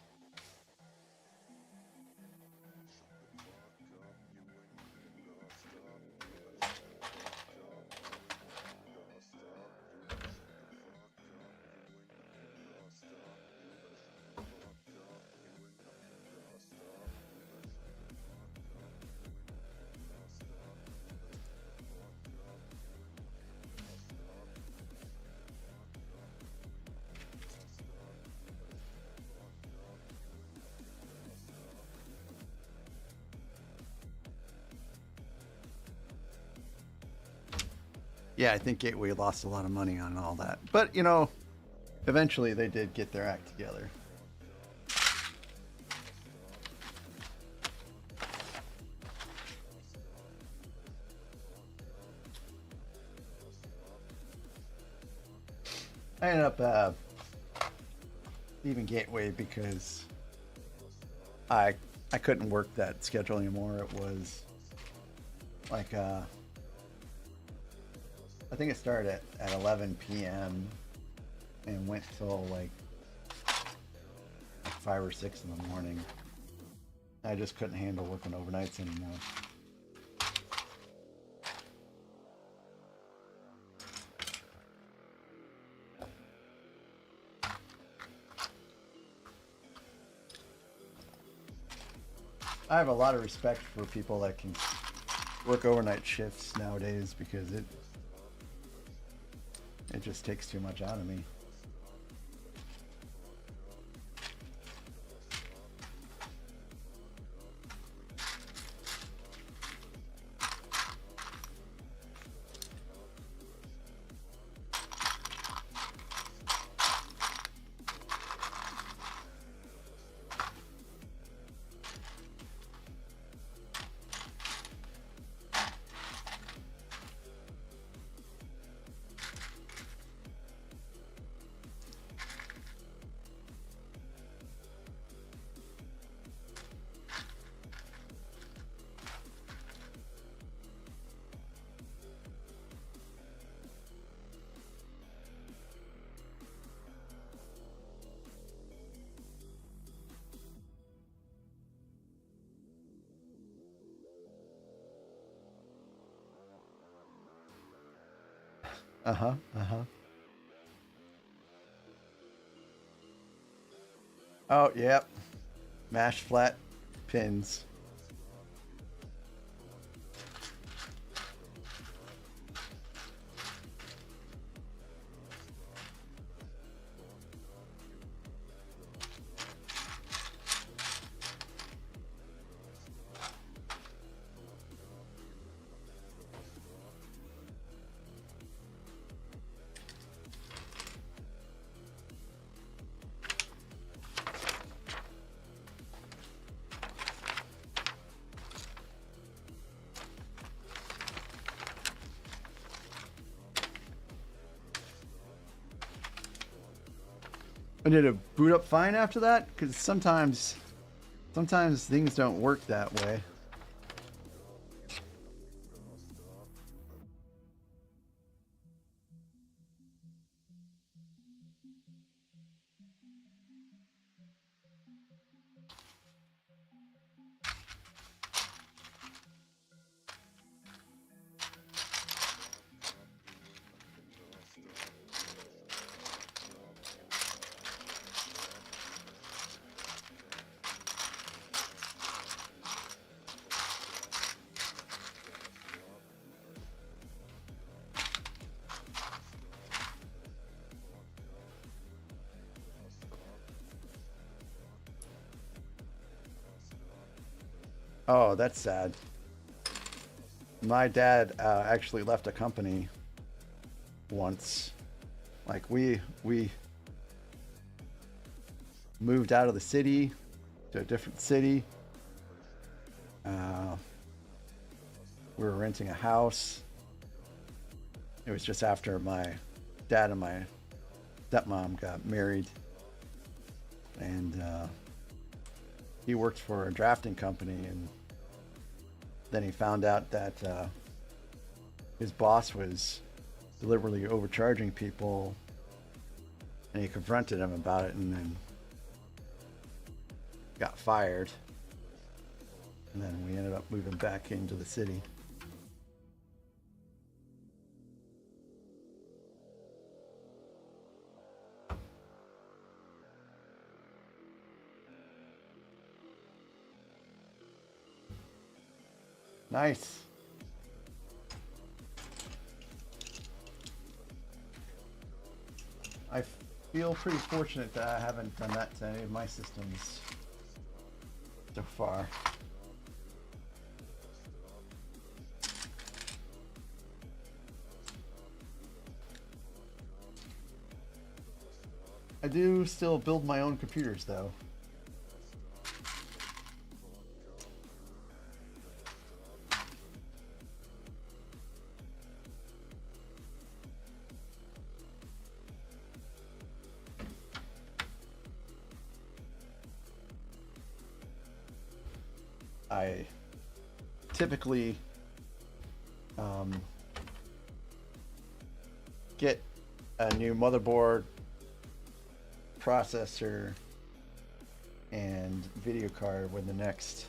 Yeah, I think Gateway lost a lot of money on all that. But, you know, eventually they did get their act together. I ended up leaving Gateway because I I couldn't work that schedule anymore. It was like I think it started at 11 p.m. and went till like 5 or 6 in the morning. I just couldn't handle working overnights anymore. I have a lot of respect for people that can work overnight shifts nowadays because it just takes too much out of me. Uh-huh, uh-huh. Oh, yep. Mash flat pins. And did it boot up fine after that? Because sometimes things don't work that way. Oh, that's sad. My dad actually left a company once. Like we moved out of the city to a different city. Uh, we were renting a house. It was just after my dad and my stepmom got married, and he worked for a drafting company, and then he found out that his boss was deliberately overcharging people And he confronted him about it and then got fired. And then we ended up moving back into the city. Nice. I feel pretty fortunate that I haven't done that to any of my systems so far. I do still build my own computers though. I typically get a new motherboard, processor, and video card when the next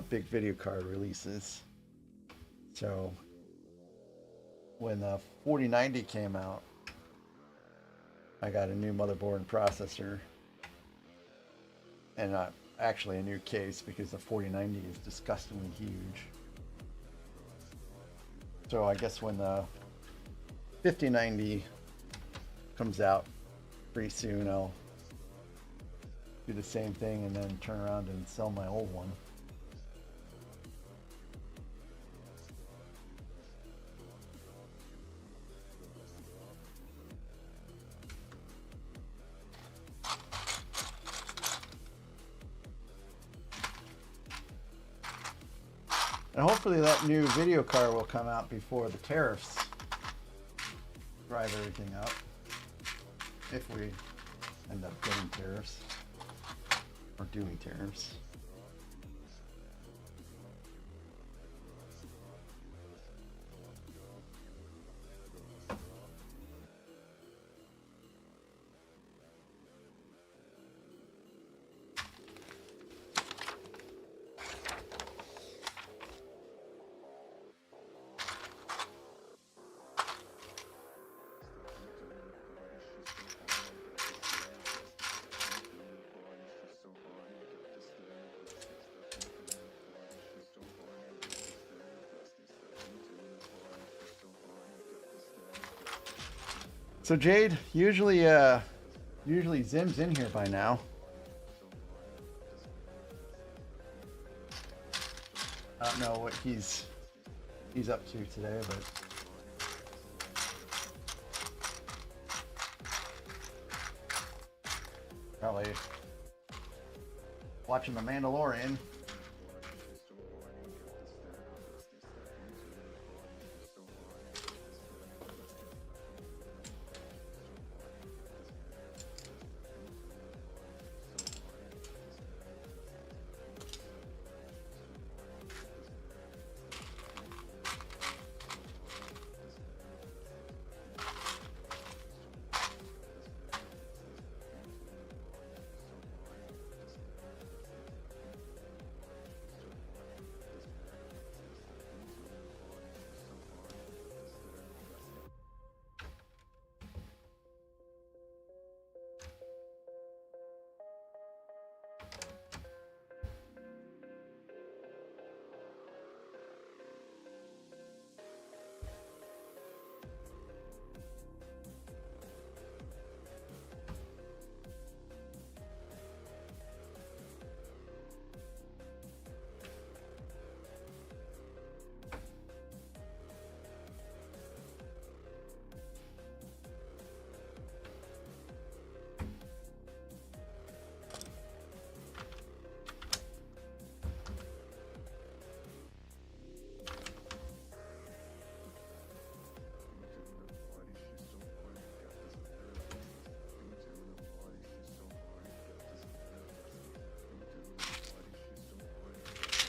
big video card releases. So when the 4090 came out, I got a new motherboard and processor, and actually a new case because the 4090 is disgustingly huge. So I guess when the 5090 comes out pretty soon, I'll do the same thing and then turn around and sell my old one. And hopefully that new video card will come out before the tariffs drive everything up, if we end up getting tariffs or doing tariffs. So Jade, usually Zim's in here by now. I don't know what he's up to today, but probably watching The Mandalorian.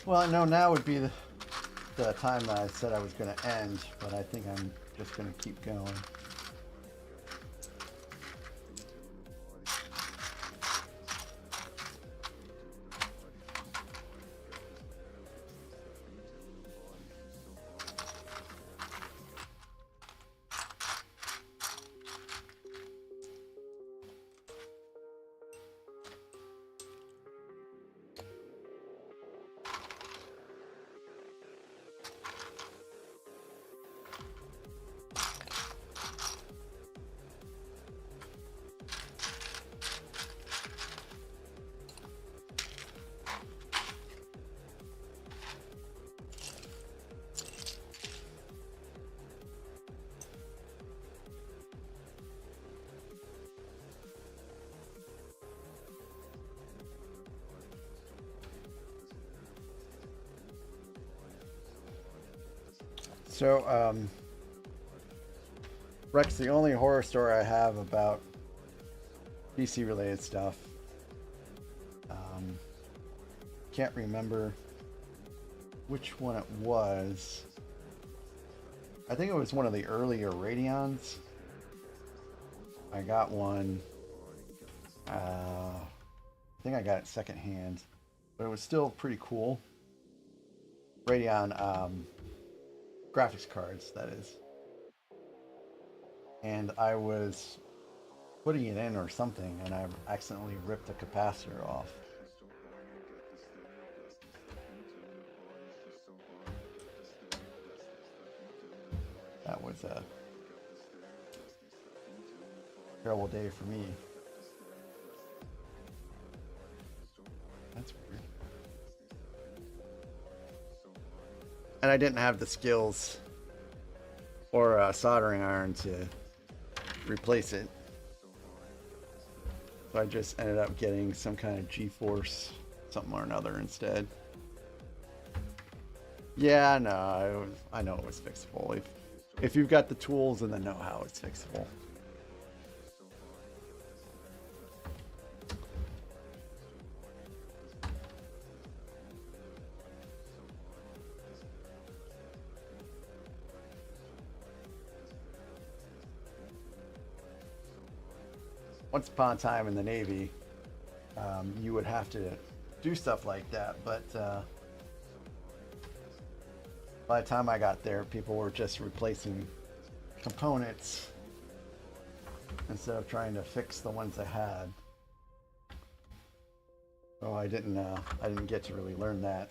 Well, I know now would be the time that I said I was going to end, but I think I'm just going to keep going. So, Rex, the only horror story I have about PC related stuff, can't remember which one it was. I think it was one of the earlier Radeons. I got one. I think I got it secondhand, but it was still pretty cool. Radeon graphics cards, that is. And I was putting it in or something, and I accidentally ripped the capacitor off. That was a terrible day for me. That's weird. And I didn't have the skills or a soldering iron to replace it. So I just ended up getting some kind of G-force something or another instead. Yeah, no, I know it was fixable. If you've got the tools and the know-how, it's fixable. Once upon a time in the Navy, you would have to do stuff like that, but by the time I got there, people were just replacing components instead of trying to fix the ones they had. So I didn't get to really learn that.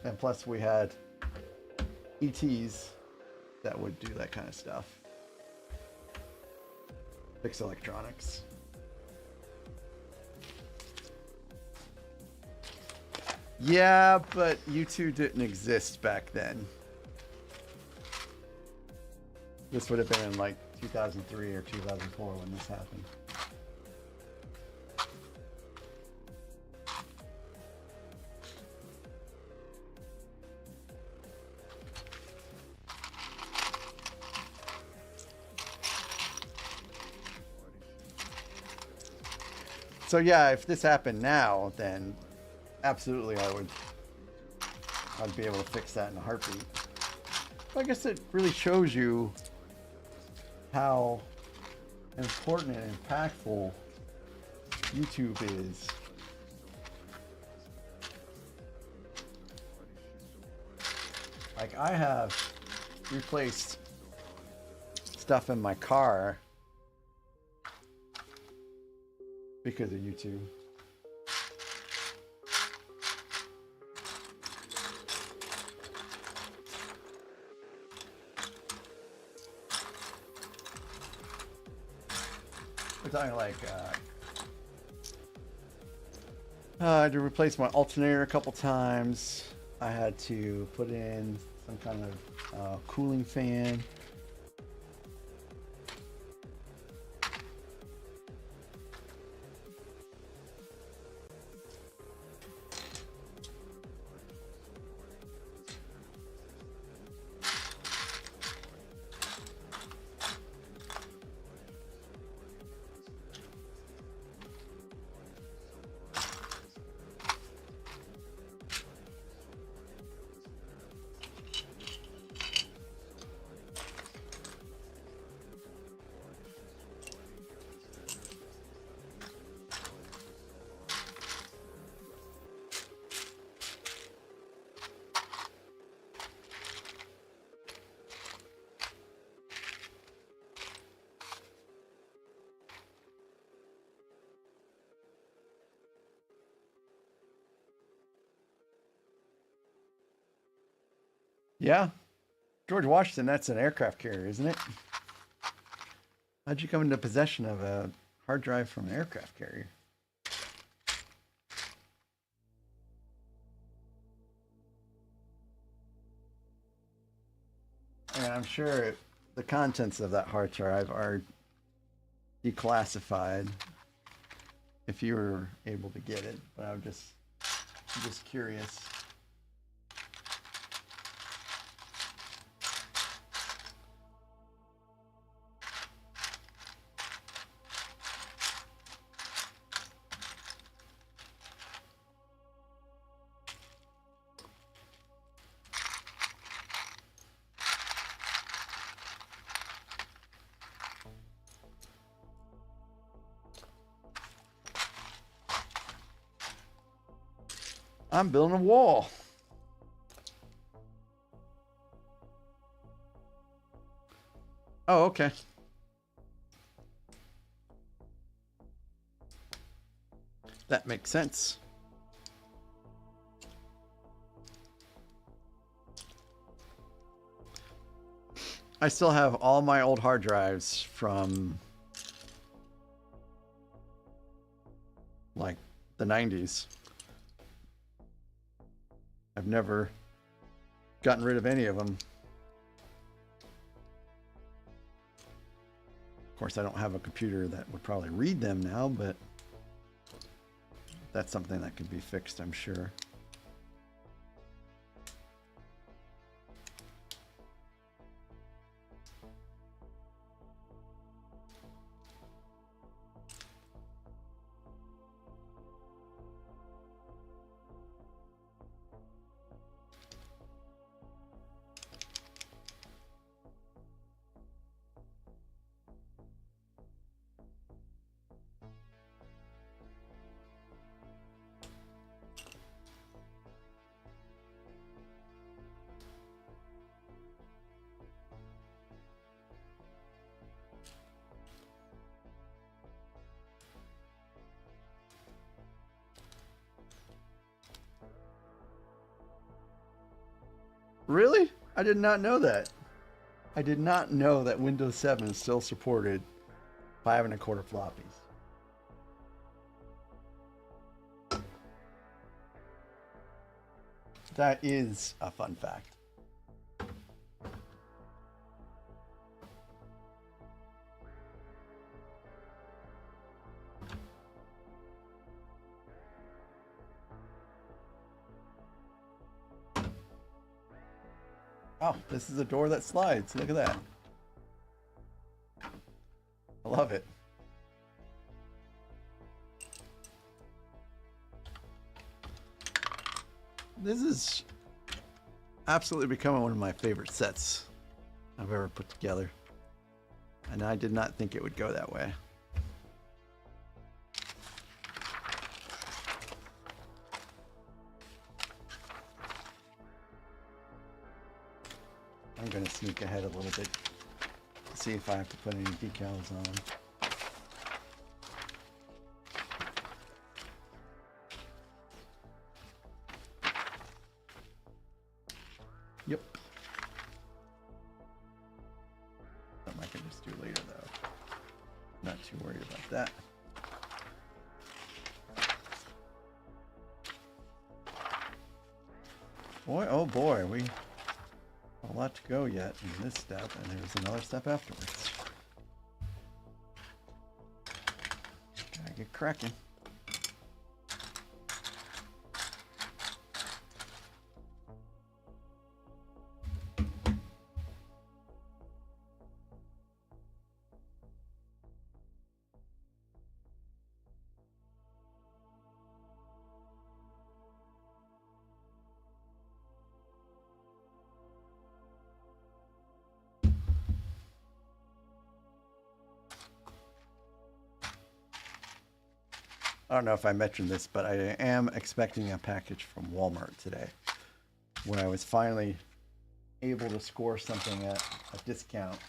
And plus we had ETs that would do that kind of stuff. Fix electronics. Yeah, but U2 didn't exist back then. This would have been in like 2003 or 2004 when this happened. So yeah, if this happened now, then absolutely I'd be able to fix that in a heartbeat. I guess it really shows you how important and impactful YouTube is. Like I have replaced stuff in my car because of YouTube. We're talking like I had to replace my alternator a couple times. I had to put in some kind of cooling fan. Yeah, George Washington, that's an aircraft carrier, isn't it? How'd you come into possession of a hard drive from an aircraft carrier? And I'm sure the contents of that hard drive are declassified if you were able to get it, but I'm just curious. I'm building a wall. Oh, okay. That makes sense. I still have all my old hard drives from like the 90s. I've never gotten rid of any of them. Of course, I don't have a computer that would probably read them now, but that's something that could be fixed, I'm sure. Really? I did not know that. I did not know that Windows 7 still supported 5 1/4 floppies. That is a fun fact. Oh, this is a door that slides. Look at that. I love it. This is absolutely becoming one of my favorite sets I've ever put together. And I did not think it would go that way. I'm going to sneak ahead a little bit to see if I have to put any decals on. Yep. Something I can just do later though. Not too worried about that. Boy, oh boy, we a lot to go yet in this step, and there's another step afterwards. Gotta get cracking. I don't know if I mentioned this, but I am expecting a package from Walmart today, where I was finally able to score something at a discount.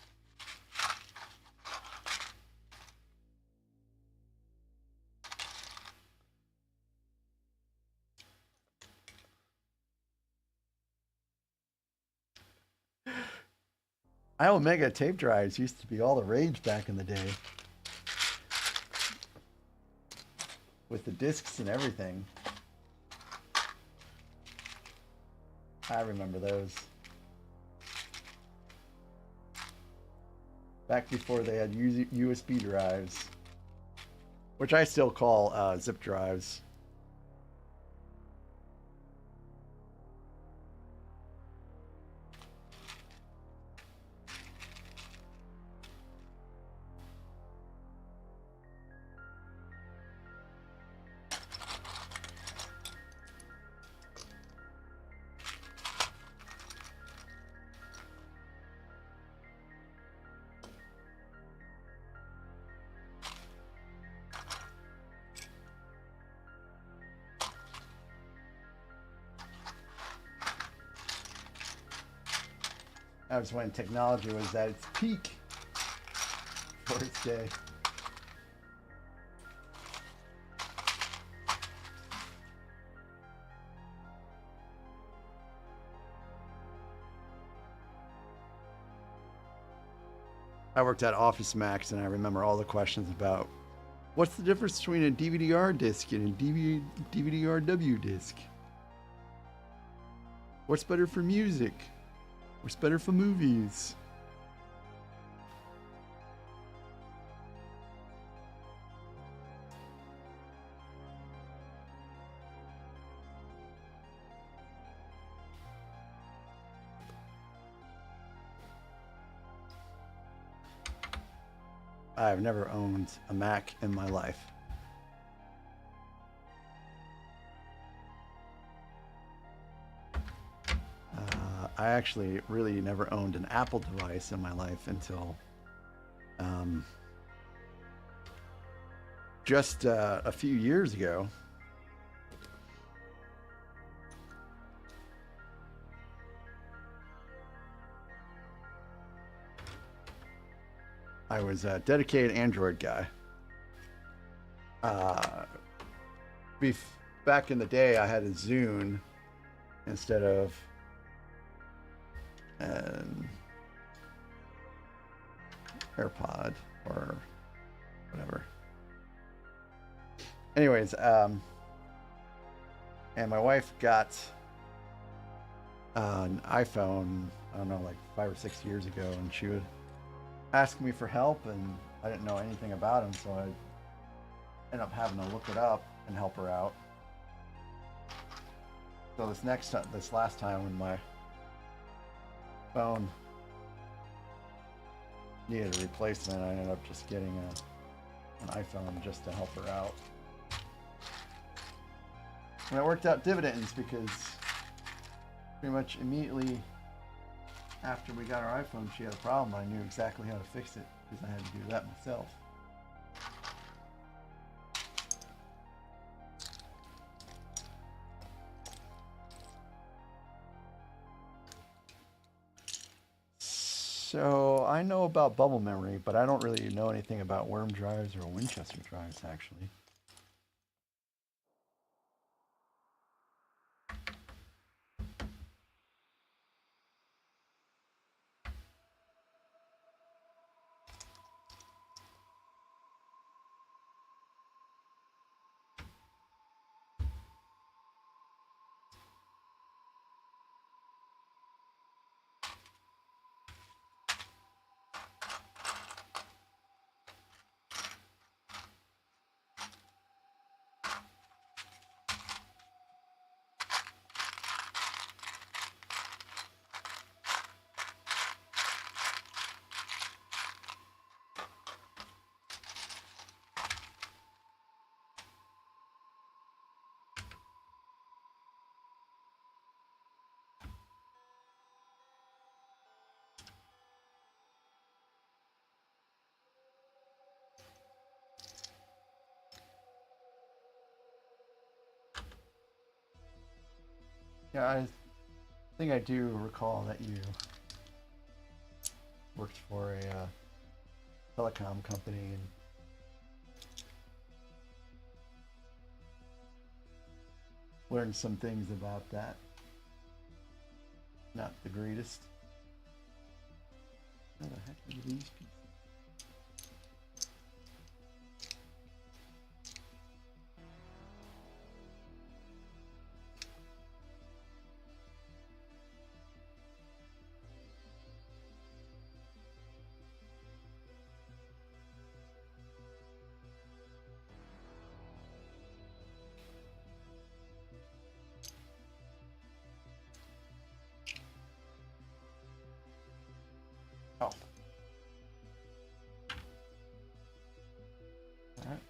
Omega tape drives used to be all the rage back in the day, with the discs and everything. I remember those. Back before they had USB drives, which I still call zip drives. That was when technology was at its peak for its day. I worked at Office Max, and I remember all the questions about what's the difference between a DVD-R disc and a DVD-RW disc? What's better for music? What's better for movies? I've never owned a Mac in my life. I actually really never owned an Apple device in my life until just a few years ago. I was a dedicated Android guy. Back in the day, I had a Zune instead of an AirPod or whatever. Anyways, and my wife got an iPhone, I don't know, like 5 or 6 years ago, and she would ask me for help, and I didn't know anything about him, so I ended up having to look it up and help her out. So this last time when my phone needed a replacement, I ended up just getting an iPhone just to help her out. And it worked out dividends because pretty much immediately after we got our iPhone, she had a problem. I knew exactly how to fix it because I had to do that myself. So I know about bubble memory, but I don't really know anything about worm drives or Winchester drives, actually. Yeah, I think I do recall that you worked for a telecom company and learned some things about that. Not the greatest. How the heck are these pieces? Oh. All right.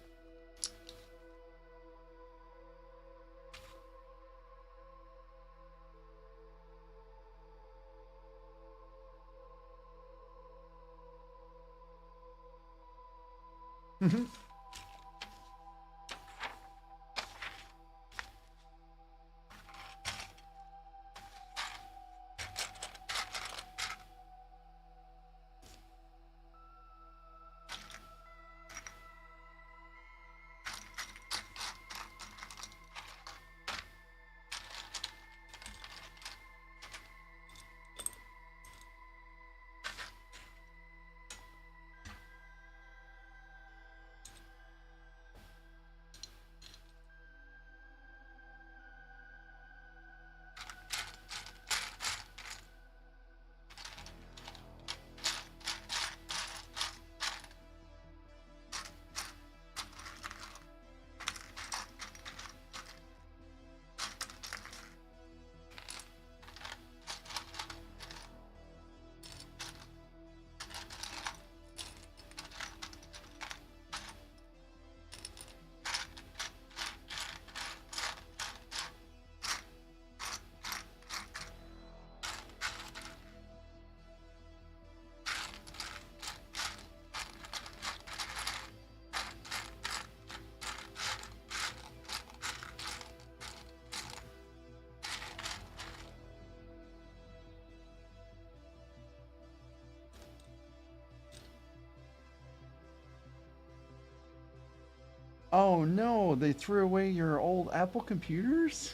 Oh no, they threw away your old Apple computers?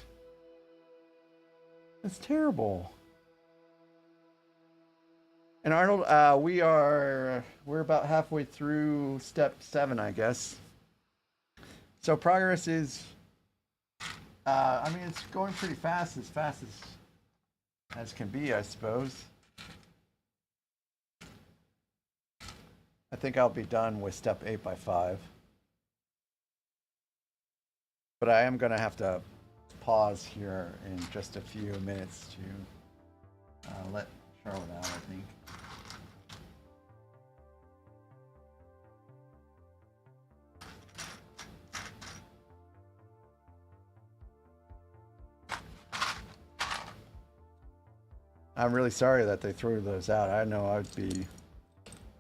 That's terrible. And Arnold, we're about halfway through step 7, I guess. So progress is, I mean, it's going pretty fast as can be, I suppose. I think I'll be done with step 8 by 5. But I am going to have to pause here in just a few minutes to let Charlotte out, I think. I'm really sorry that they threw those out. I know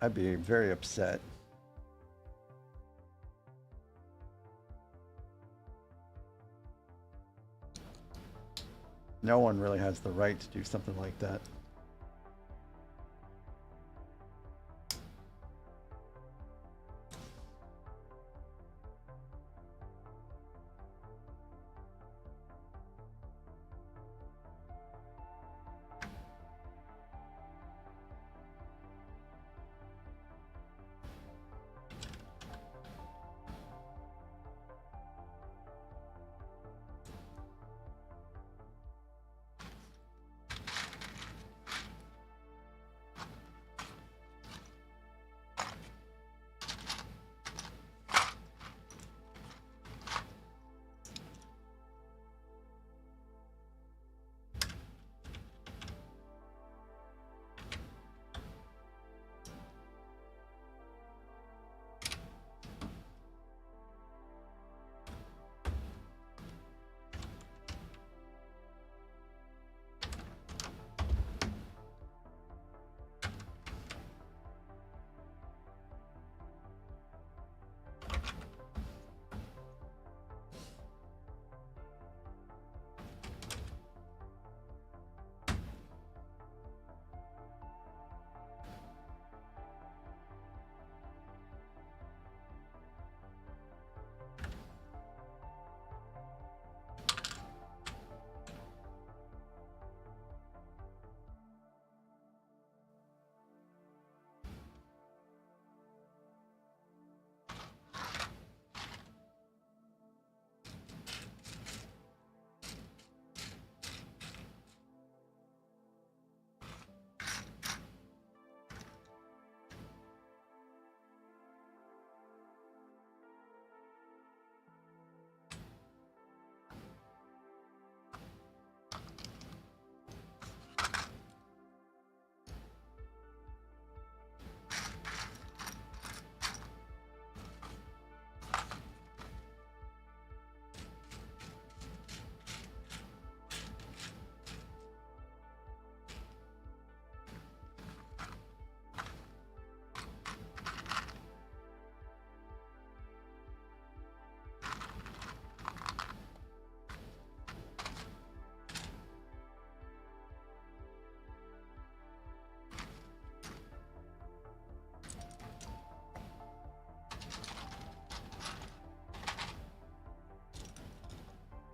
I'd be very upset. No one really has the right to do something like that.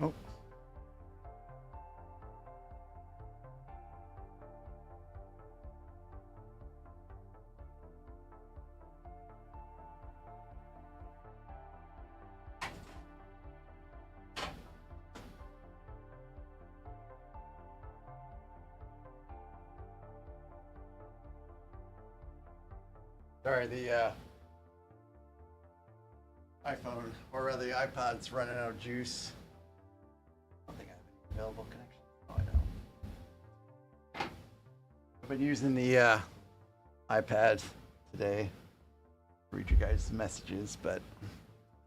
Oh. Sorry, the iPhone, or rather the iPod's running out of juice. I don't think I have any available connection. Oh, I don't. I've been using the iPad today to read you guys' messages, but I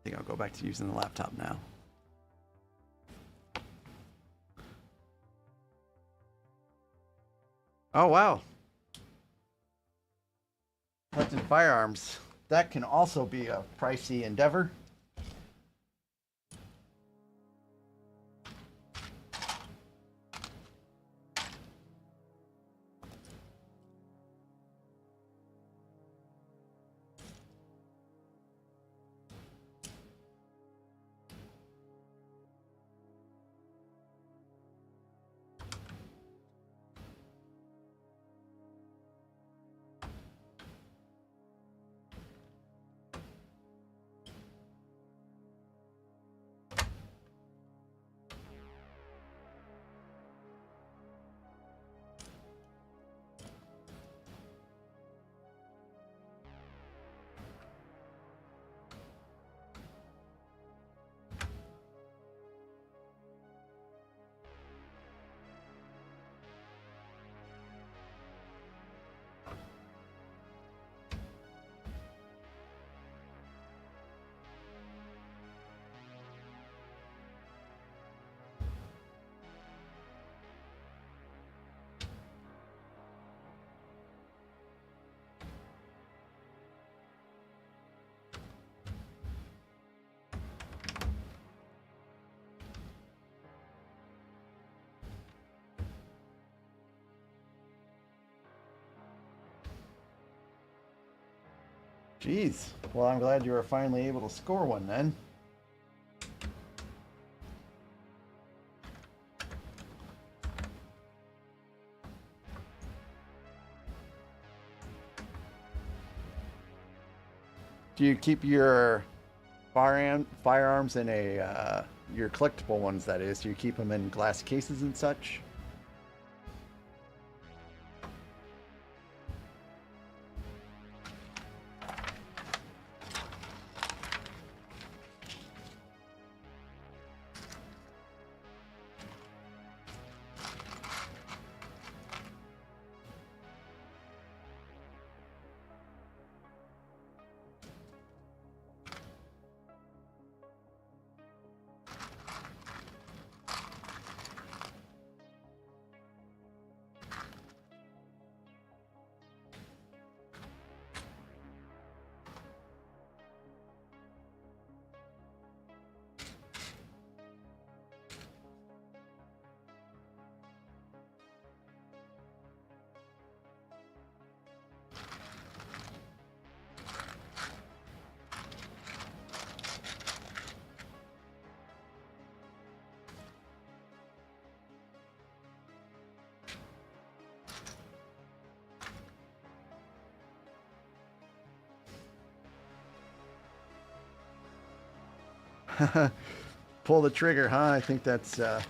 think I'll go back to using the laptop now. Oh, wow. Collecting firearms. That can also be a pricey endeavor. Jeez. Well, I'm glad you were finally able to score one then. Do you keep your firearms in a your collectible ones? That is, do you keep them in glass cases and such? Pull the trigger, huh? I think that's a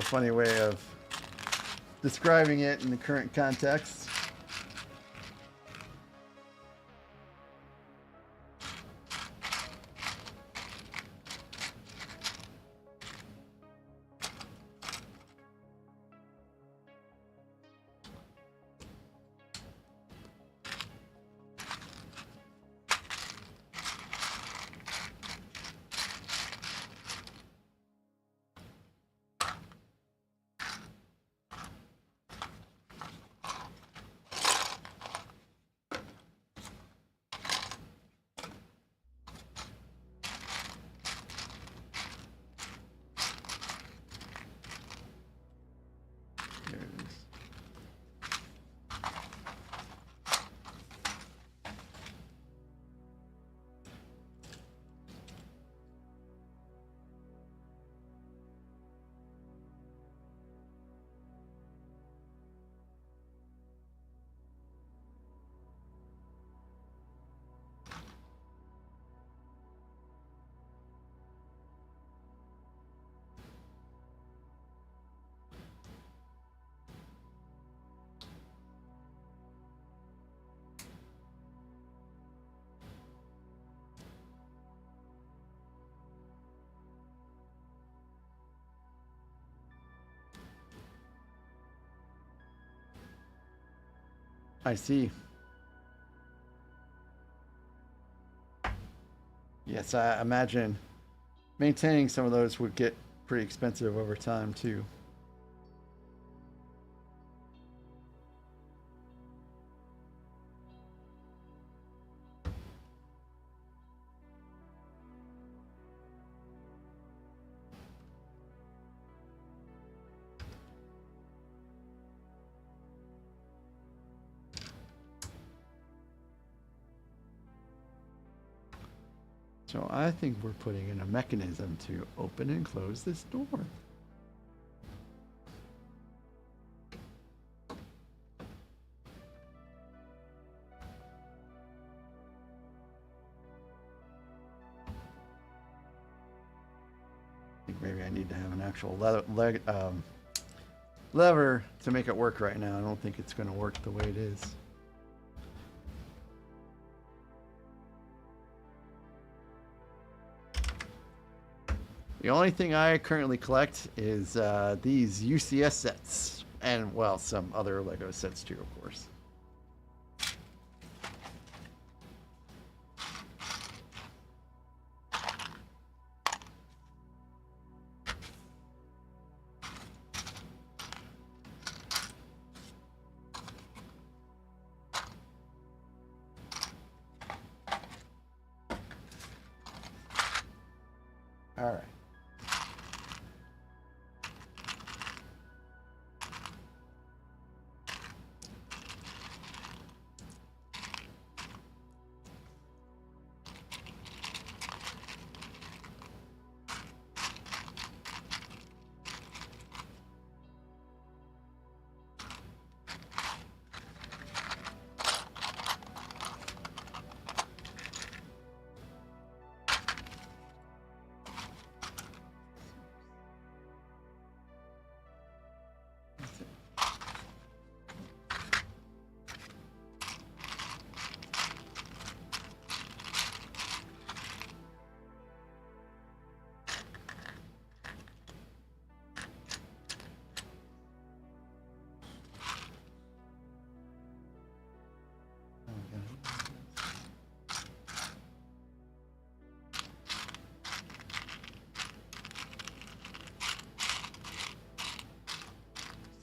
funny way of describing it in the current context. There it is. I see. Yes, I imagine maintaining some of those would get pretty expensive over time too. So I think we're putting in a mechanism to open and close this door. I think maybe I need to have an actual lever to make it work right now. I don't think it's going to work the way it is. The only thing I currently collect is these UCS sets, and well, some other Lego sets too, of course. All right.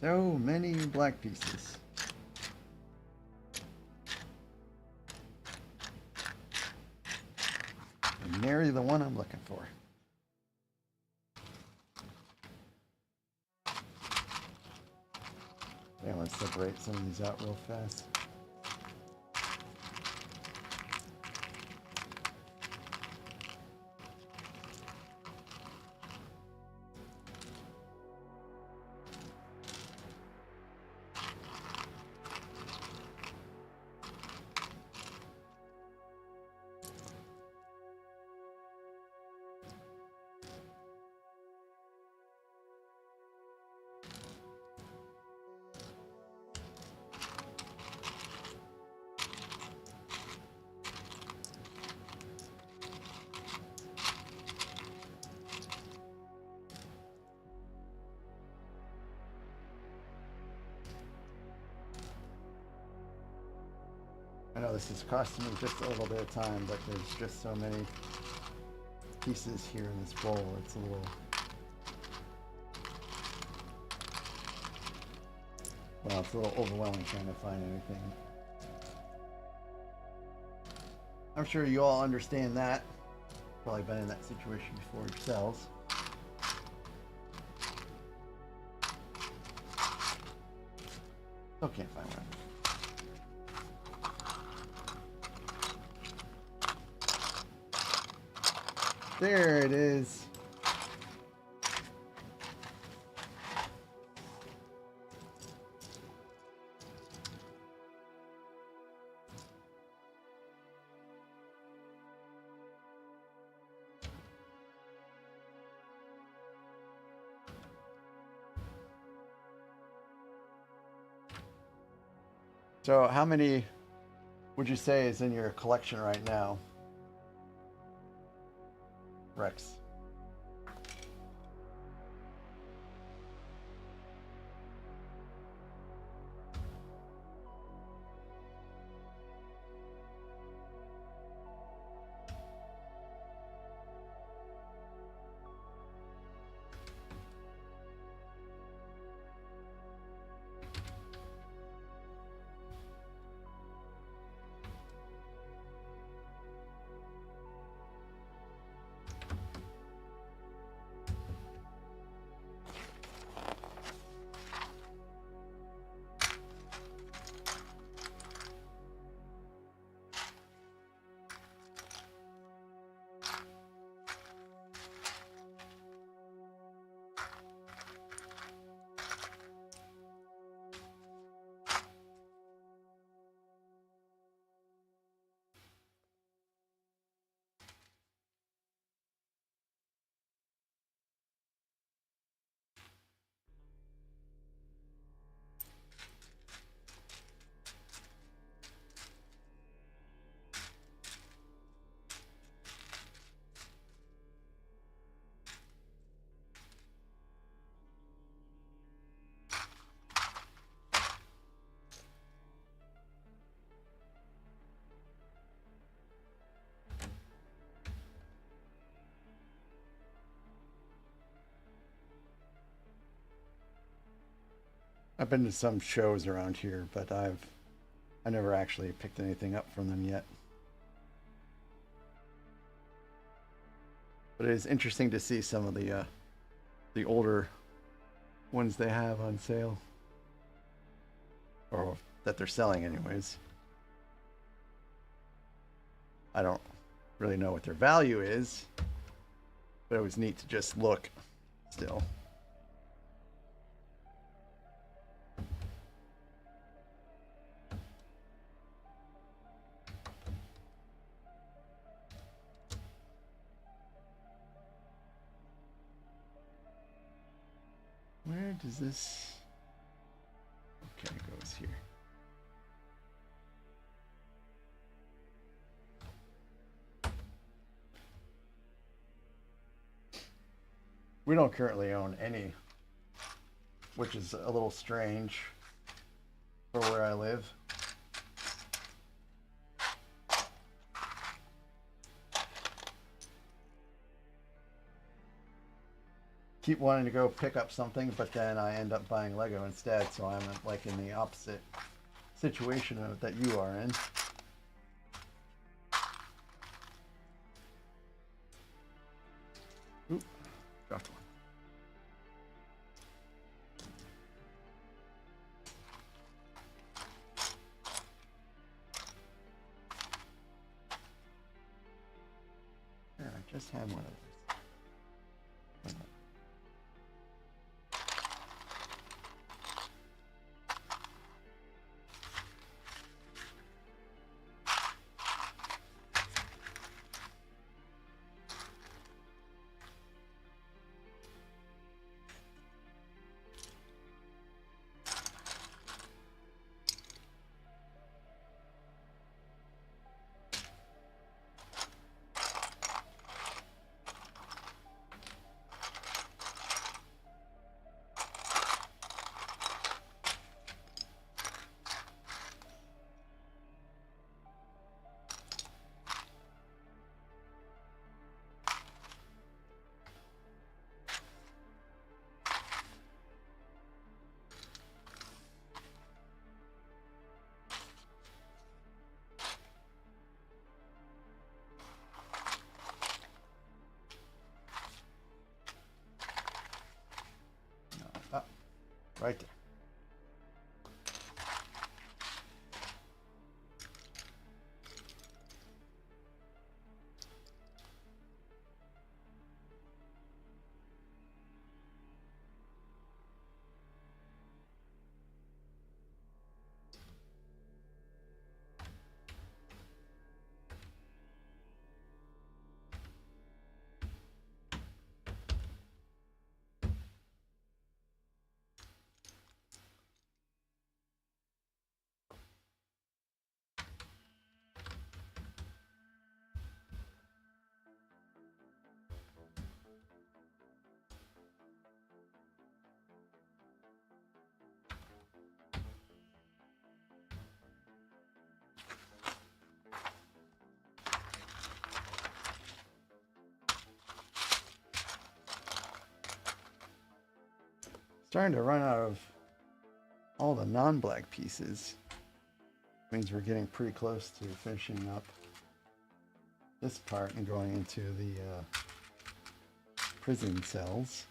So many black pieces. And nary the one I'm looking for. Yeah, let's separate some of these out real fast. I know this is costing me just a little bit of time, but there's just so many pieces here in this bowl. It's a little... Well, it's a little overwhelming trying to find anything. I'm sure you all understand that. Probably been in that situation before yourselves. Still can't find one. There it is. So how many would you say is in your collection right now, Rex? I've been to some shows around here, but I never actually picked anything up from them yet. But it is interesting to see some of the older ones they have on sale, or that they're selling anyways. I don't really know what their value is, but it was neat to just look still. Where does this... Okay, it goes here. We don't currently own any, which is a little strange for where I live. keep wanting to go pick up something, but then I end up buying Lego instead. So I'm like in the opposite situation that you are in. Oop, dropped one. There, I just had one of those. Oh, right there. Starting to run out of all the non-black pieces. Means we're getting pretty close to finishing up this part and going into the prison cells.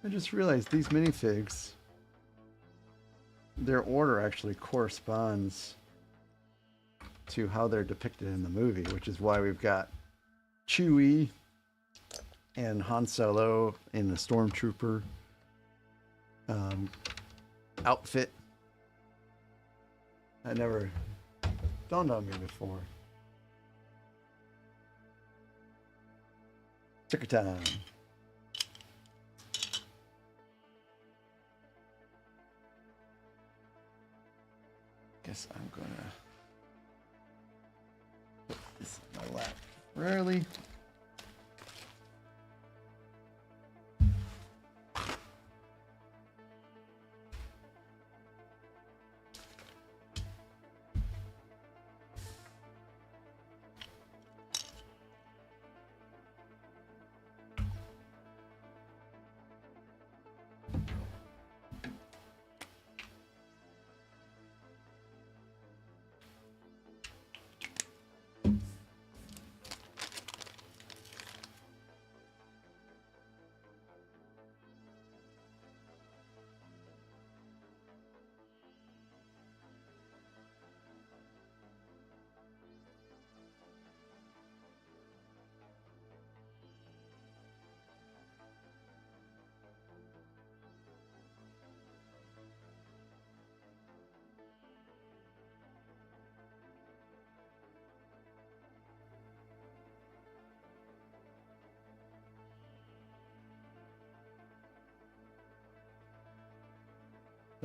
I just realized these minifigs, their order actually corresponds to how they're depicted in the movie, which is why we've got Chewie and Han Solo in the Stormtrooper outfit. That never dawned on me before. Ticker time. Guess I'm gonna put this in my lap rarely.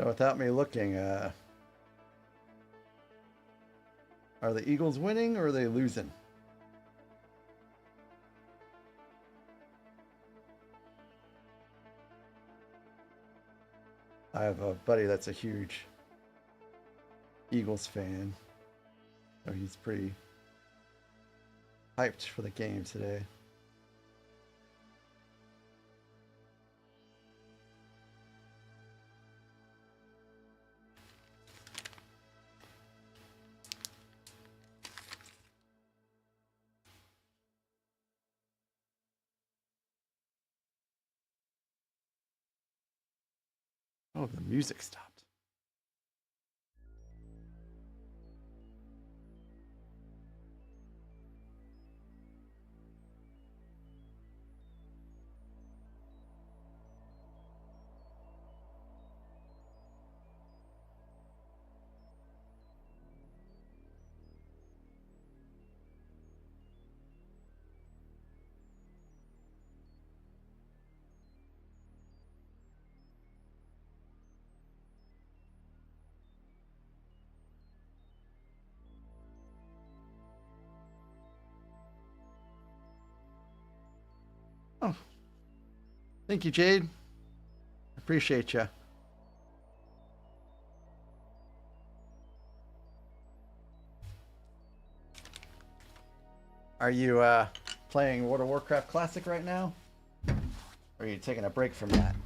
So without me looking, are the Eagles winning or are they losing? I have a buddy that's a huge Eagles fan, so he's pretty hyped for the game today. Oh, the music stopped. Oh, thank you, Jade. Appreciate you. Are you playing World of Warcraft Classic right now? Or are you taking a break from that?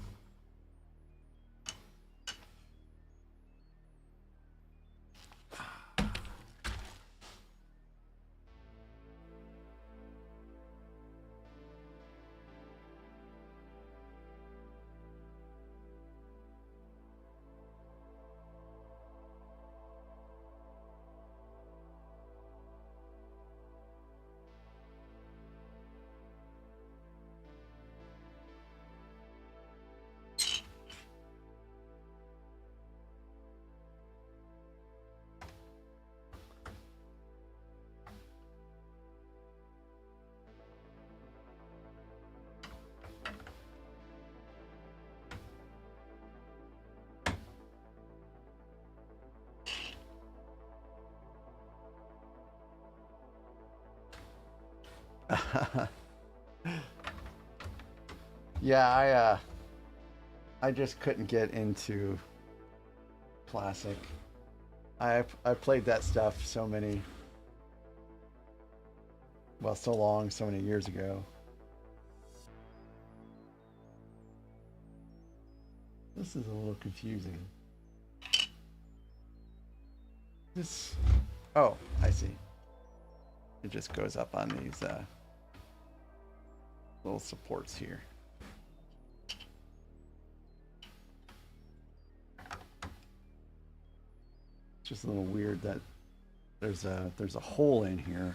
Yeah, I just couldn't get into Classic. I played that stuff so many, well, so long, so many years ago. This is a little confusing. This, oh, I see. It just goes up on these little supports here. It's just a little weird that there's a hole in here.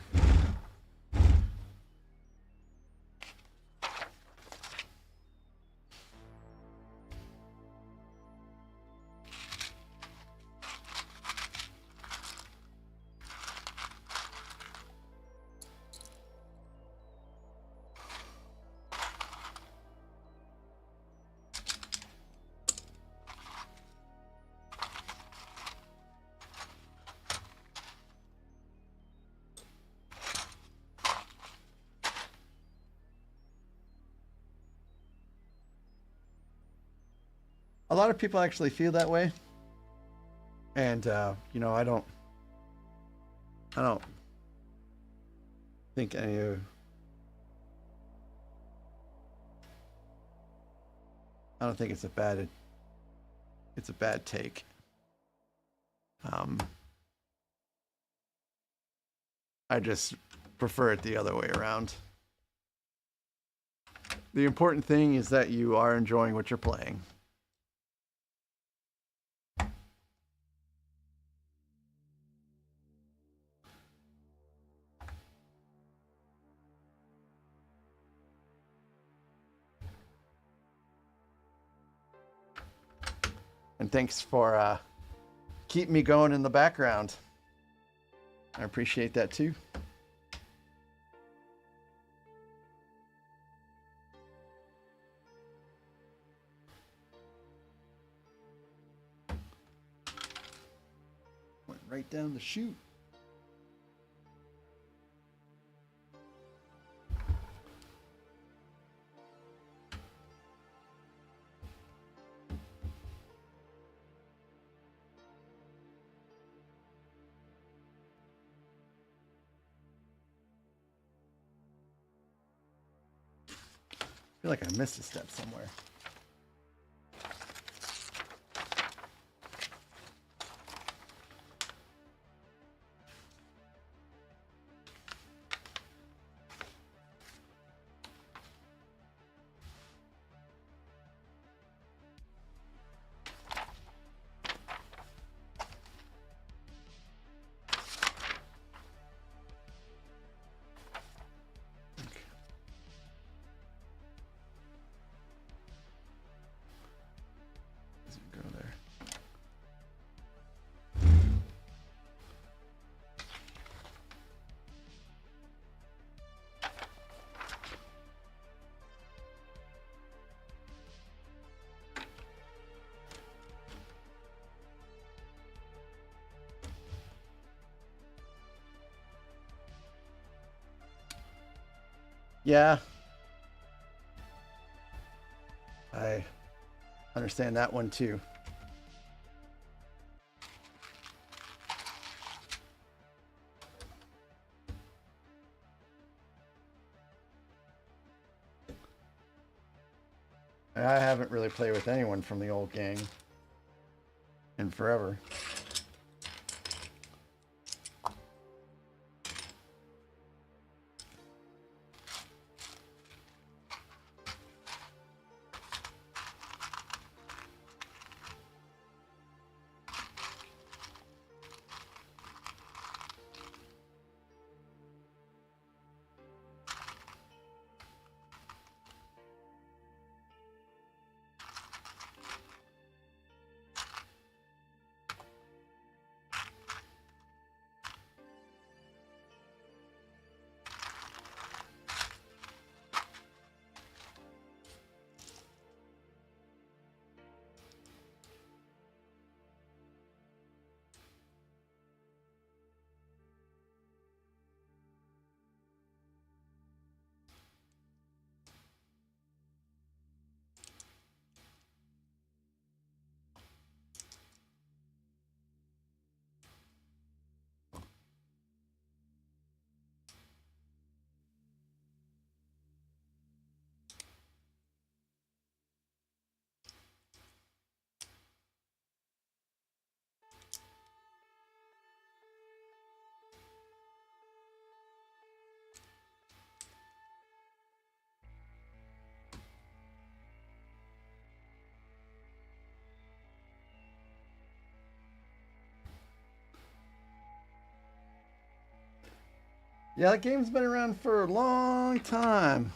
A lot of people actually feel that way, and you know, I don't think any of, I don't think it's a bad take. I just prefer it the other way around. The important thing is that you are enjoying what you're playing. And thanks for keeping me going in the background. I appreciate that too. right down the chute. I feel like I missed a step somewhere. Go there. Yeah. I understand that one too. I haven't really played with anyone from the old gang in forever. Yeah, that game's been around for a long time.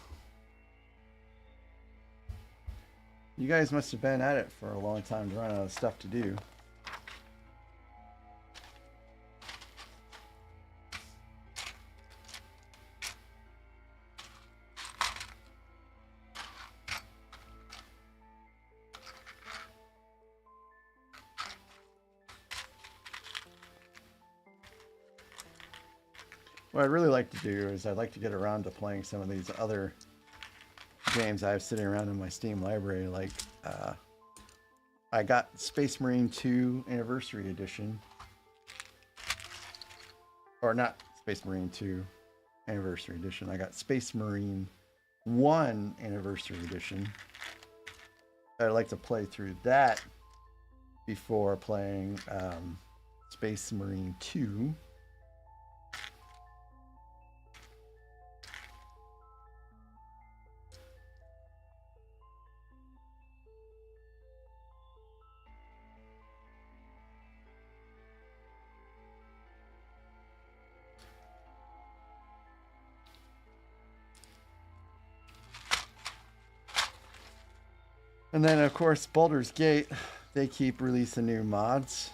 You guys must have been at it for a long time to run out of stuff to do. What I'd really like to do is I'd like to get around to playing some of these other games I have sitting around in my Steam library. Like, I got Space Marine 2 Anniversary Edition. Or not Space Marine 2 Anniversary Edition. I got Space Marine 1 Anniversary Edition. I'd like to play through that before playing Space Marine 2. And then, of course, Baldur's Gate, they keep releasing new mods.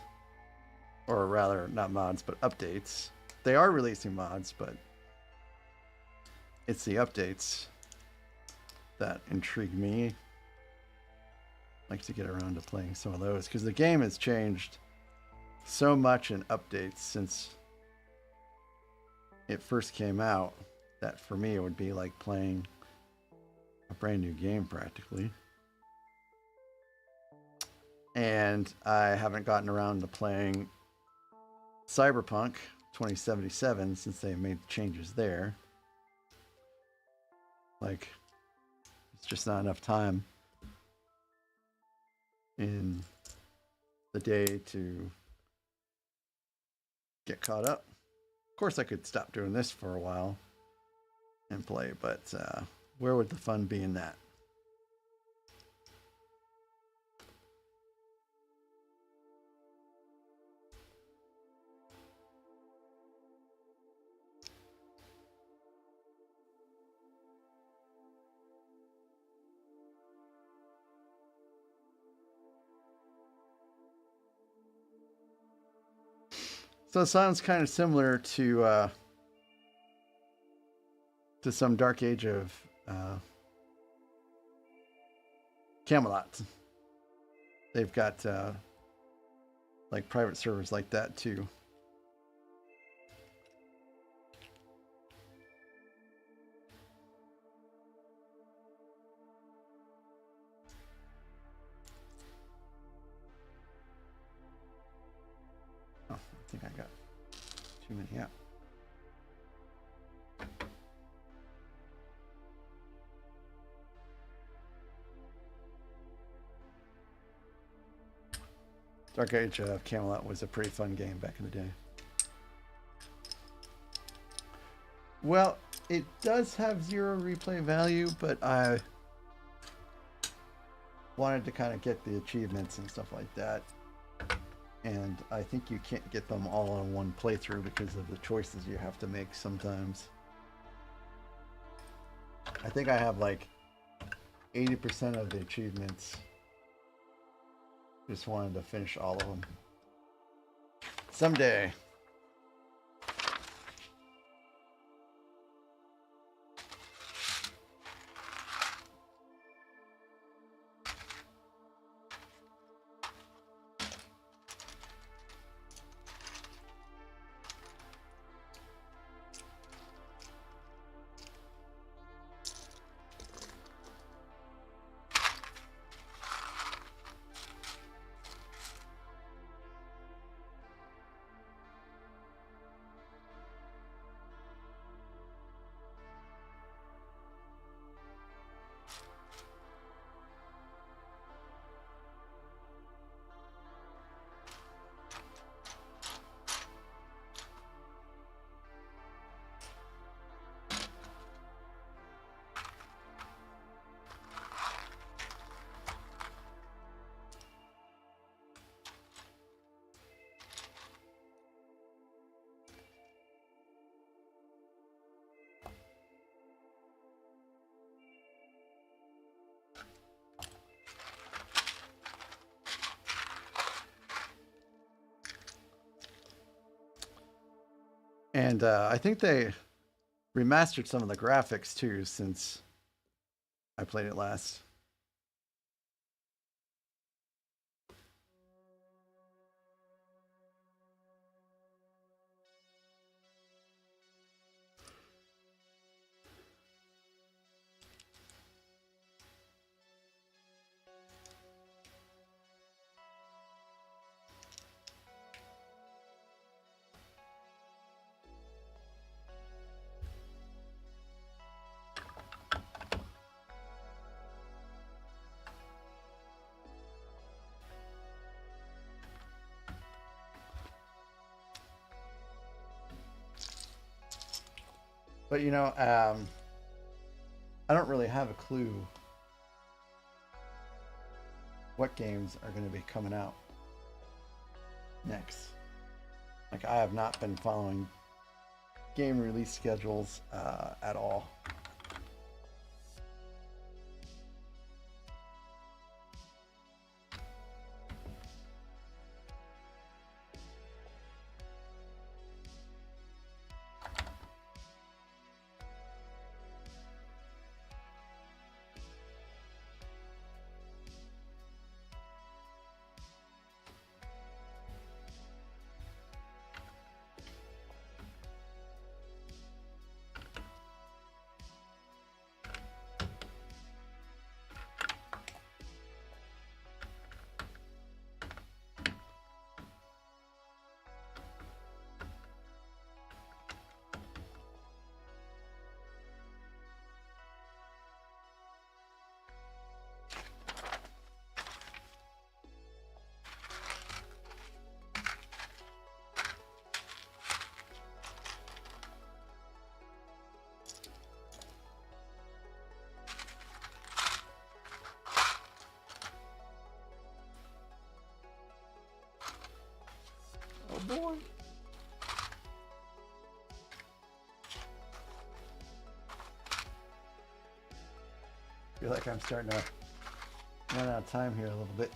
Or rather, not mods, but updates. They are releasing mods, but it's the updates that intrigue me. I'd like to get around to playing some of those, because the game has changed so much in updates since it first came out that for me it would be like playing a brand new game practically. And I haven't gotten around to playing Cyberpunk 2077 since they made changes there. Like, it's just not enough time in the day to get caught up. Of course, I could stop doing this for a while and play, but where would the fun be in that? So it sounds kind of similar to some Dark Age of Camelot. They've got like private servers like that too. Oh, I think I got too many out. Dark Age of Camelot was a pretty fun game back in the day. Well, it does have 0 replay value, but I wanted to kind of get the achievements and stuff like that. And I think you can't get them all in one playthrough because of the choices you have to make sometimes. I think I have like 80% of the achievements. Just wanted to finish all of them. Someday. And I think they remastered some of the graphics too since I played it last. But you know, I don't really have a clue what games are going to be coming out next. Like, I have not been following game release schedules at all. boy. Feel like I'm starting to run out of time here a little bit.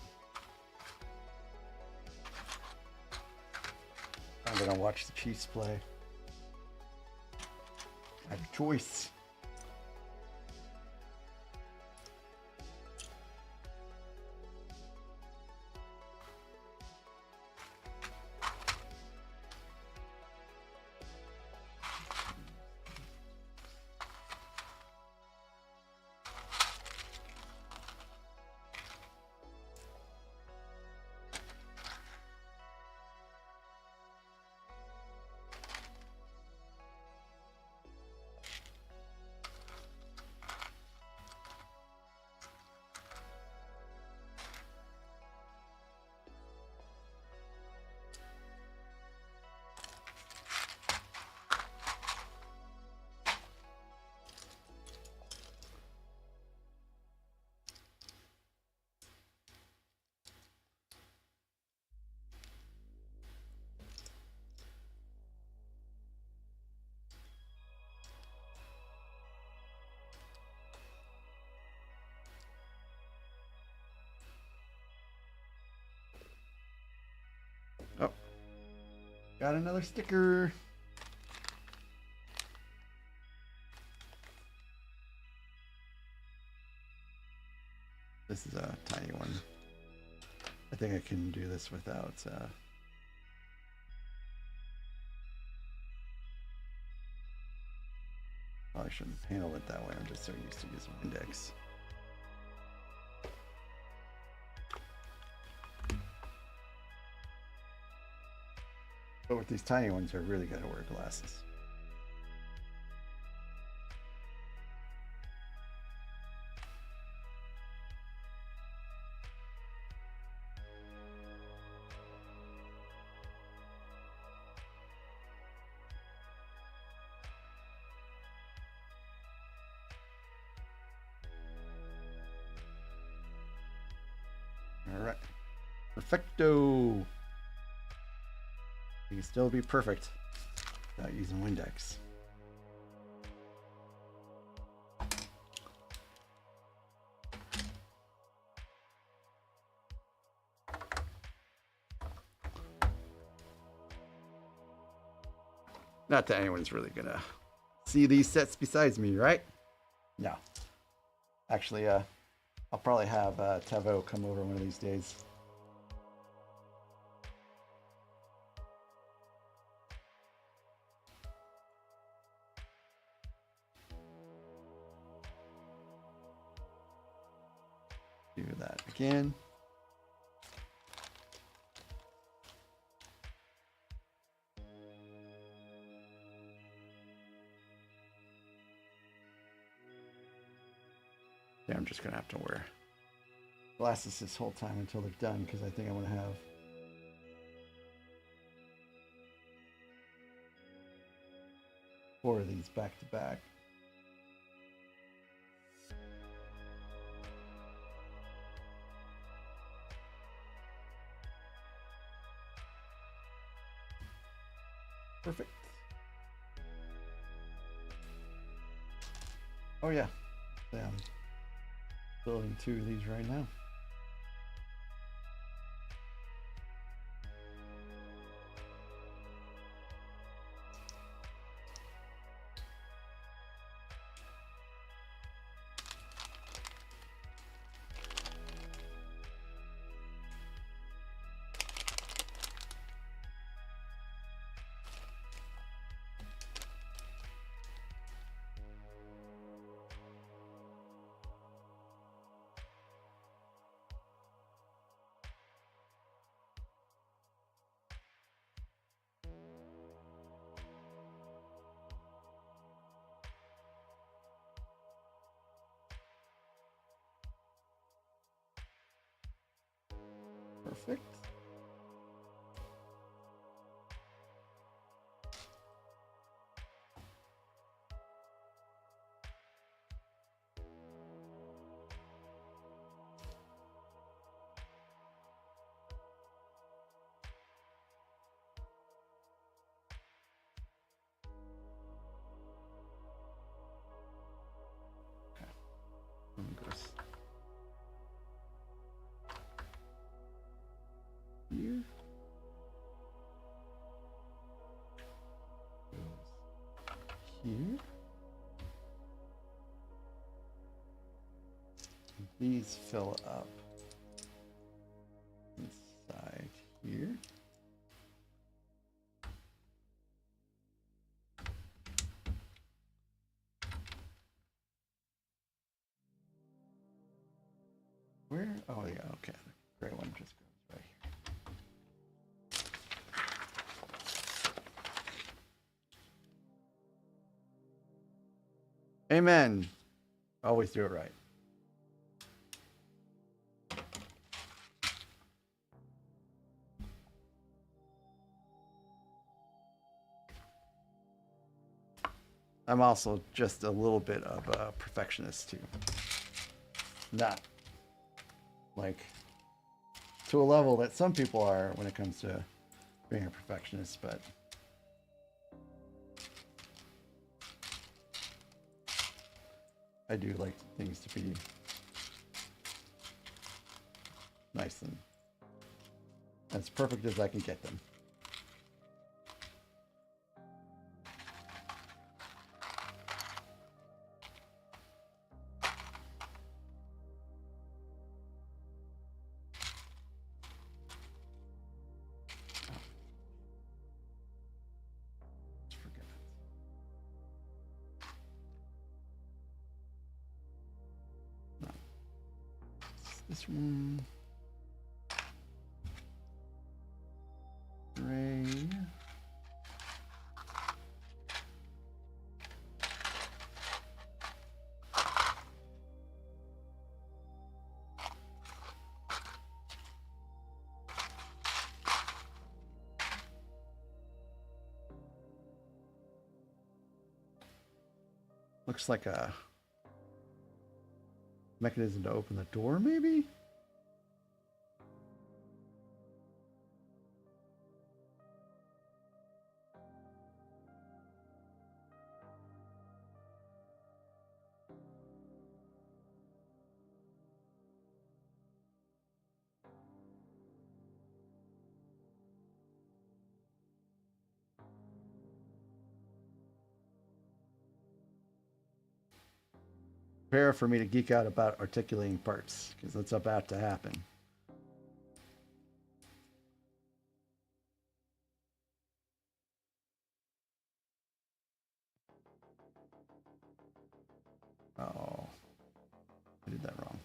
I'm gonna watch the Chiefs play. I have a choice. Oh, got another sticker. This is a tiny one. I think I can do this without probably shouldn't handle it that way. I'm just so used to using Windex. But with these tiny ones, I really gotta wear glasses. All right, perfecto. You can still be perfect without using Windex. Not that anyone's really gonna see these sets besides me, right? No. Actually, I'll probably have Tavo come over one of these days. Do that again. Yeah, I'm just gonna have to wear glasses this whole time until they're done because I think I'm gonna have four of these back to back. Perfect. Oh yeah, I'm building two of these right now. Perfect. here. Here. These fill up inside here. Where? Oh yeah, okay. The gray one just goes right here. Amen. Always do it right. I'm also just a little bit of a perfectionist too. Not like to a level that some people are when it comes to being a perfectionist, but I do like things to be nice and as perfect as I can get them. This one. Gray. Looks like a mechanism to open the door, maybe? Prepare for me to geek out about articulating parts, because that's about to happen. Oh, I did that wrong.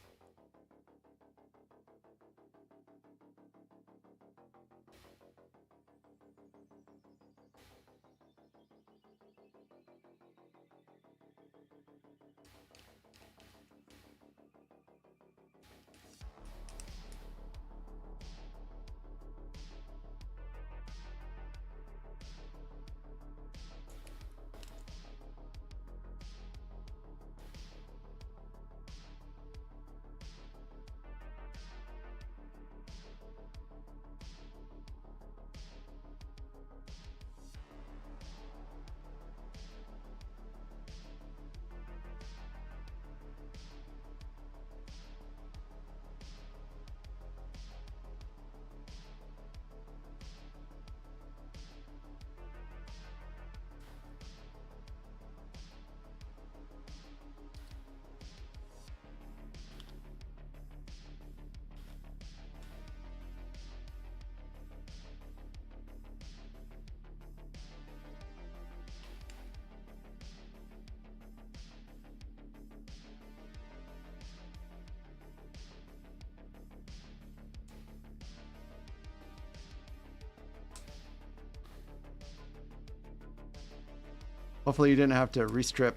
Hopefully you didn't have to restrip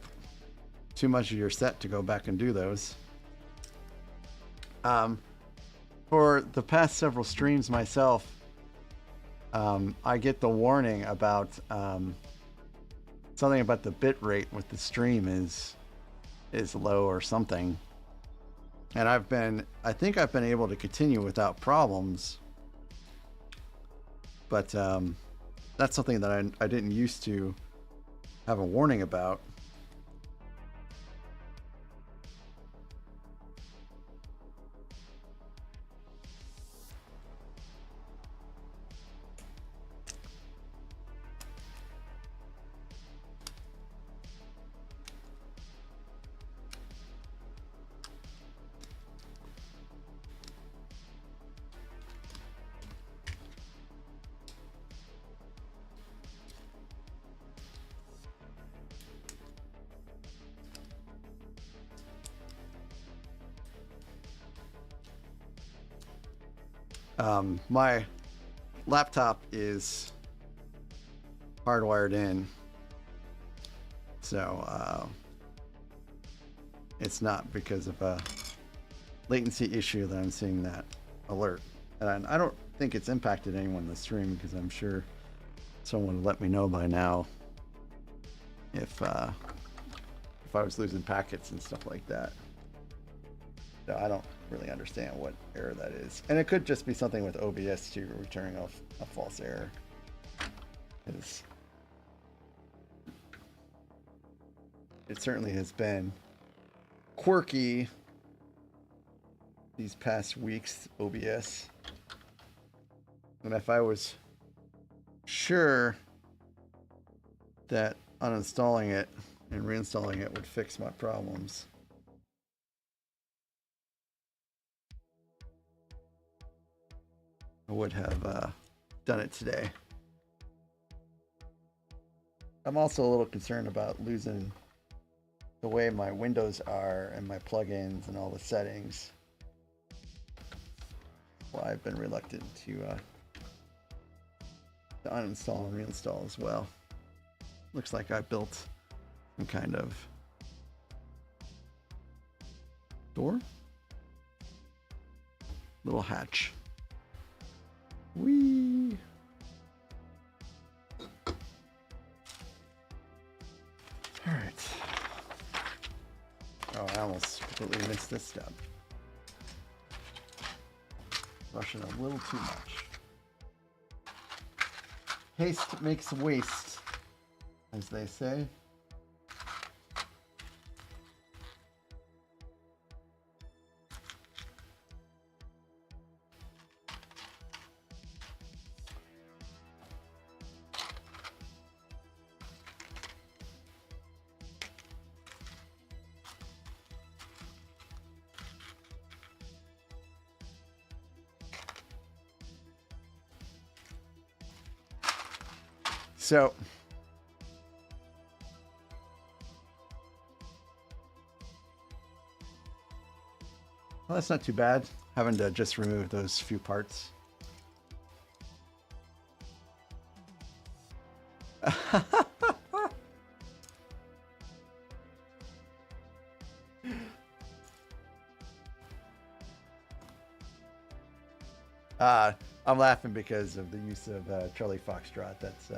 too much of your set to go back and do those. For the past several streams myself, I get the warning about something about the bit rate with the stream is low or something. And I think I've been able to continue without problems. But that's something that I didn't used to have a warning about. My laptop is hardwired in, so it's not because of a latency issue that I'm seeing that alert. And I don't think it's impacted anyone in the stream, because I'm sure someone would let me know by now if I was losing packets and stuff like that. So I don't really understand what error that is. And it could just be something with OBS too, returning a false error. It certainly has been quirky these past weeks, OBS. And if I was sure that uninstalling it and reinstalling it would fix my problems, I would have done it today. I'm also a little concerned about losing the way my windows are and my plugins and all the settings. Well, I've been reluctant to uninstall and reinstall as well. Looks like I built some kind of door, little hatch. Whee! All right. Oh, I almost completely missed this step. Rushing a little too much. Haste makes waste, as they say. So, well, that's not too bad, having to just remove those few parts. I'm laughing because of the use of Charlie Foxtrot. That's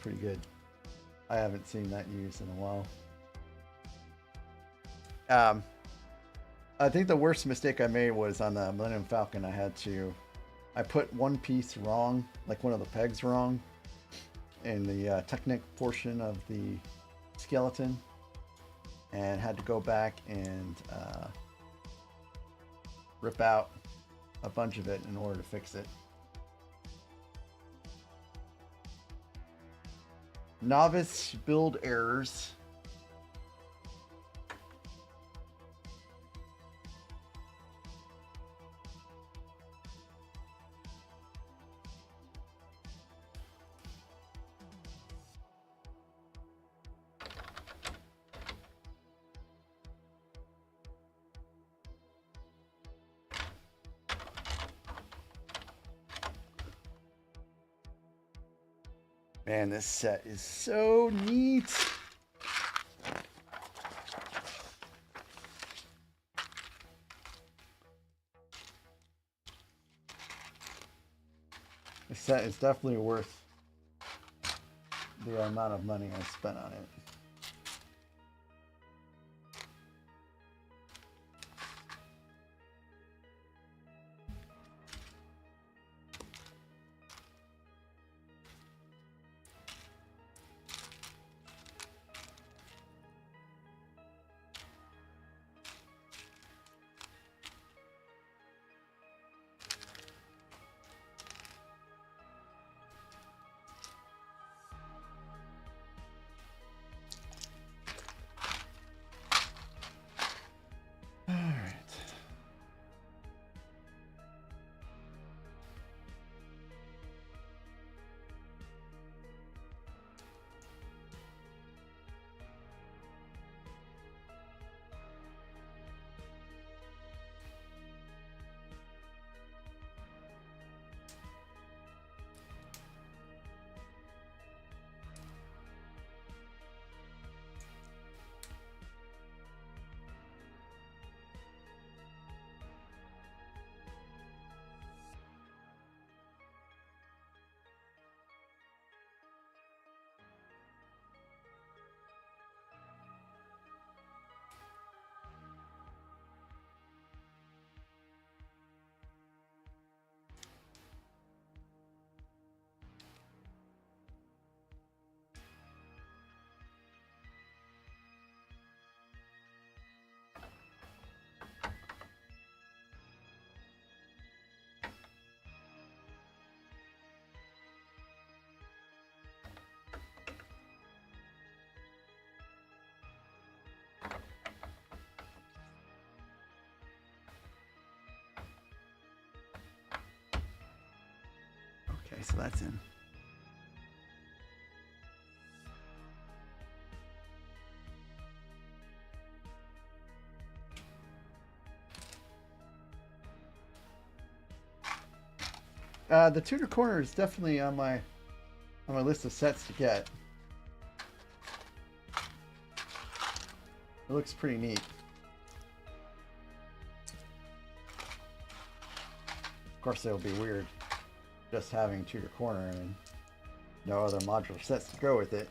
pretty good. I haven't seen that used in a while. I think the worst mistake I made was on the Millennium Falcon. I put one piece wrong, like one of the pegs wrong, in the Technic portion of the skeleton, and had to go back and rip out a bunch of it in order to fix it. Novice build errors. Man, this set is so neat. This set is definitely worth the amount of money I spent on it. so that's in. The Tudor Corner is definitely on my list of sets to get. It looks pretty neat. Of course, it'll be weird just having Tudor Corner and no other modular sets to go with it.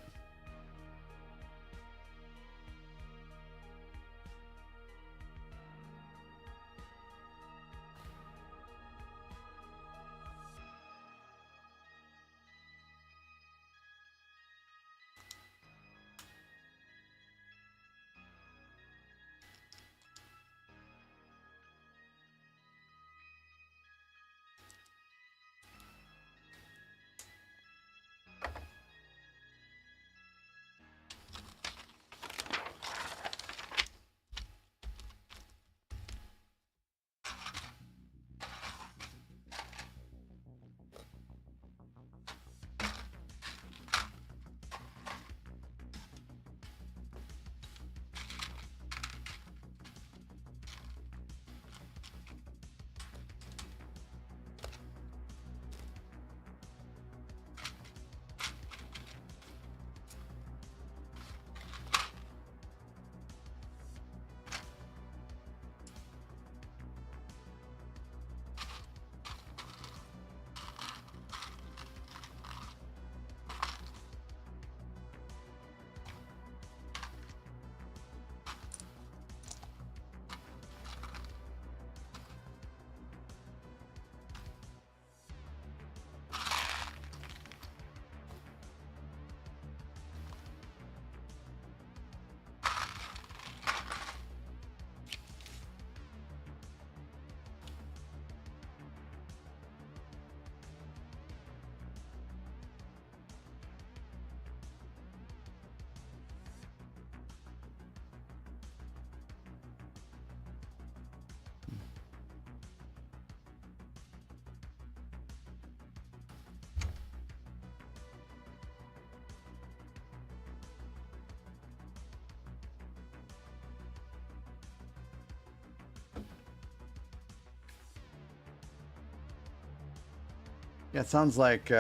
Yeah, it sounds like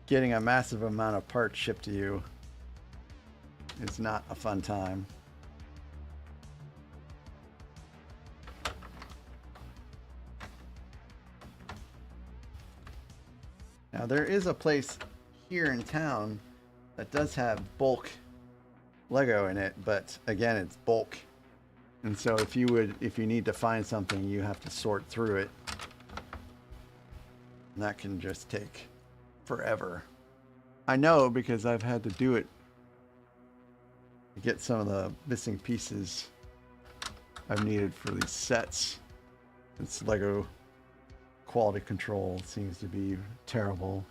getting a massive amount of parts shipped to you is not a fun time. Now there is a place here in town that does have bulk Lego in it, but again, it's bulk. And so if you need to find something, you have to sort through it. And that can just take forever. I know because I've had to do it to get some of the missing pieces I've needed for these sets. It's Lego quality control seems to be terrible.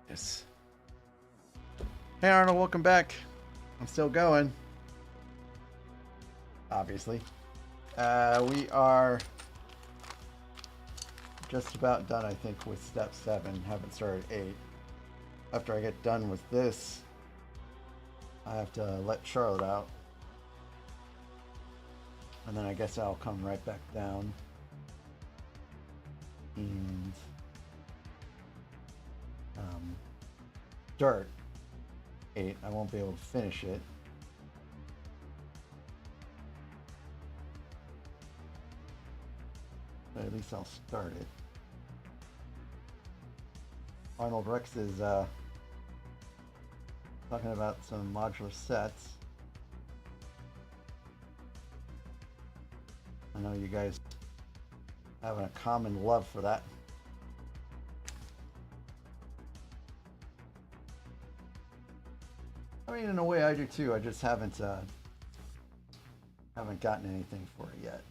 Yes. Hey Arnold, welcome back. I'm still going. Obviously. We are just about done, I think, with step 7. Haven't started 8. After I get done with this, I have to let Charlotte out. And then I guess I'll come right back down. And start 8. I won't be able to finish it. But at least I'll start it. Arnold Rex is talking about some modular sets. I know you guys have a common love for that. I mean, in a way, I do too. I just haven't gotten anything for it yet.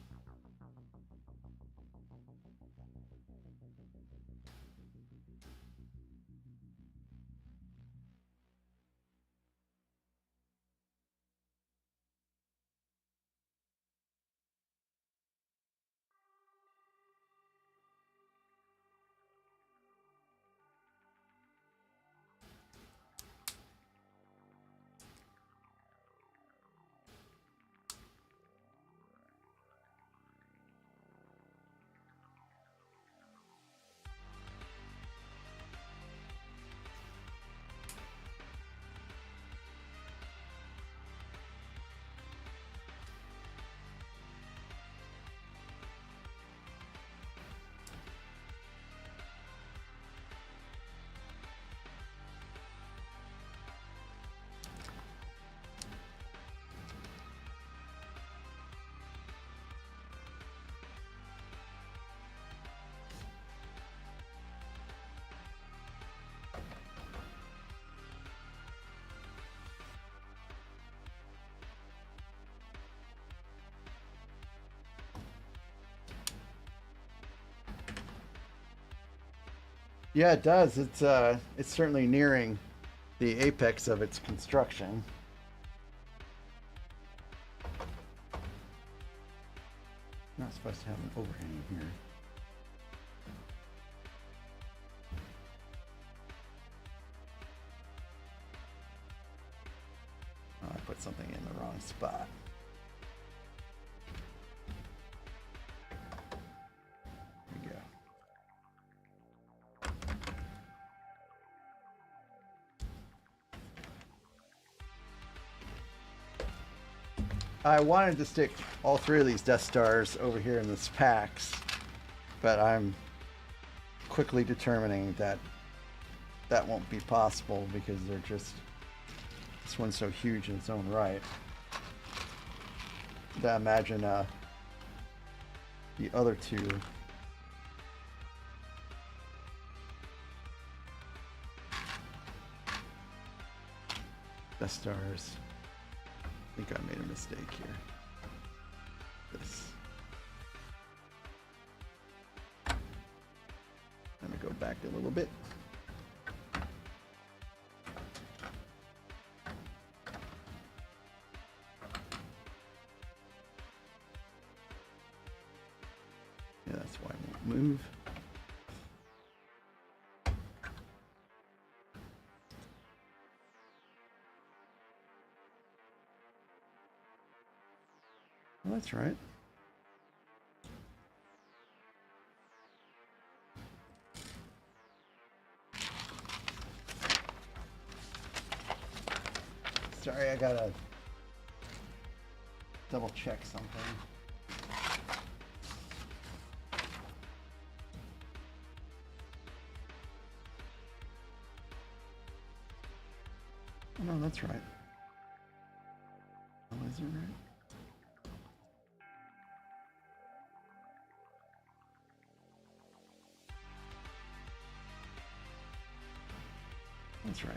Yeah, it does. It's certainly nearing the apex of its construction. Not supposed to have an overhang here. Oh, I put something in the wrong spot. There we go. I wanted to stick all three of these Death Stars over here in this packs, but I'm quickly determining that that won't be possible because they're just, this one's so huge in its own right. I imagine the other two Death Stars. I think I made a mistake here. This. Let me go back a little bit. Yeah, that's why I won't move. Well, that's right. Sorry, I gotta double check something. Oh, no, that's right. Oh, is it right? That's right.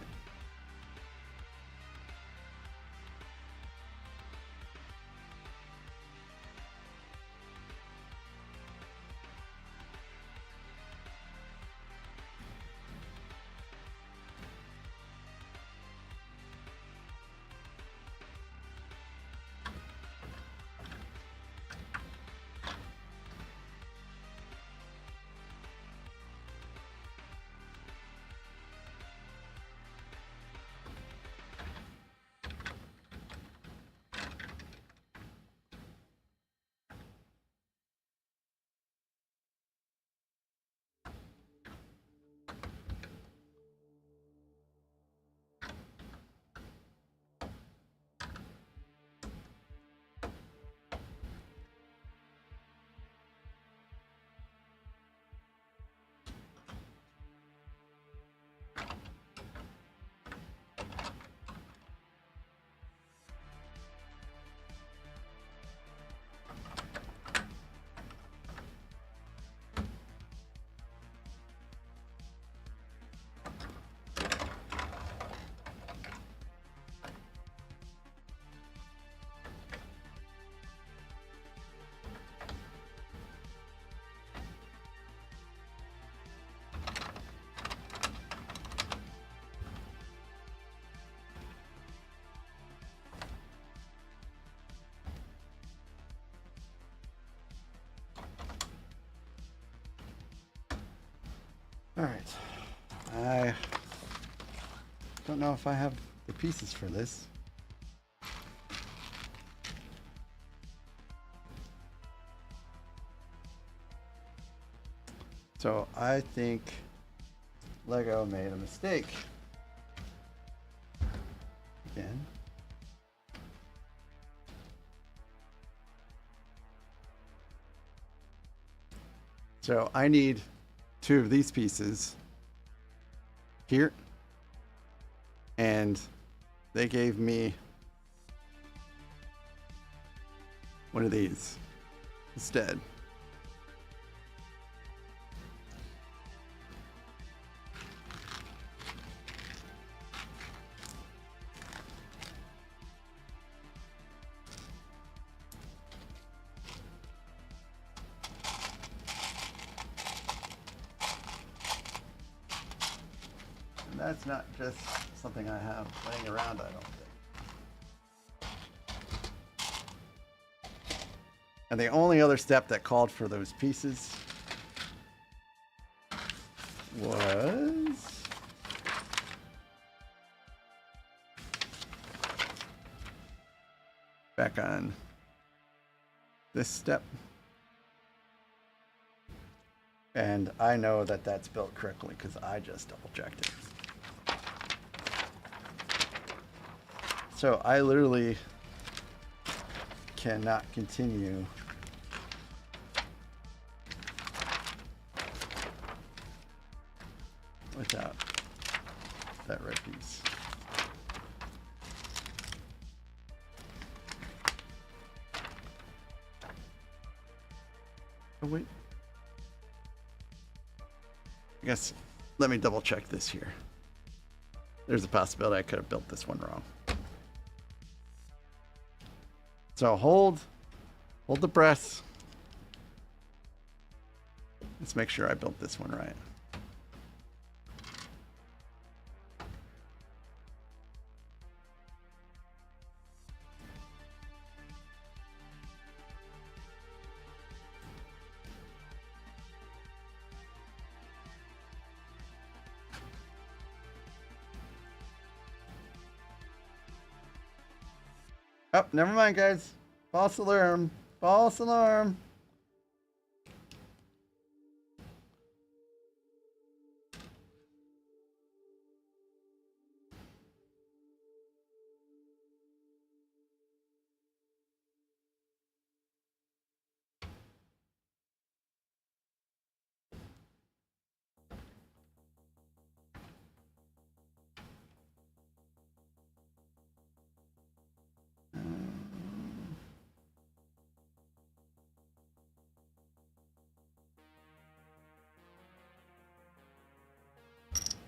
All right. I don't know if I have the pieces for this. So I think Lego made a mistake. Again. So I need two of these pieces here, and they gave me one of these instead. That's not just something I have laying around, I don't think. And the only other step that called for those pieces was back on this step. And I know that that's built correctly because I just double checked it. So I literally cannot continue without that red piece. Oh wait. I guess let me double check this here. There's a possibility I could have built this one wrong. So hold the breath. Let's make sure I built this one right. Oh, never mind, guys. False alarm. False alarm.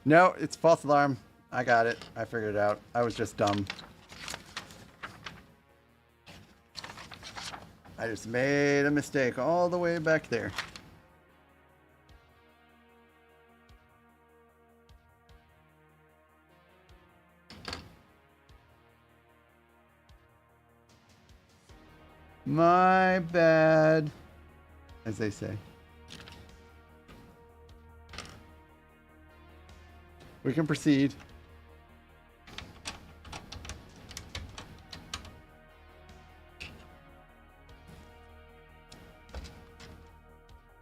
No, it's false alarm. I got it. I figured it out. I was just dumb. I just made a mistake all the way back there. My bad, as they say. We can proceed.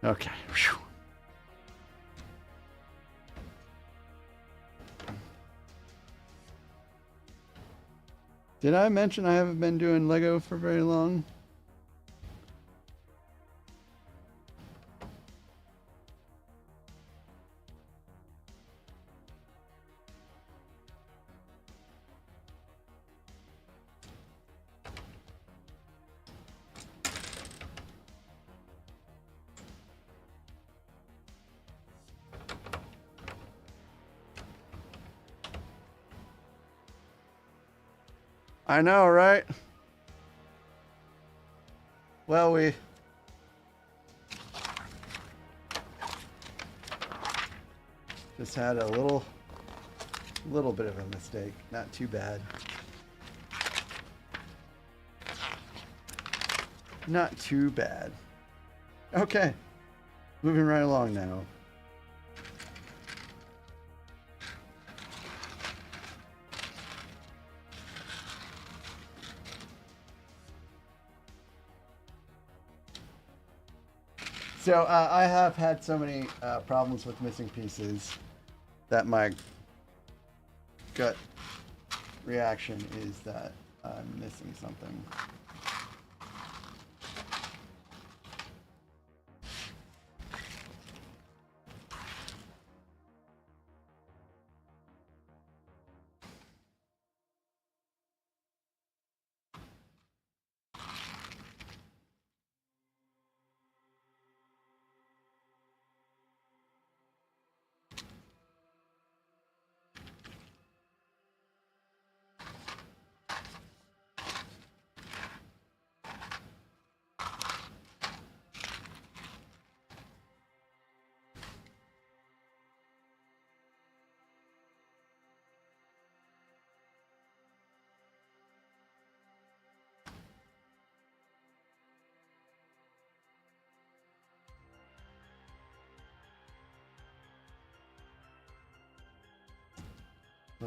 Okay. Whew. Did I mention I haven't been doing Lego for very long? I know, right? Well, we just had a little bit of a mistake. Not too bad. Not too bad. Okay. Moving right along now. So I have had so many problems with missing pieces that my gut reaction is that I'm missing something.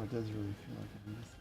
So it does really feel like I'm missing.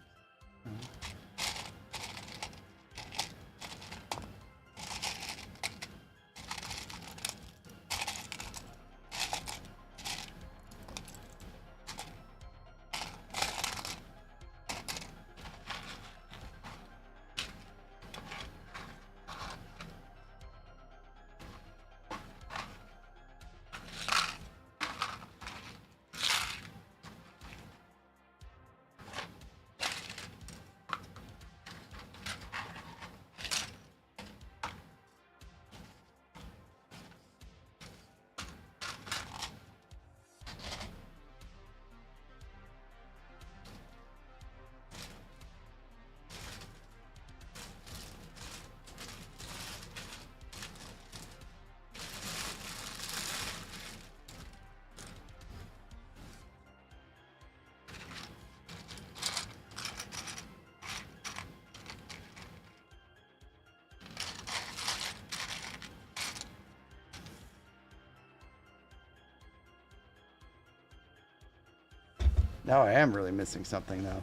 Now I am really missing something now,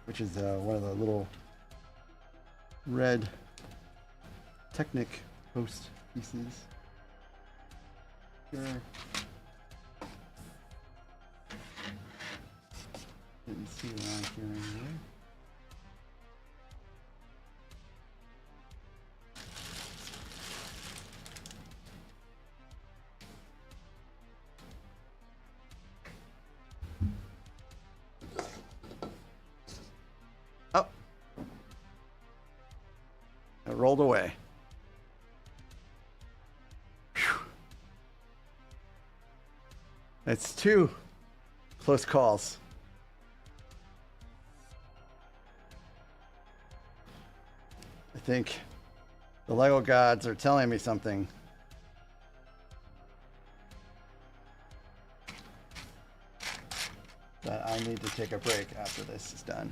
which is one of the little red Technic post pieces. Sure. Didn't see it on here anyway. Oh, it rolled away. Whew. That's two close calls. I think the Lego gods are telling me something. That I need to take a break after this is done.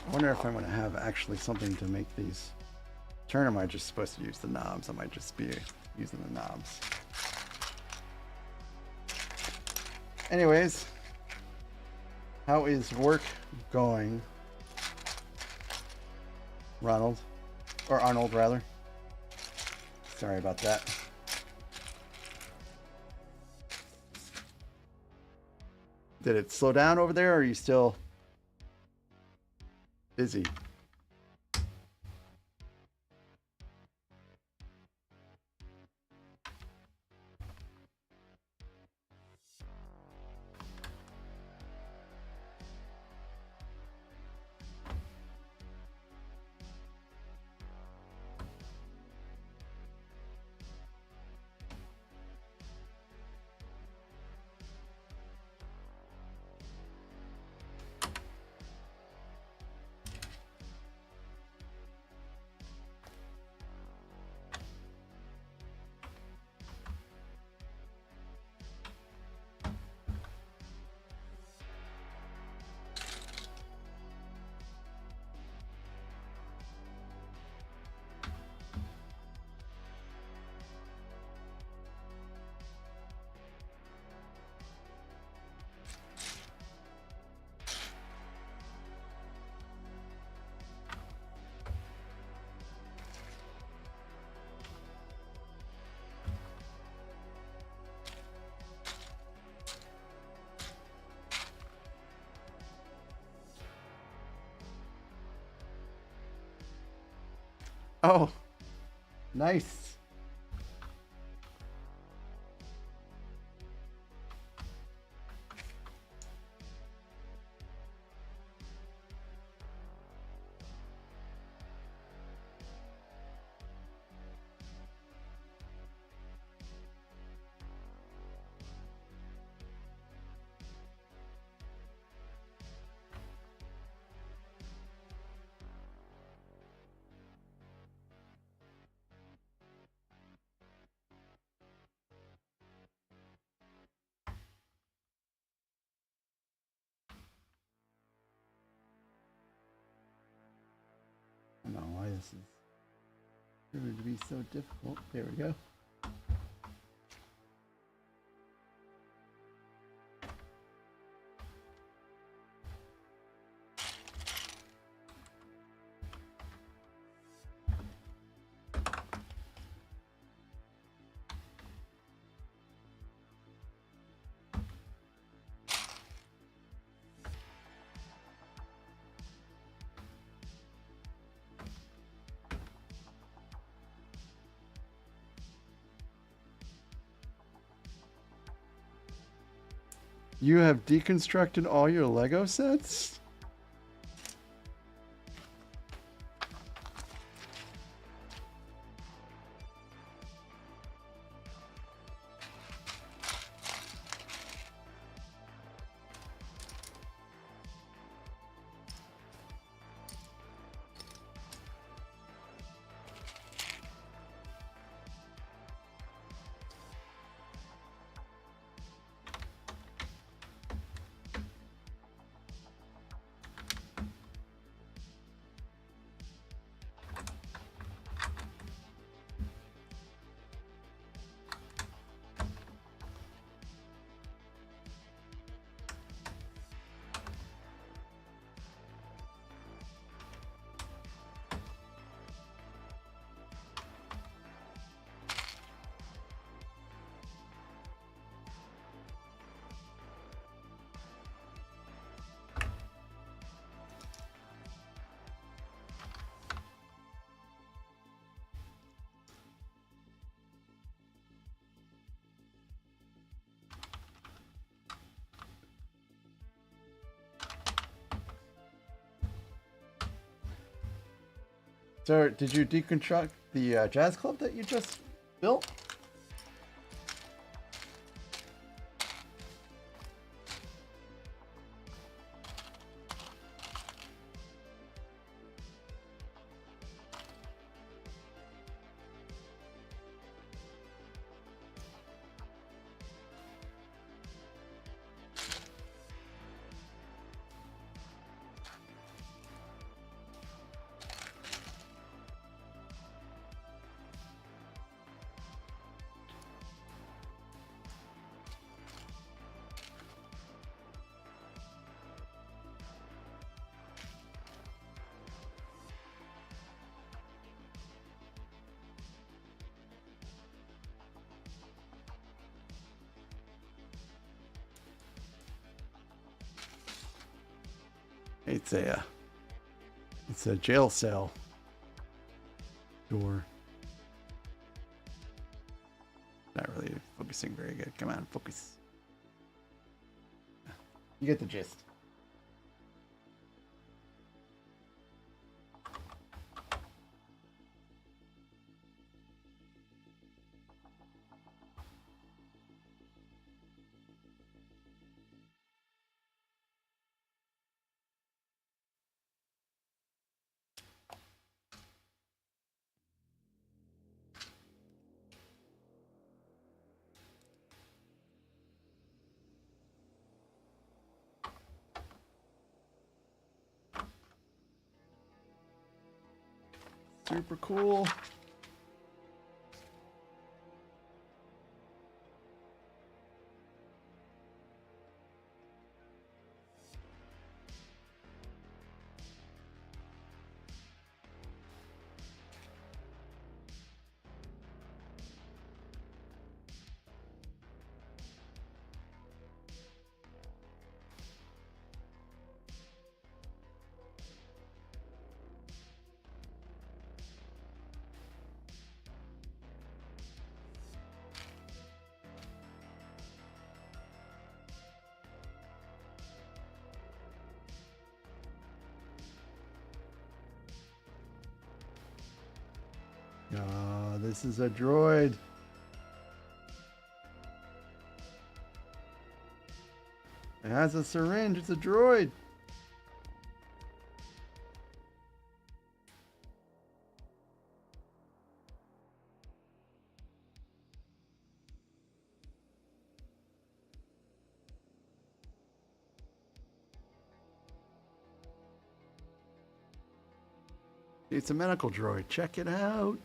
I wonder if I'm going to have actually something to make these turn, or am I just supposed to use the knobs? I might just be using the knobs. Anyways, how is work going, Ronald? Or Arnold, rather. Sorry about that. Did it slow down over there, or are you still busy? Oh, nice. I don't know why this is proving to be so difficult. There we go. You have deconstructed all your Lego sets? So, did you deconstruct the jazz club that you just built? It's a jail cell door. Not really focusing very good. Come on, focus. You get the gist. Super cool. This is a droid. It has a syringe. It's a droid. It's a medical droid. Check it out.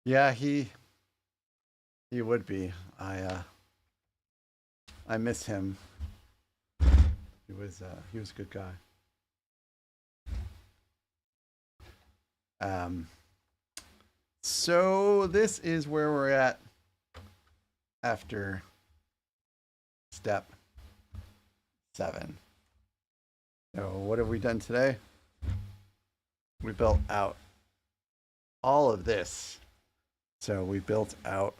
Yeah, he would be. I miss him. He was a good guy. Um, so this is where we're at after step 7. So what have we done today? We built out all of this. So we built out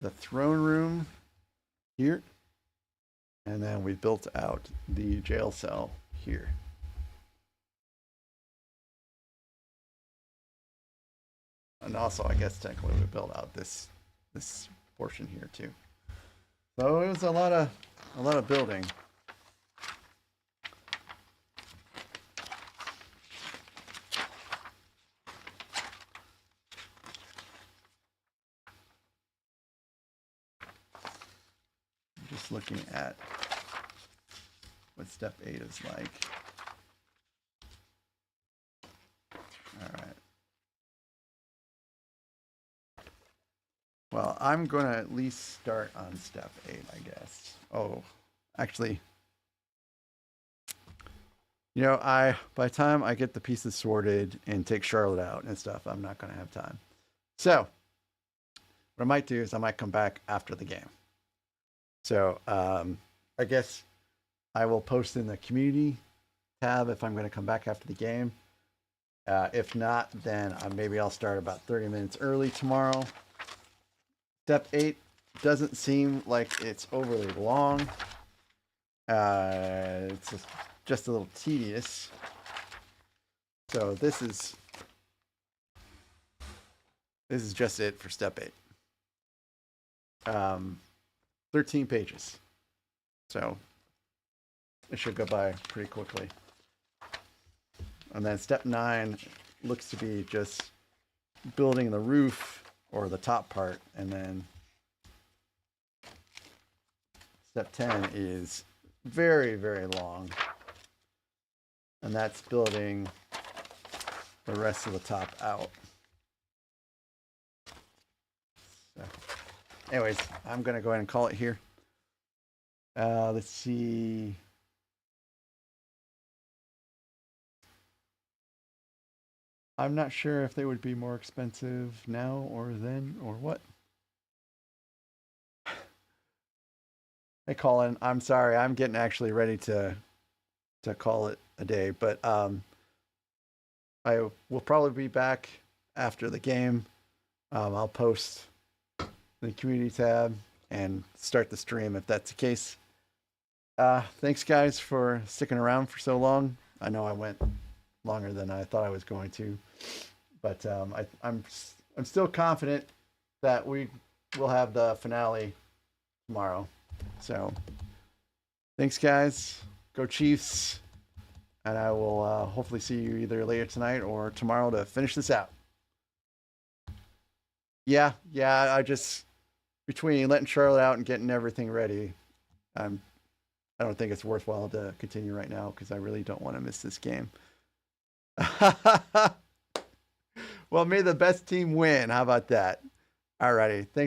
the throne room here, and then we built out the jail cell here. And also, I guess technically we built out this portion here too. So it was a lot of building. Just looking at what step 8 is like. All right. Well, I'm going to at least start on step 8, I guess. Oh, actually, by the time I get the pieces sorted and take Charlotte out and stuff, I'm not going to have time. So what I might do is I might come back after the game. So I guess I will post in the community tab if I'm going to come back after the game. If not, then maybe I'll start about 30 minutes early tomorrow. Step 8 doesn't seem like it's overly long. It's just a little tedious. So this is just it for step 8. 13 pages. So it should go by pretty quickly. And then step 9 looks to be just building the roof or the top part, and then step 10 is very, very long, and that's building the rest of the top out. So, anyways, I'm gonna go ahead and call it here. Let's see. I'm not sure if they would be more expensive now or then or what. Hey, Colin, I'm sorry. I'm getting actually ready to call it a day, but I will probably be back after the game. I'll post the community tab and start the stream if that's the case. Thanks, guys, for sticking around for so long. I know I went longer than I thought I was going to, but I'm still confident that we will have the finale tomorrow. So thanks, guys. Go Chiefs, and I will hopefully see you either later tonight or tomorrow to finish this out. Yeah, I just, between letting Charlotte out and getting everything ready, I don't think it's worthwhile to continue right now because I really don't want to miss this game. Well, may the best team win. How about that? Alrighty. Thanks.